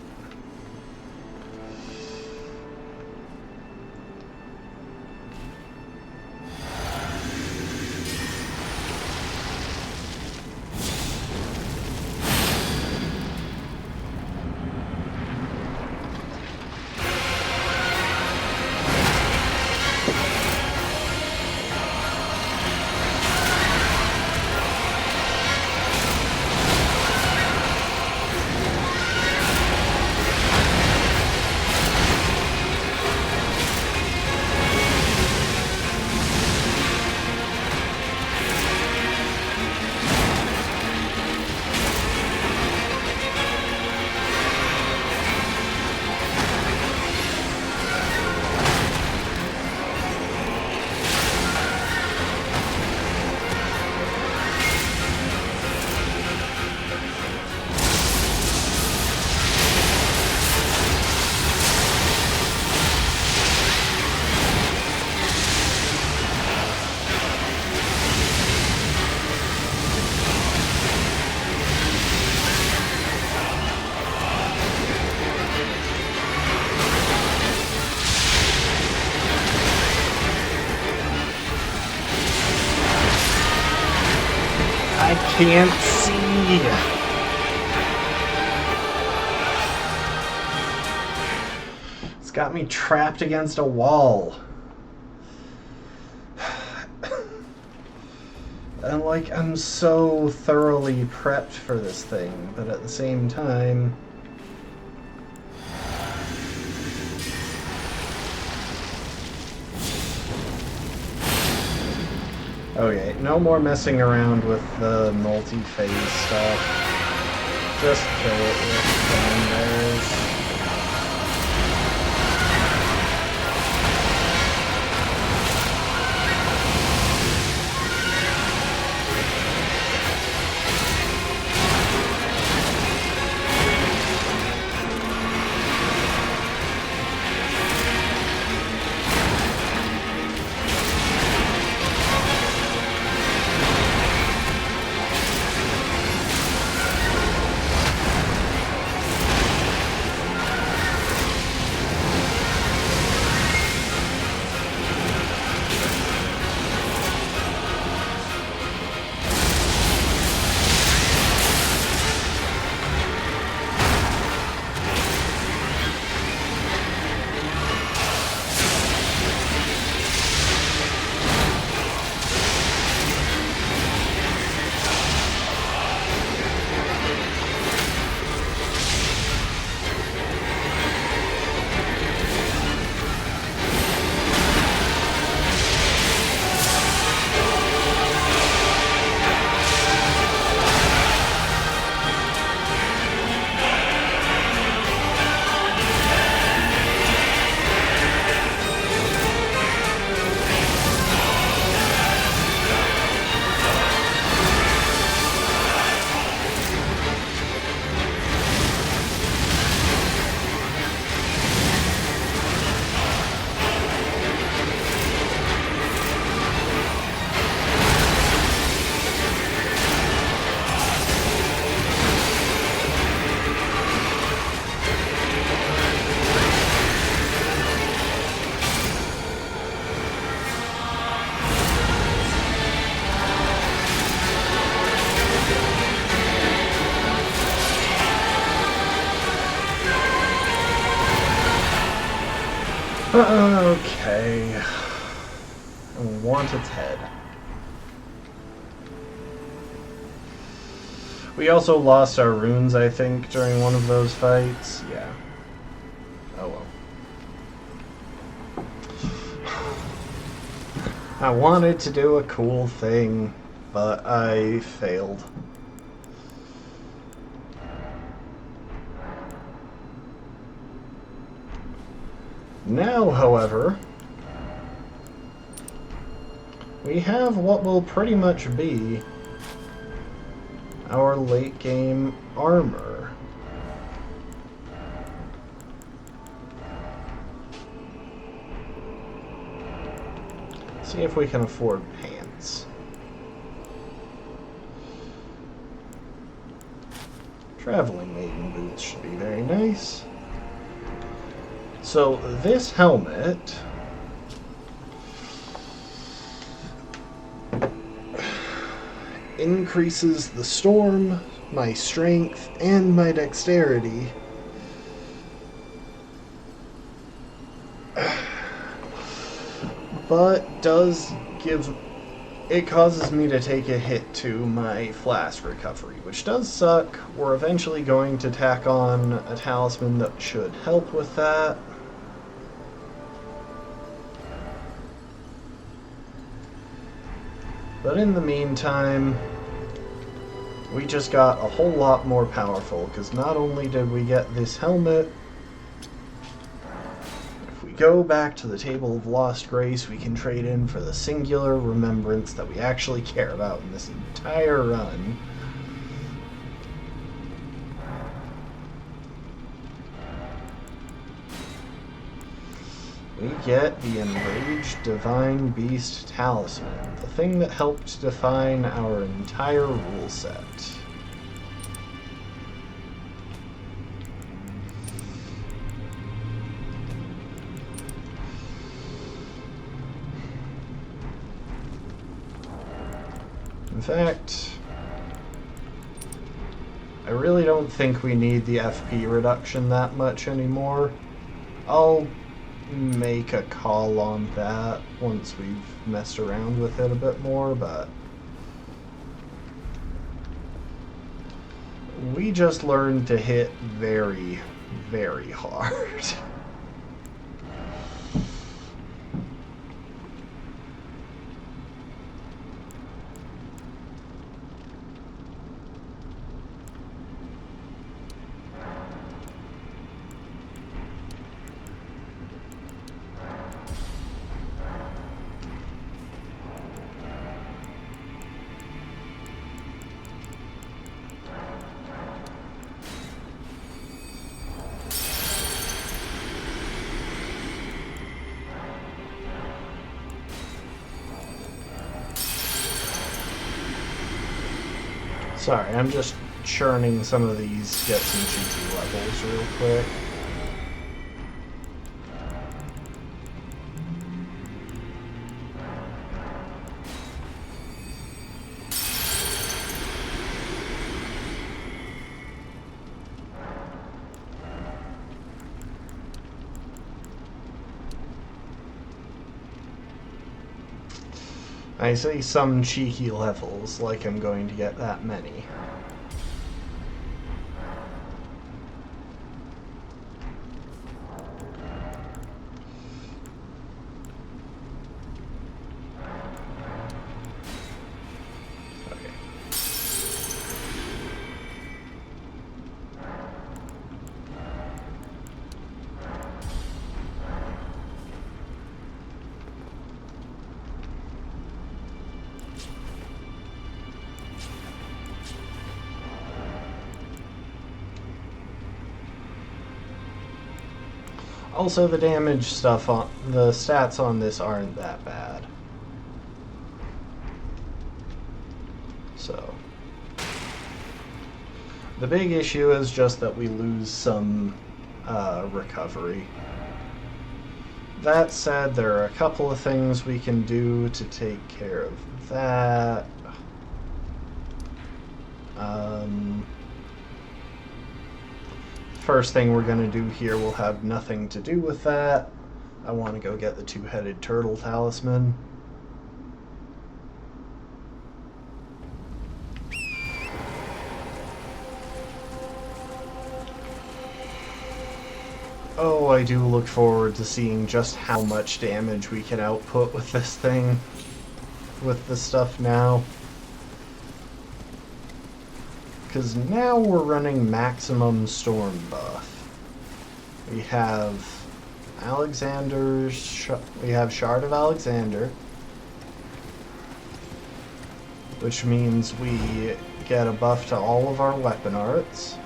A: I can't see. It's got me trapped against a wall. And like, I'm so thoroughly prepped for this thing, but at the same time... Okay, no more messing around with the multi-phase stuff. Just kill it with flamers. Okay. I want its head. We also lost our runes, I think, during one of those fights. Yeah. Oh well. I wanted to do a cool thing, but I failed. Now, however, we have what will pretty much be our late game armor. See if we can afford pants. Traveling maiden boots should be very nice. So this helmet increases the storm, my strength, and my dexterity. But does give... It causes me to take a hit to my flask recovery, which does suck. We're eventually going to tack on a talisman that should help with that. But in the meantime, we just got a whole lot more powerful, because not only did we get this helmet, if we go back to the Table of Lost Grace, we can trade in for the singular remembrance that we actually care about in this entire run. We get the Enraged Divine Beast talisman, the thing that helped define our entire rule set. In fact, I really don't think we need the FP reduction that much anymore. I'll make a call on that once we've messed around with it a bit more, but we just learned to hit very, very hard. Sorry, I'm just churning some of these, get some cheeky levels real quick. I say some cheeky levels, like I'm going to get that many. Okay. Also, the damage stuff on the stats on this aren't that bad. So, the big issue is just that we lose some recovery. That said, there are a couple of things we can do to take care of that. First thing we're going to do here will have nothing to do with that. I want to go get the two-headed turtle talisman. Oh, I do look forward to seeing just how much damage we can output with this thing, with the stuff now. Because now we're running maximum storm buff. We have we have Shard of Alexander, which means we get a buff to all of our weapon arts.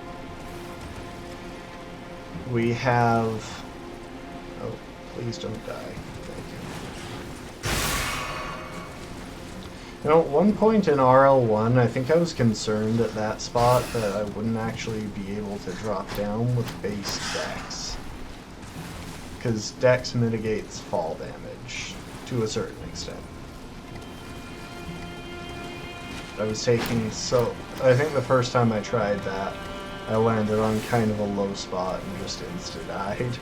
A: We have... Oh, please don't die. Thank You know, at one point in RL1, I think I was concerned at that spot that I wouldn't actually be able to drop down with base dex. Because dex mitigates fall damage to a certain extent. I was taking I think the first time I tried that, I landed on kind of a low spot and just insta-died.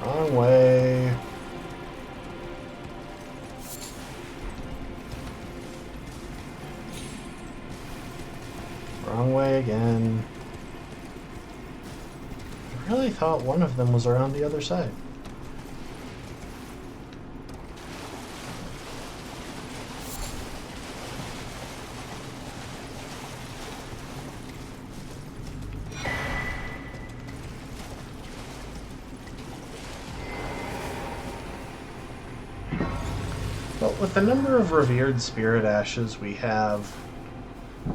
A: Wrong way. Wrong way again. I really thought one of them was around the other side. Well, with the number of revered spirit ashes we have,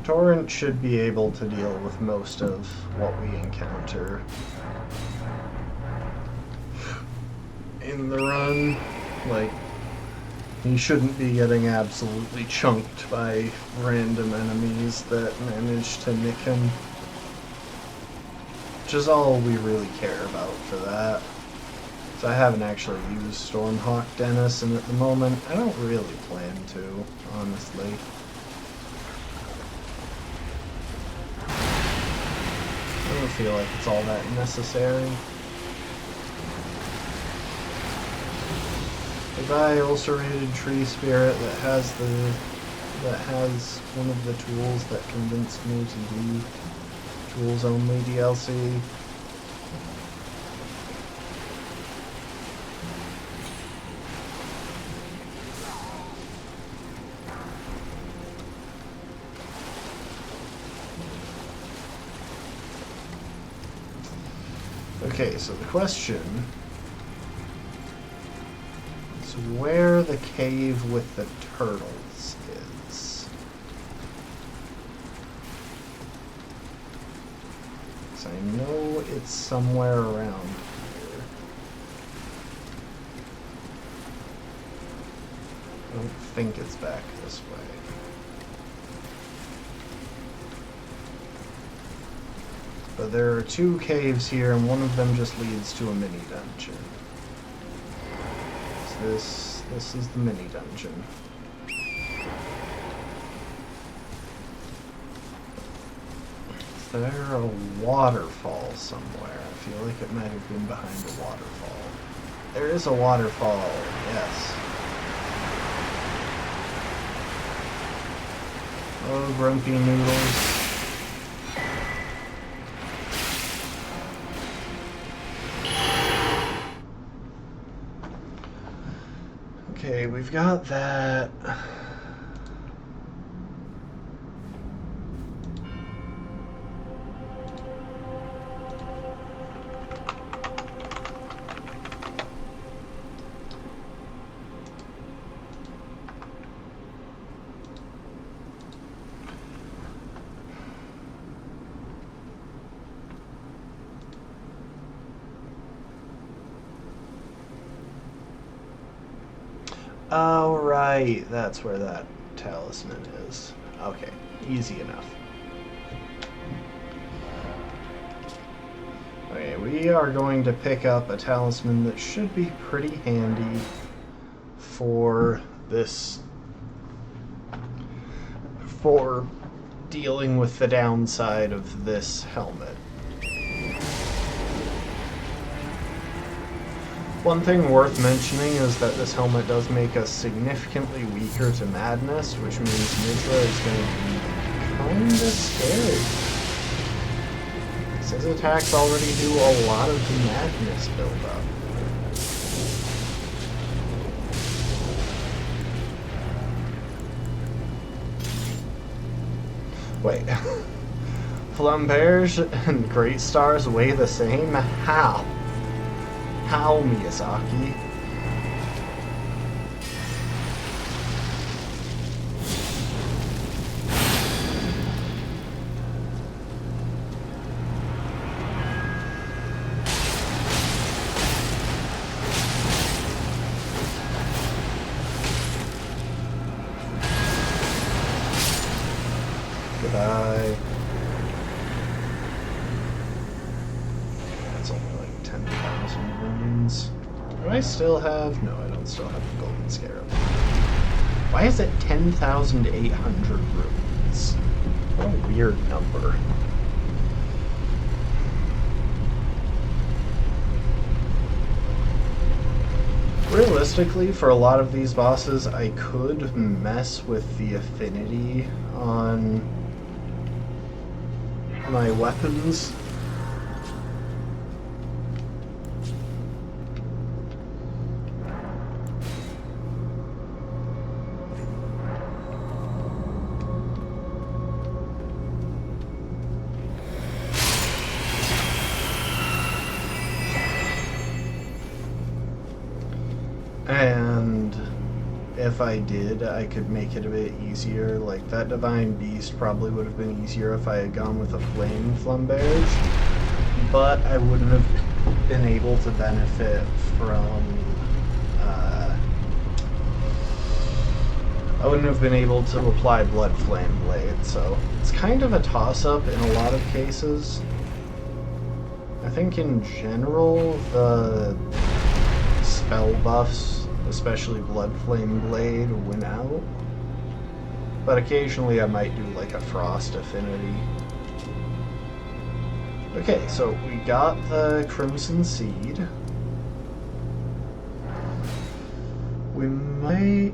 A: Torrent should be able to deal with most of what we encounter in the run. Like, he shouldn't be getting absolutely chunked by random enemies that manage to nick him. Which is all we really care about for that. So I haven't actually used Stormhawk Dennis, and at the moment, I don't really plan to, honestly. I don't feel like it's all that necessary. Goodbye, ulcerated tree spirit that has one of the tools that convinced me to do tools only DLC. Okay, so the question is where the cave with the turtles is. So I know it's somewhere around here. I don't think it's back this way. But there are two caves here, and one of them just leads to a mini dungeon. So this is the mini dungeon. Is there a waterfall somewhere? I feel like it might have been behind a waterfall. There is a waterfall, yes. Oh, grumpy noodles. Okay, we've got that. Oh, right. That's where that talisman is. Okay. Easy enough. Okay, we are going to pick up a talisman that should be pretty handy for this... for dealing with the downside of this helmet. One thing worth mentioning is that this helmet does make us significantly weaker to madness, which means Mithra is going to be kinda scary. His attacks already do a lot of the madness build-up. Wait. Flamberge and Great Stars weigh the same? How? How, Miyazaki? Goodbye. That's only like 10,000 runes. Do I still have? No, I don't still have the golden scarab. Why is it 10,800 runes? What a weird number. Realistically, for a lot of these bosses, I could mess with the affinity on my weapons. And if I did, I could make it a bit easier. Like, that Divine Beast probably would have been easier if I had gone with a Flame Flamberge, but I wouldn't have been able to benefit from... I wouldn't have been able to apply Blood Flame Blade, so it's kind of a toss-up in a lot of cases. I think in general, the spell buffs, especially Blood Flame Blade, win out. But occasionally I might do like a Frost Affinity. Okay, so we got the Crimson Seed. We might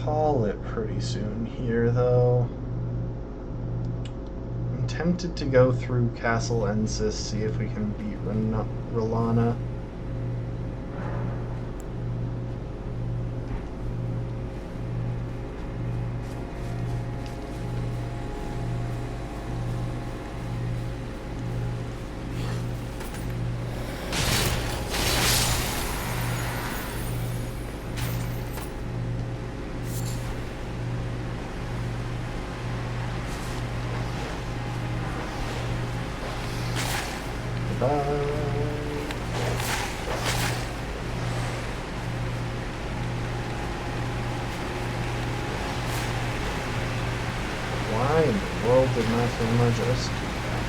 A: call it pretty soon here, though. I'm tempted to go through Castle Ensis, see if we can beat Rolana. Why in the world did my camera just do that?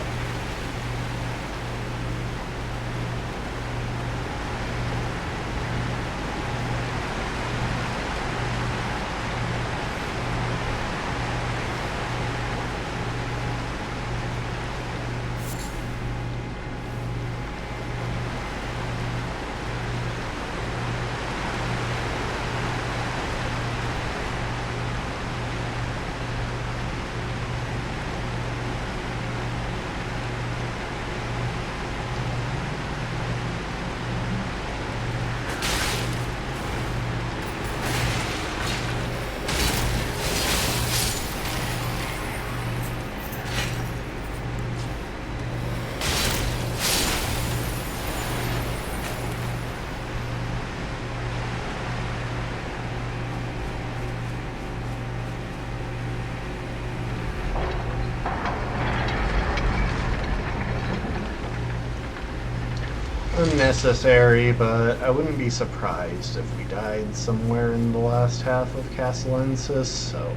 A: Unnecessary, but I wouldn't be surprised if we died somewhere in the last half of Castle Ensis, so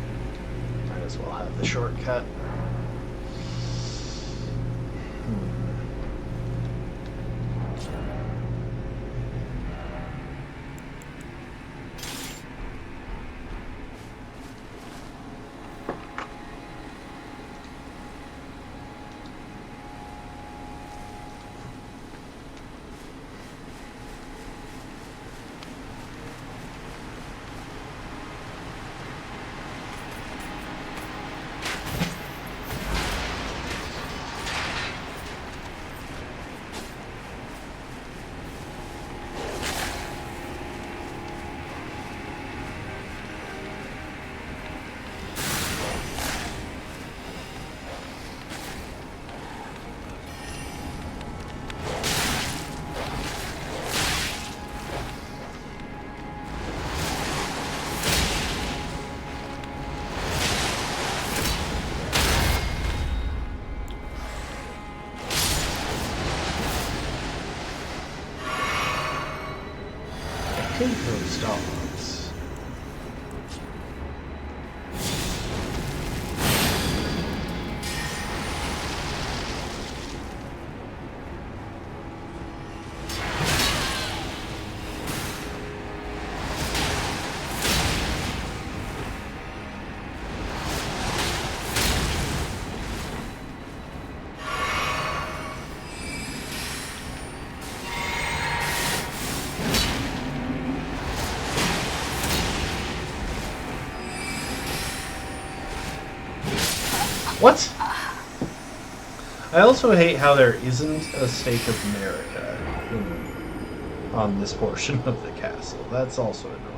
A: might as well have the shortcut. I hate those dogs. What? I also hate how there isn't a stake of merit on this portion of the castle. That's also annoying.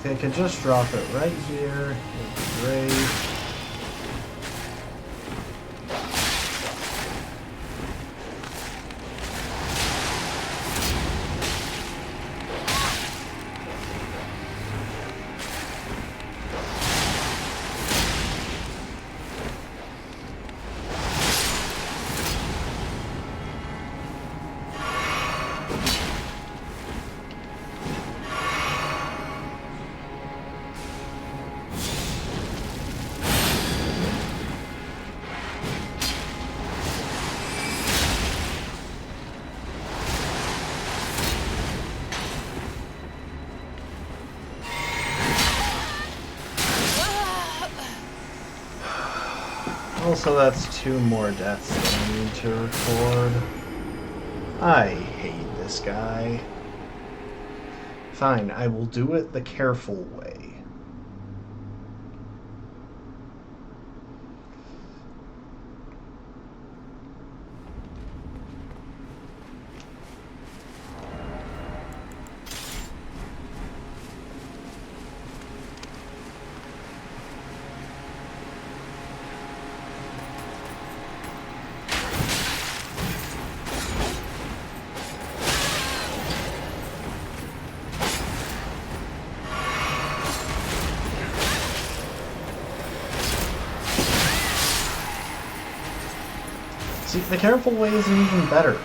A: If I could just drop it right here, it'd be great. Also, that's 2 more deaths that I need to record. I hate this guy. Fine, I will do it the careful way. See, the careful way isn't even better.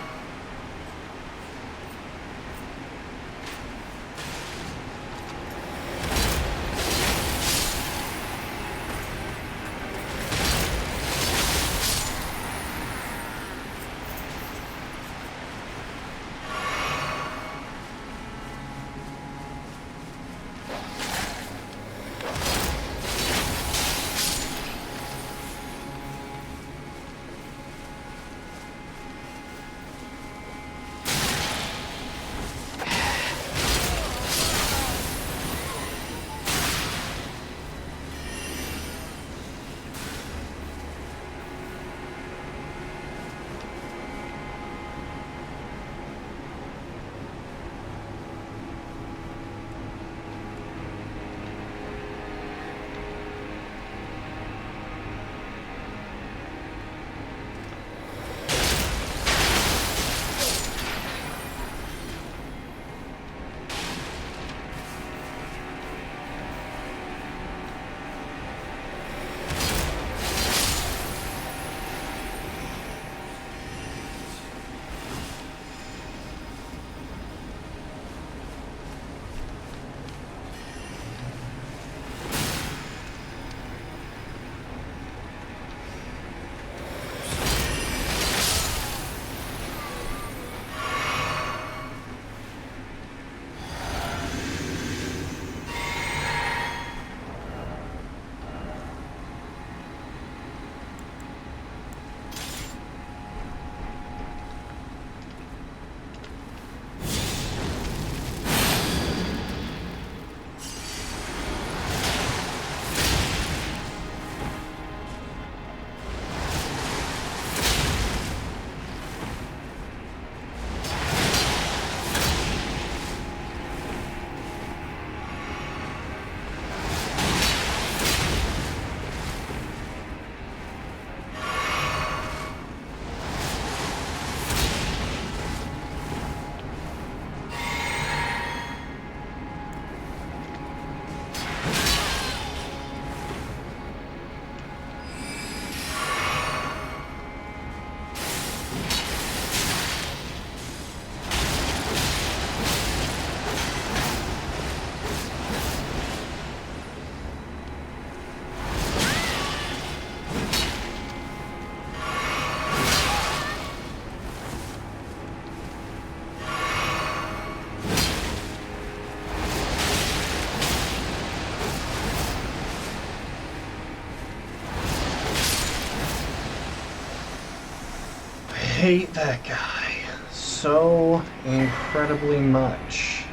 A: hate that guy so incredibly much.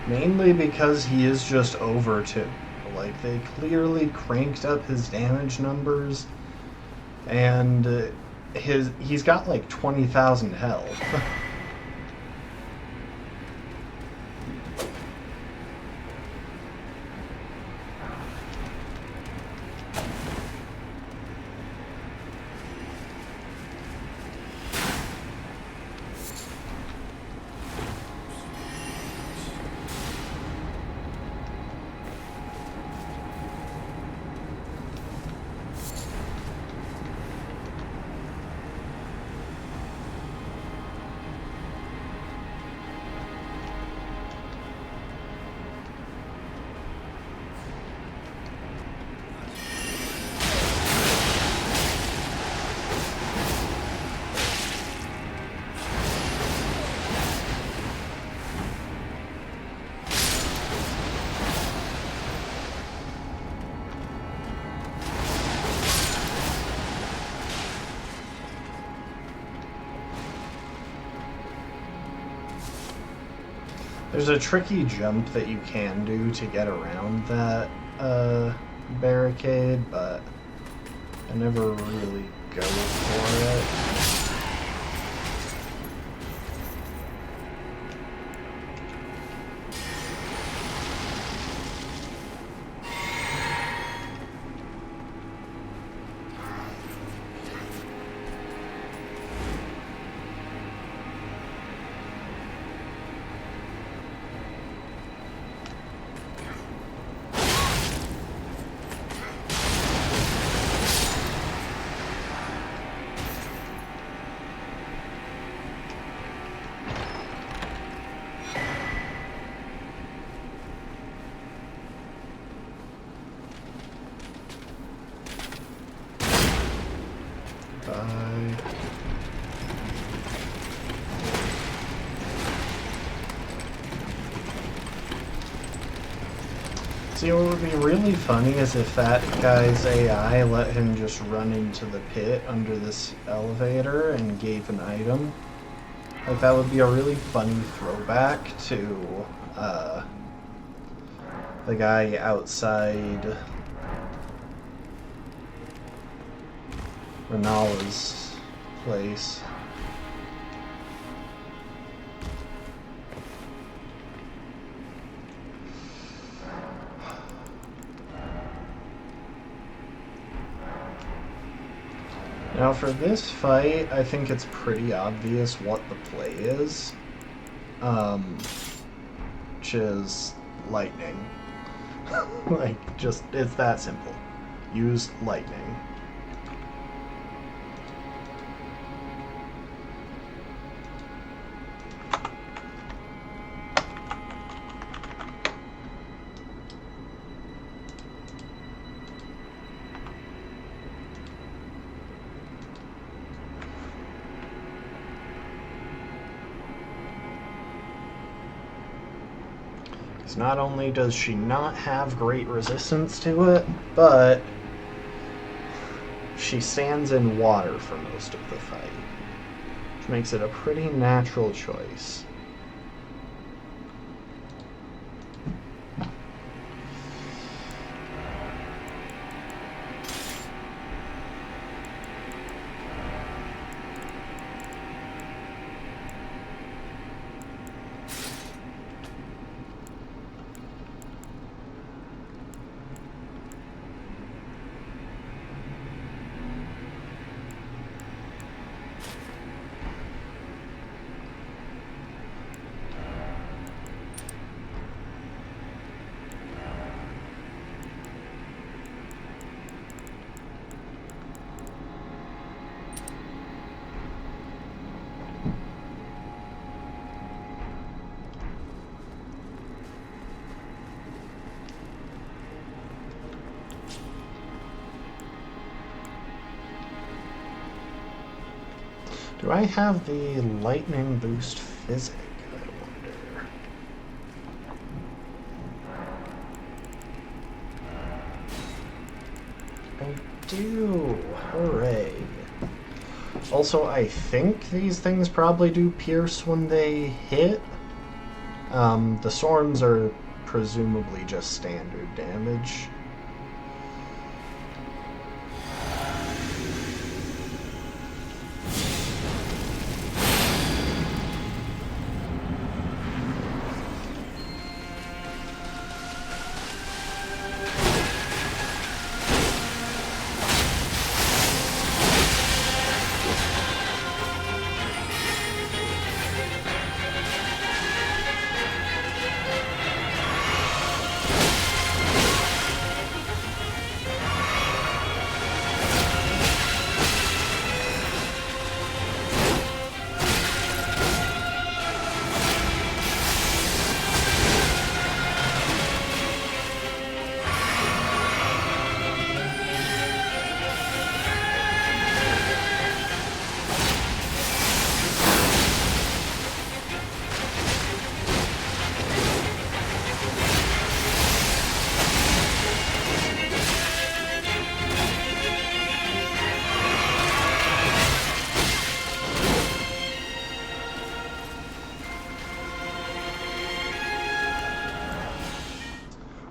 A: Mainly because he is just over 2. Like, they clearly cranked up his damage numbers, and he's got like 20,000 health. There's a tricky jump that you can do to get around that barricade, but I never really go for it. See, what would be really funny is if that guy's AI let him just run into the pit under this elevator and gave an item. Like, that would be a really funny throwback to the guy outside Renala's place. Now for this fight, I think it's pretty obvious what the play is, which is lightning. Like, just, it's that simple. Use lightning. Not only does she not have great resistance to it, but she stands in water for most of the fight, which makes it a pretty natural choice. Do I have the lightning boost physic? I wonder. I do. Hooray. Also, I think these things probably do pierce when they hit. The storms are presumably just standard damage.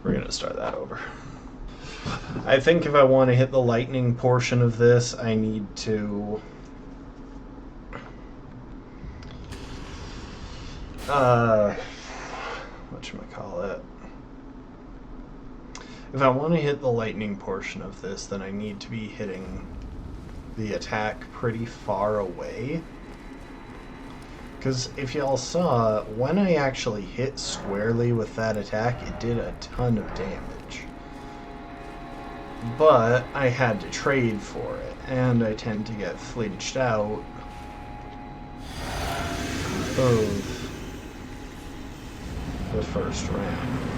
A: We're gonna start that over. I think if I want to hit the lightning portion of this, I need to... whatchamacallit? If I want to hit the lightning portion of this, then I need to be hitting the attack pretty far away. Because if y'all saw, when I actually hit squarely with that attack, it did a ton of damage. But I had to trade for it, and I tend to get flinched out of the first round.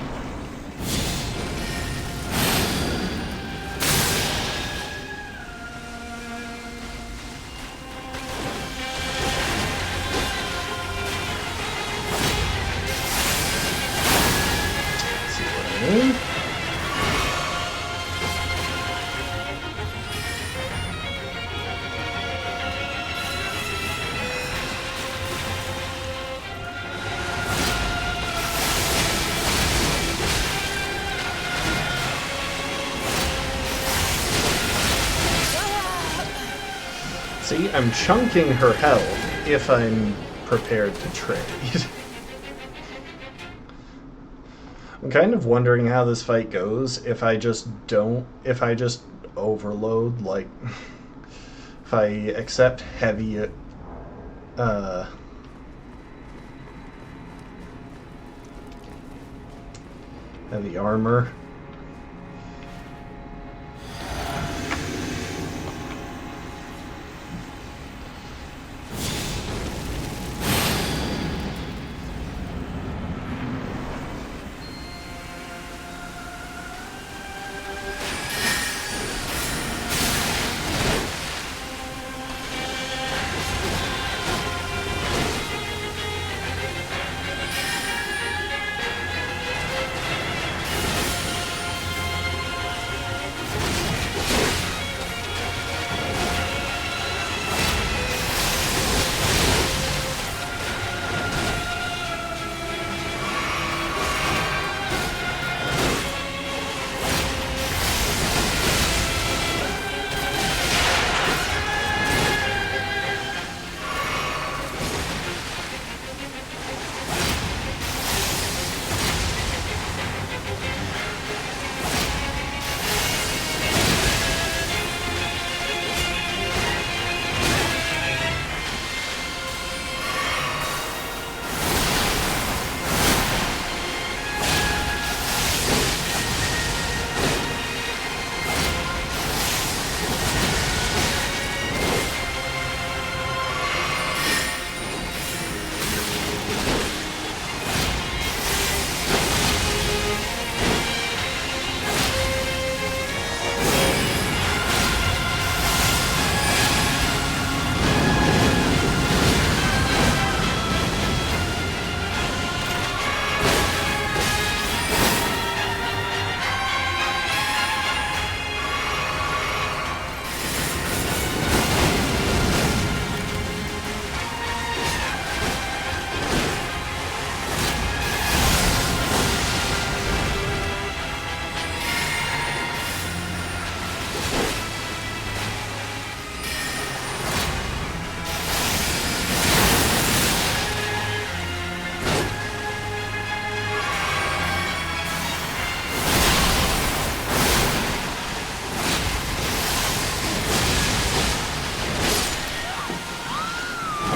A: See, I'm chunking her health if I'm prepared to trade. I'm kind of wondering how this fight goes if I just overload, like, if I accept heavy, heavy armor.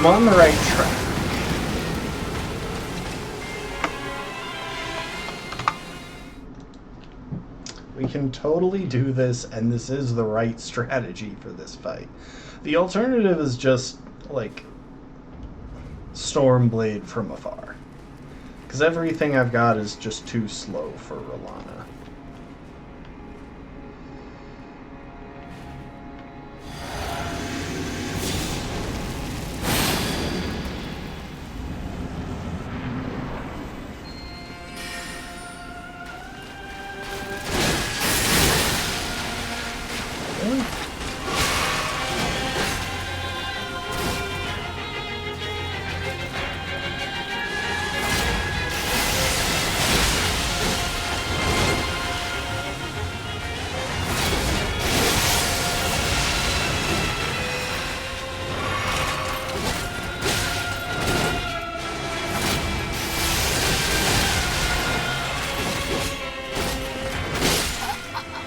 A: I'm on the right track. We can totally do this, and this is the right strategy for this fight. The alternative is just, like, Stormblade from afar. Because everything I've got is just too slow for Rolana.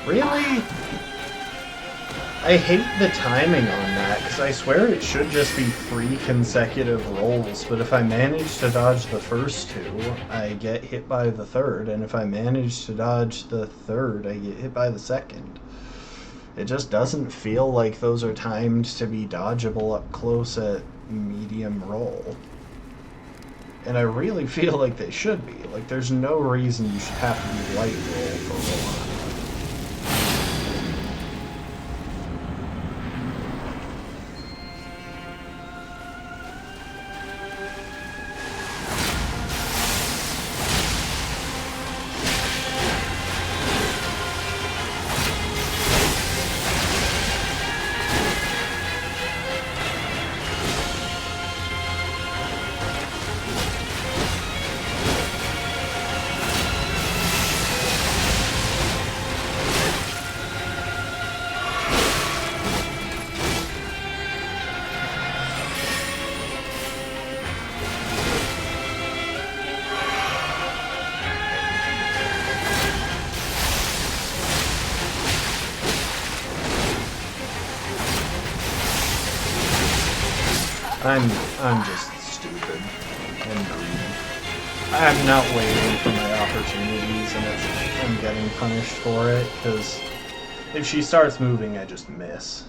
A: Really? I hate the timing on that, because I swear it should just be 3 consecutive rolls, but if I manage to dodge the first 2, I get hit by the third, and if I manage to dodge the third, I get hit by the second. It just doesn't feel like those are timed to be dodgeable up close at medium roll. And I really feel like they should be. Like, there's no reason you should have to be light roll for Rolana. I'm just stupid and greedy. I'm not waiting for my opportunities, and I'm getting punished for it, because if she starts moving, I just miss.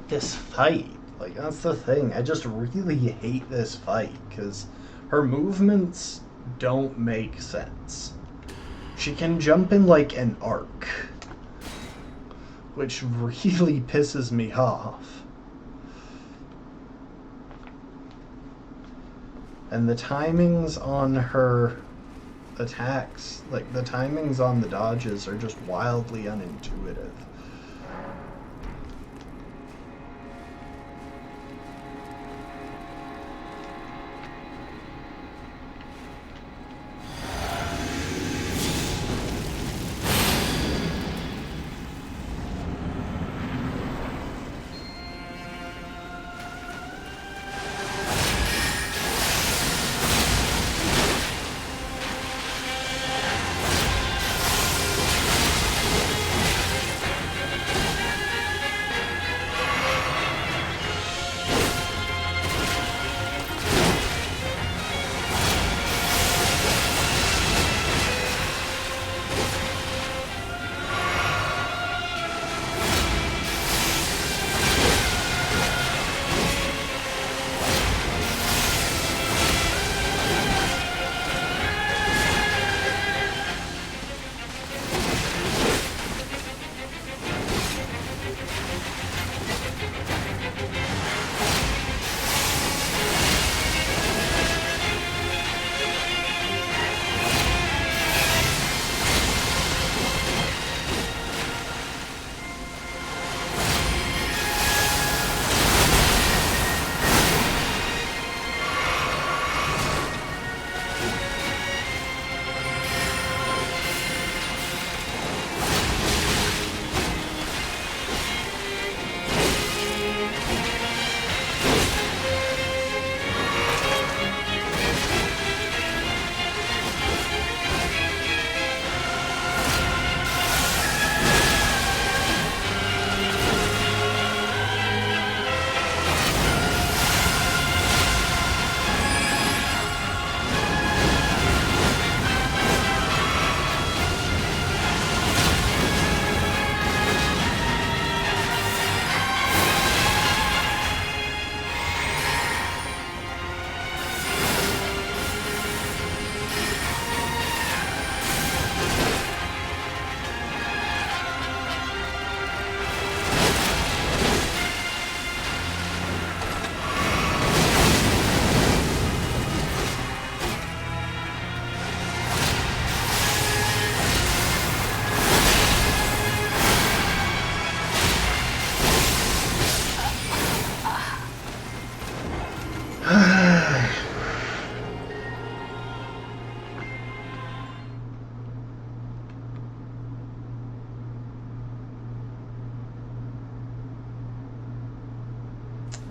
A: This fight, like, that's the thing. I just really hate this fight because her movements don't make sense. She can jump in like an arc, which really pisses me off. And the timings on her attacks, like the timings on the dodges, are just wildly unintuitive.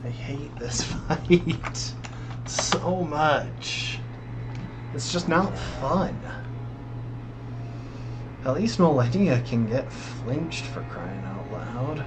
A: I hate this fight so much. It's just not fun. At least Liurnia can get flinched, for crying out loud.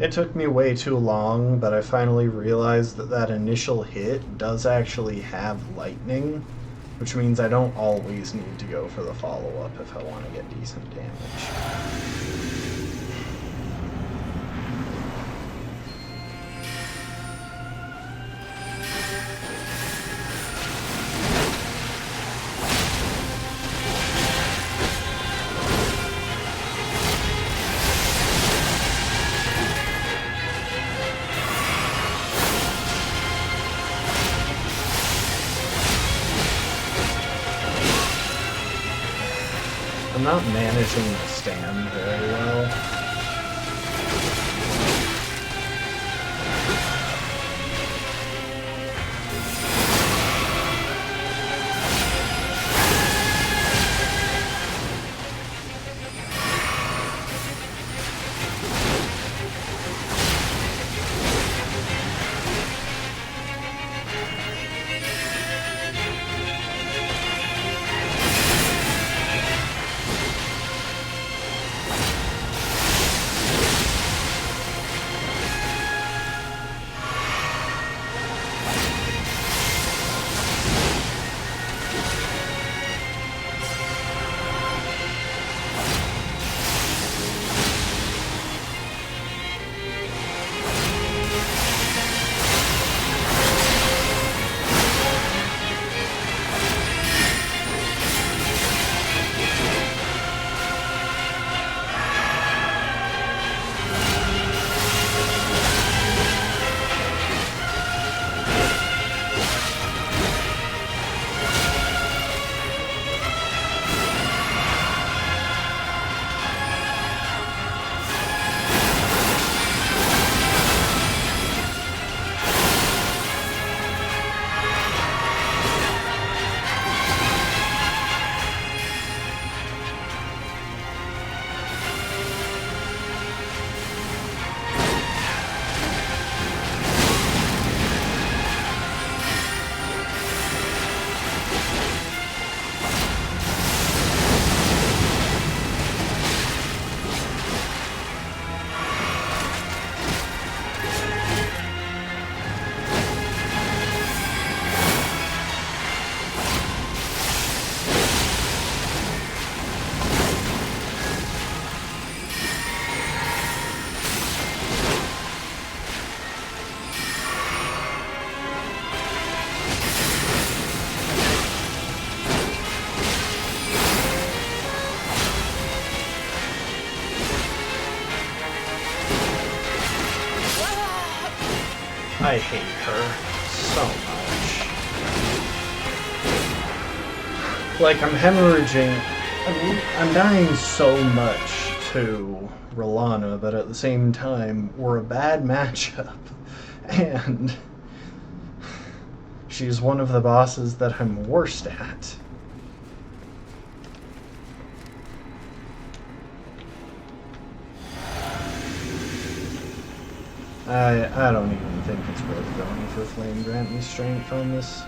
A: It took me way too long, but I finally realized that that initial hit does actually have lightning, which means I don't always need to go for the follow-up if I want to get decent damage. I'm not managing to stand very well. I hate her so much. Like, I'm hemorrhaging. I'm dying so much to Rolana, but at the same time, we're a bad matchup. And she's one of the bosses that I'm worst at. I don't even think it's worth going for Flame Grant Me Strength on this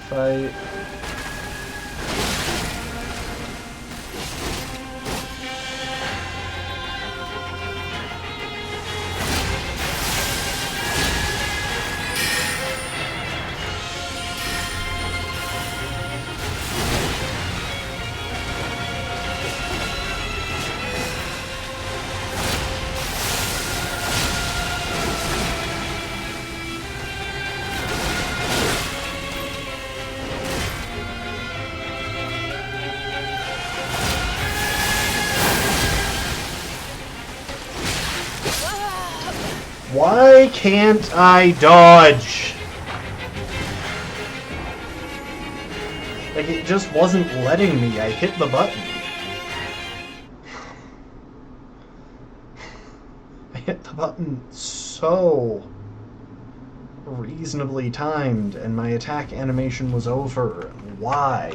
A: fight. Why can't I dodge? Like, it just wasn't letting me. I hit the button. I hit the button so reasonably timed, and my attack animation was over. Why?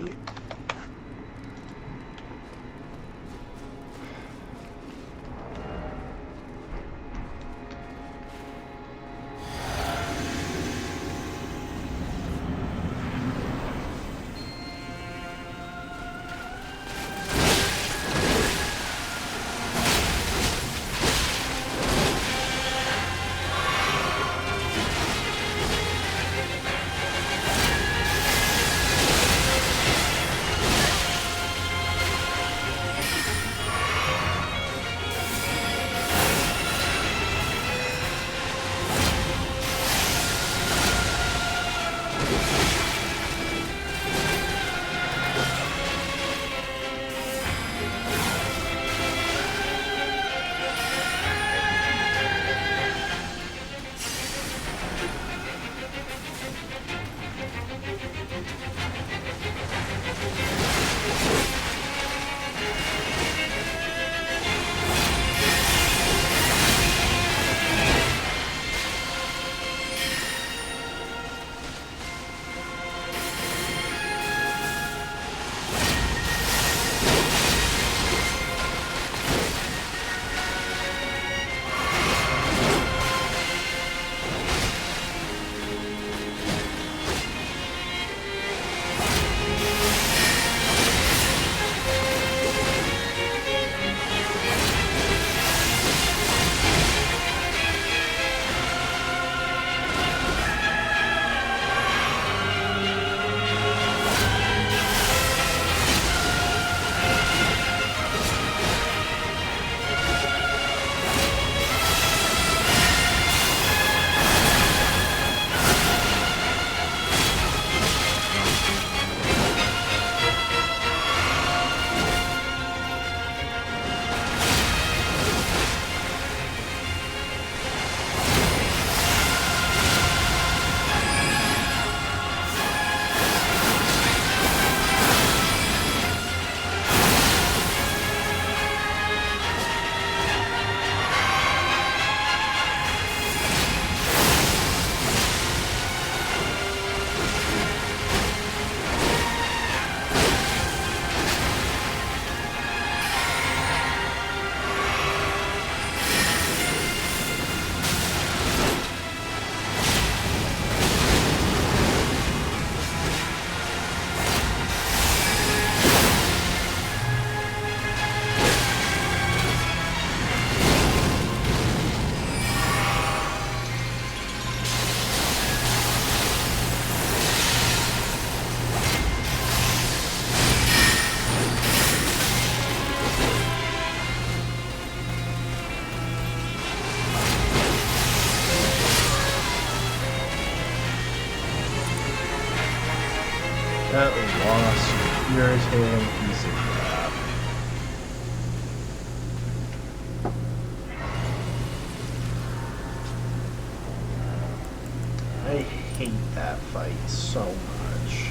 A: That lost, irritating piece of crap. that fight so much.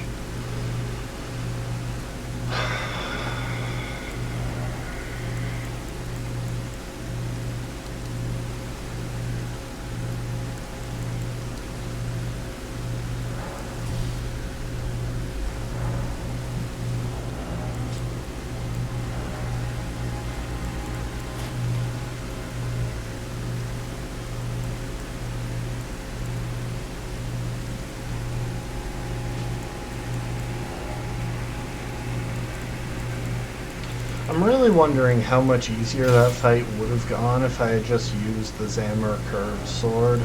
A: I'm really wondering how much easier that fight would have gone if I had just used the Zamor curved sword.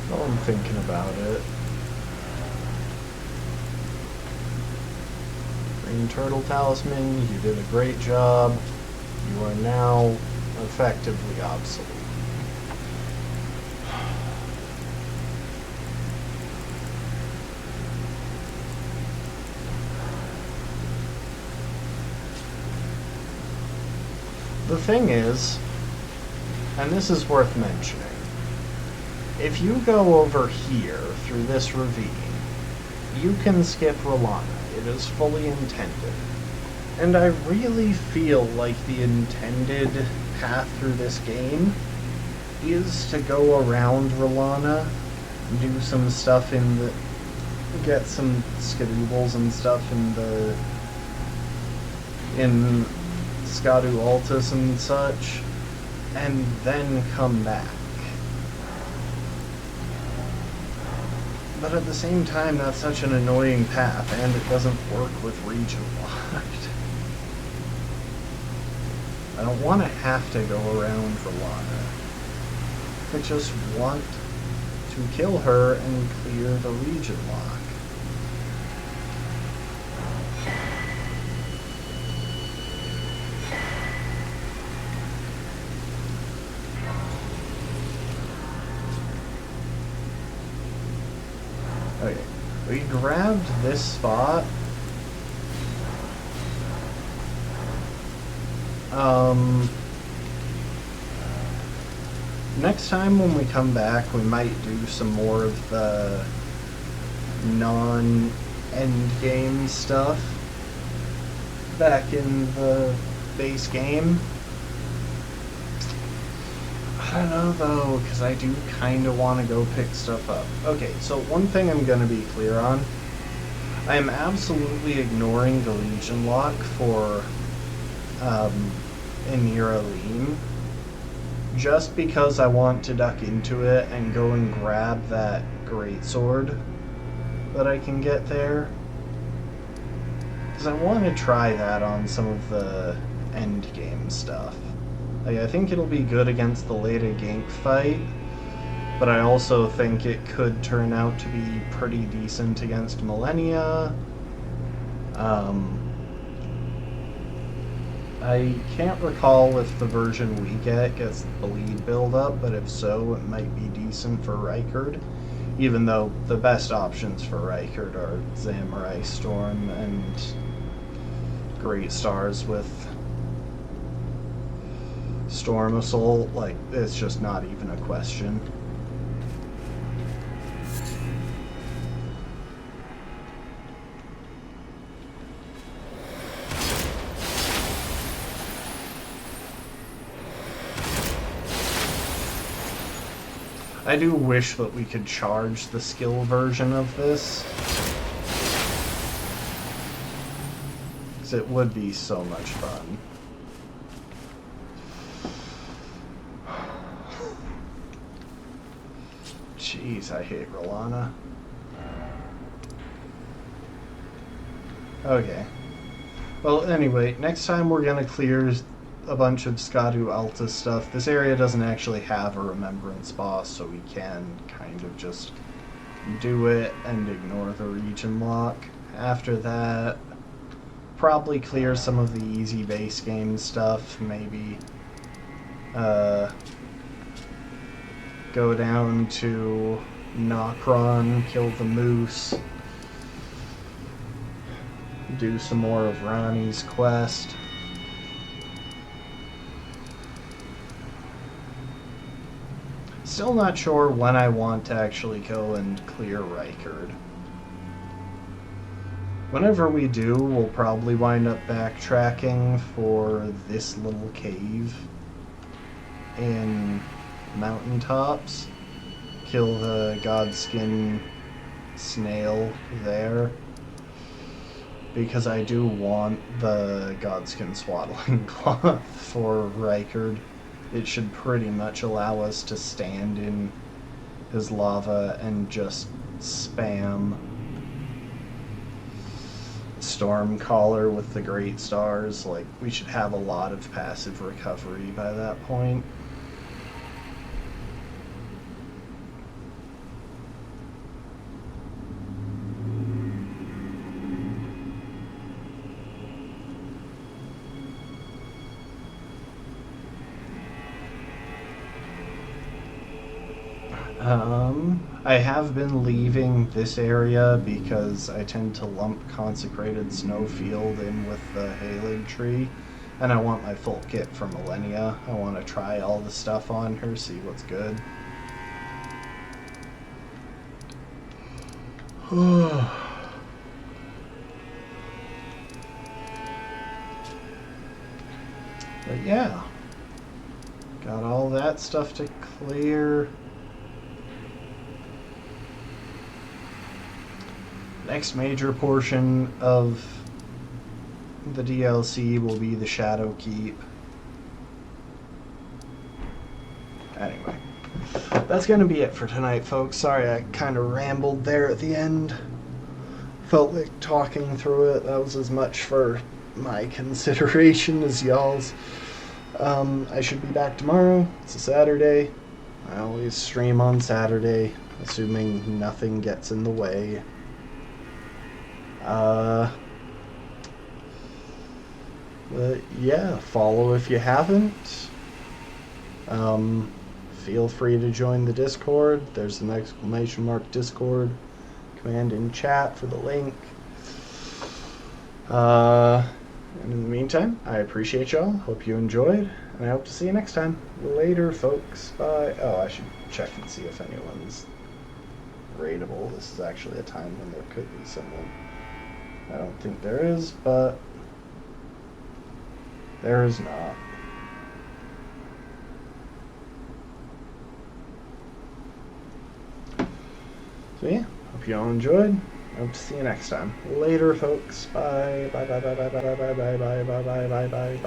A: While I'm thinking about it. Green Turtle Talisman, you did a great job. You are now effectively obsolete. The thing is, and this is worth mentioning, if you go over here through this ravine, you can skip Riurnia. It is fully intended. And I really feel like the intended path through this game is to go around Riurnia, do some stuff in the... get some skadoobles and stuff in Scadu Altus and such, and then come back. But at the same time, that's such an annoying path, and it doesn't work with region locked. I don't want to have to go around Riurnia. I just want to kill her and clear the region lock. Okay, we grabbed this spot. Next time when we come back, we might do some more of the non-end game stuff back in the base game. I don't know though, because I do kind of want to go pick stuff up. Okay, so one thing I'm going to be clear on. I am absolutely ignoring the Legion lock for Enraged, just because I want to duck into it and go and grab that greatsword that I can get there. Because I want to try that on some of the end game stuff. Like, I think it'll be good against the later gank fight, but I also think it could turn out to be pretty decent against Millennia. I can't recall if the version we get gets the bleed build-up, but if so, it might be decent for Rykard, even though the best options for Rykard are Samurai Storm and Great Stars with Storm Assault. Like, it's just not even a question. I do wish that we could charge the skill version of this, because it would be so much fun. Jeez, I hate Riurnia. Okay. Well, anyway, next time we're gonna clear a bunch of Skadu Alta stuff. This area doesn't actually have a remembrance boss, so we can kind of just do it and ignore the region lock. After that, probably clear some of the easy base game stuff, maybe go down to Nokron, kill the moose, do some more of Ronnie's quest. Still not sure when I want to actually go and clear Rykard. Whenever we do, we'll probably wind up backtracking for this little cave in Mountaintops. Kill the Godskin snail there. Because I do want the Godskin swaddling cloth for Rykard. It should pretty much allow us to stand in his lava and just spam Stormcaller with the Great Stars. Like, we should have a lot of passive recovery by that point. I have been leaving this area because I tend to lump Consecrated Snowfield in with the Caelid tree, and I want my full kit for Millennia. I want to try all the stuff on her, see what's good. But yeah, got all that stuff to clear. Next major portion of the DLC will be the Shadow Keep. Anyway, that's going to be it for tonight, folks. Sorry I kind of rambled there at the end. Felt like talking through it. That was as much for my consideration as y'all's. I should be back tomorrow. It's a Saturday. I always stream on Saturday, assuming nothing gets in the way. But yeah, follow if you haven't. Feel free to join the Discord. There's an ! Discord command in chat for the link. And in the meantime, I appreciate y'all. Hope you enjoyed, and I hope to see you next time. Later, folks. Bye. Oh, I should check and see if anyone's raidable. This is actually a time when there could be someone. I don't think there is, but there is not. So yeah, hope you all enjoyed. Hope to see you next time. Later, folks. Bye. Bye. Bye. Bye. Bye. Bye. Bye. Bye. Bye. Bye. Bye. Bye. Bye.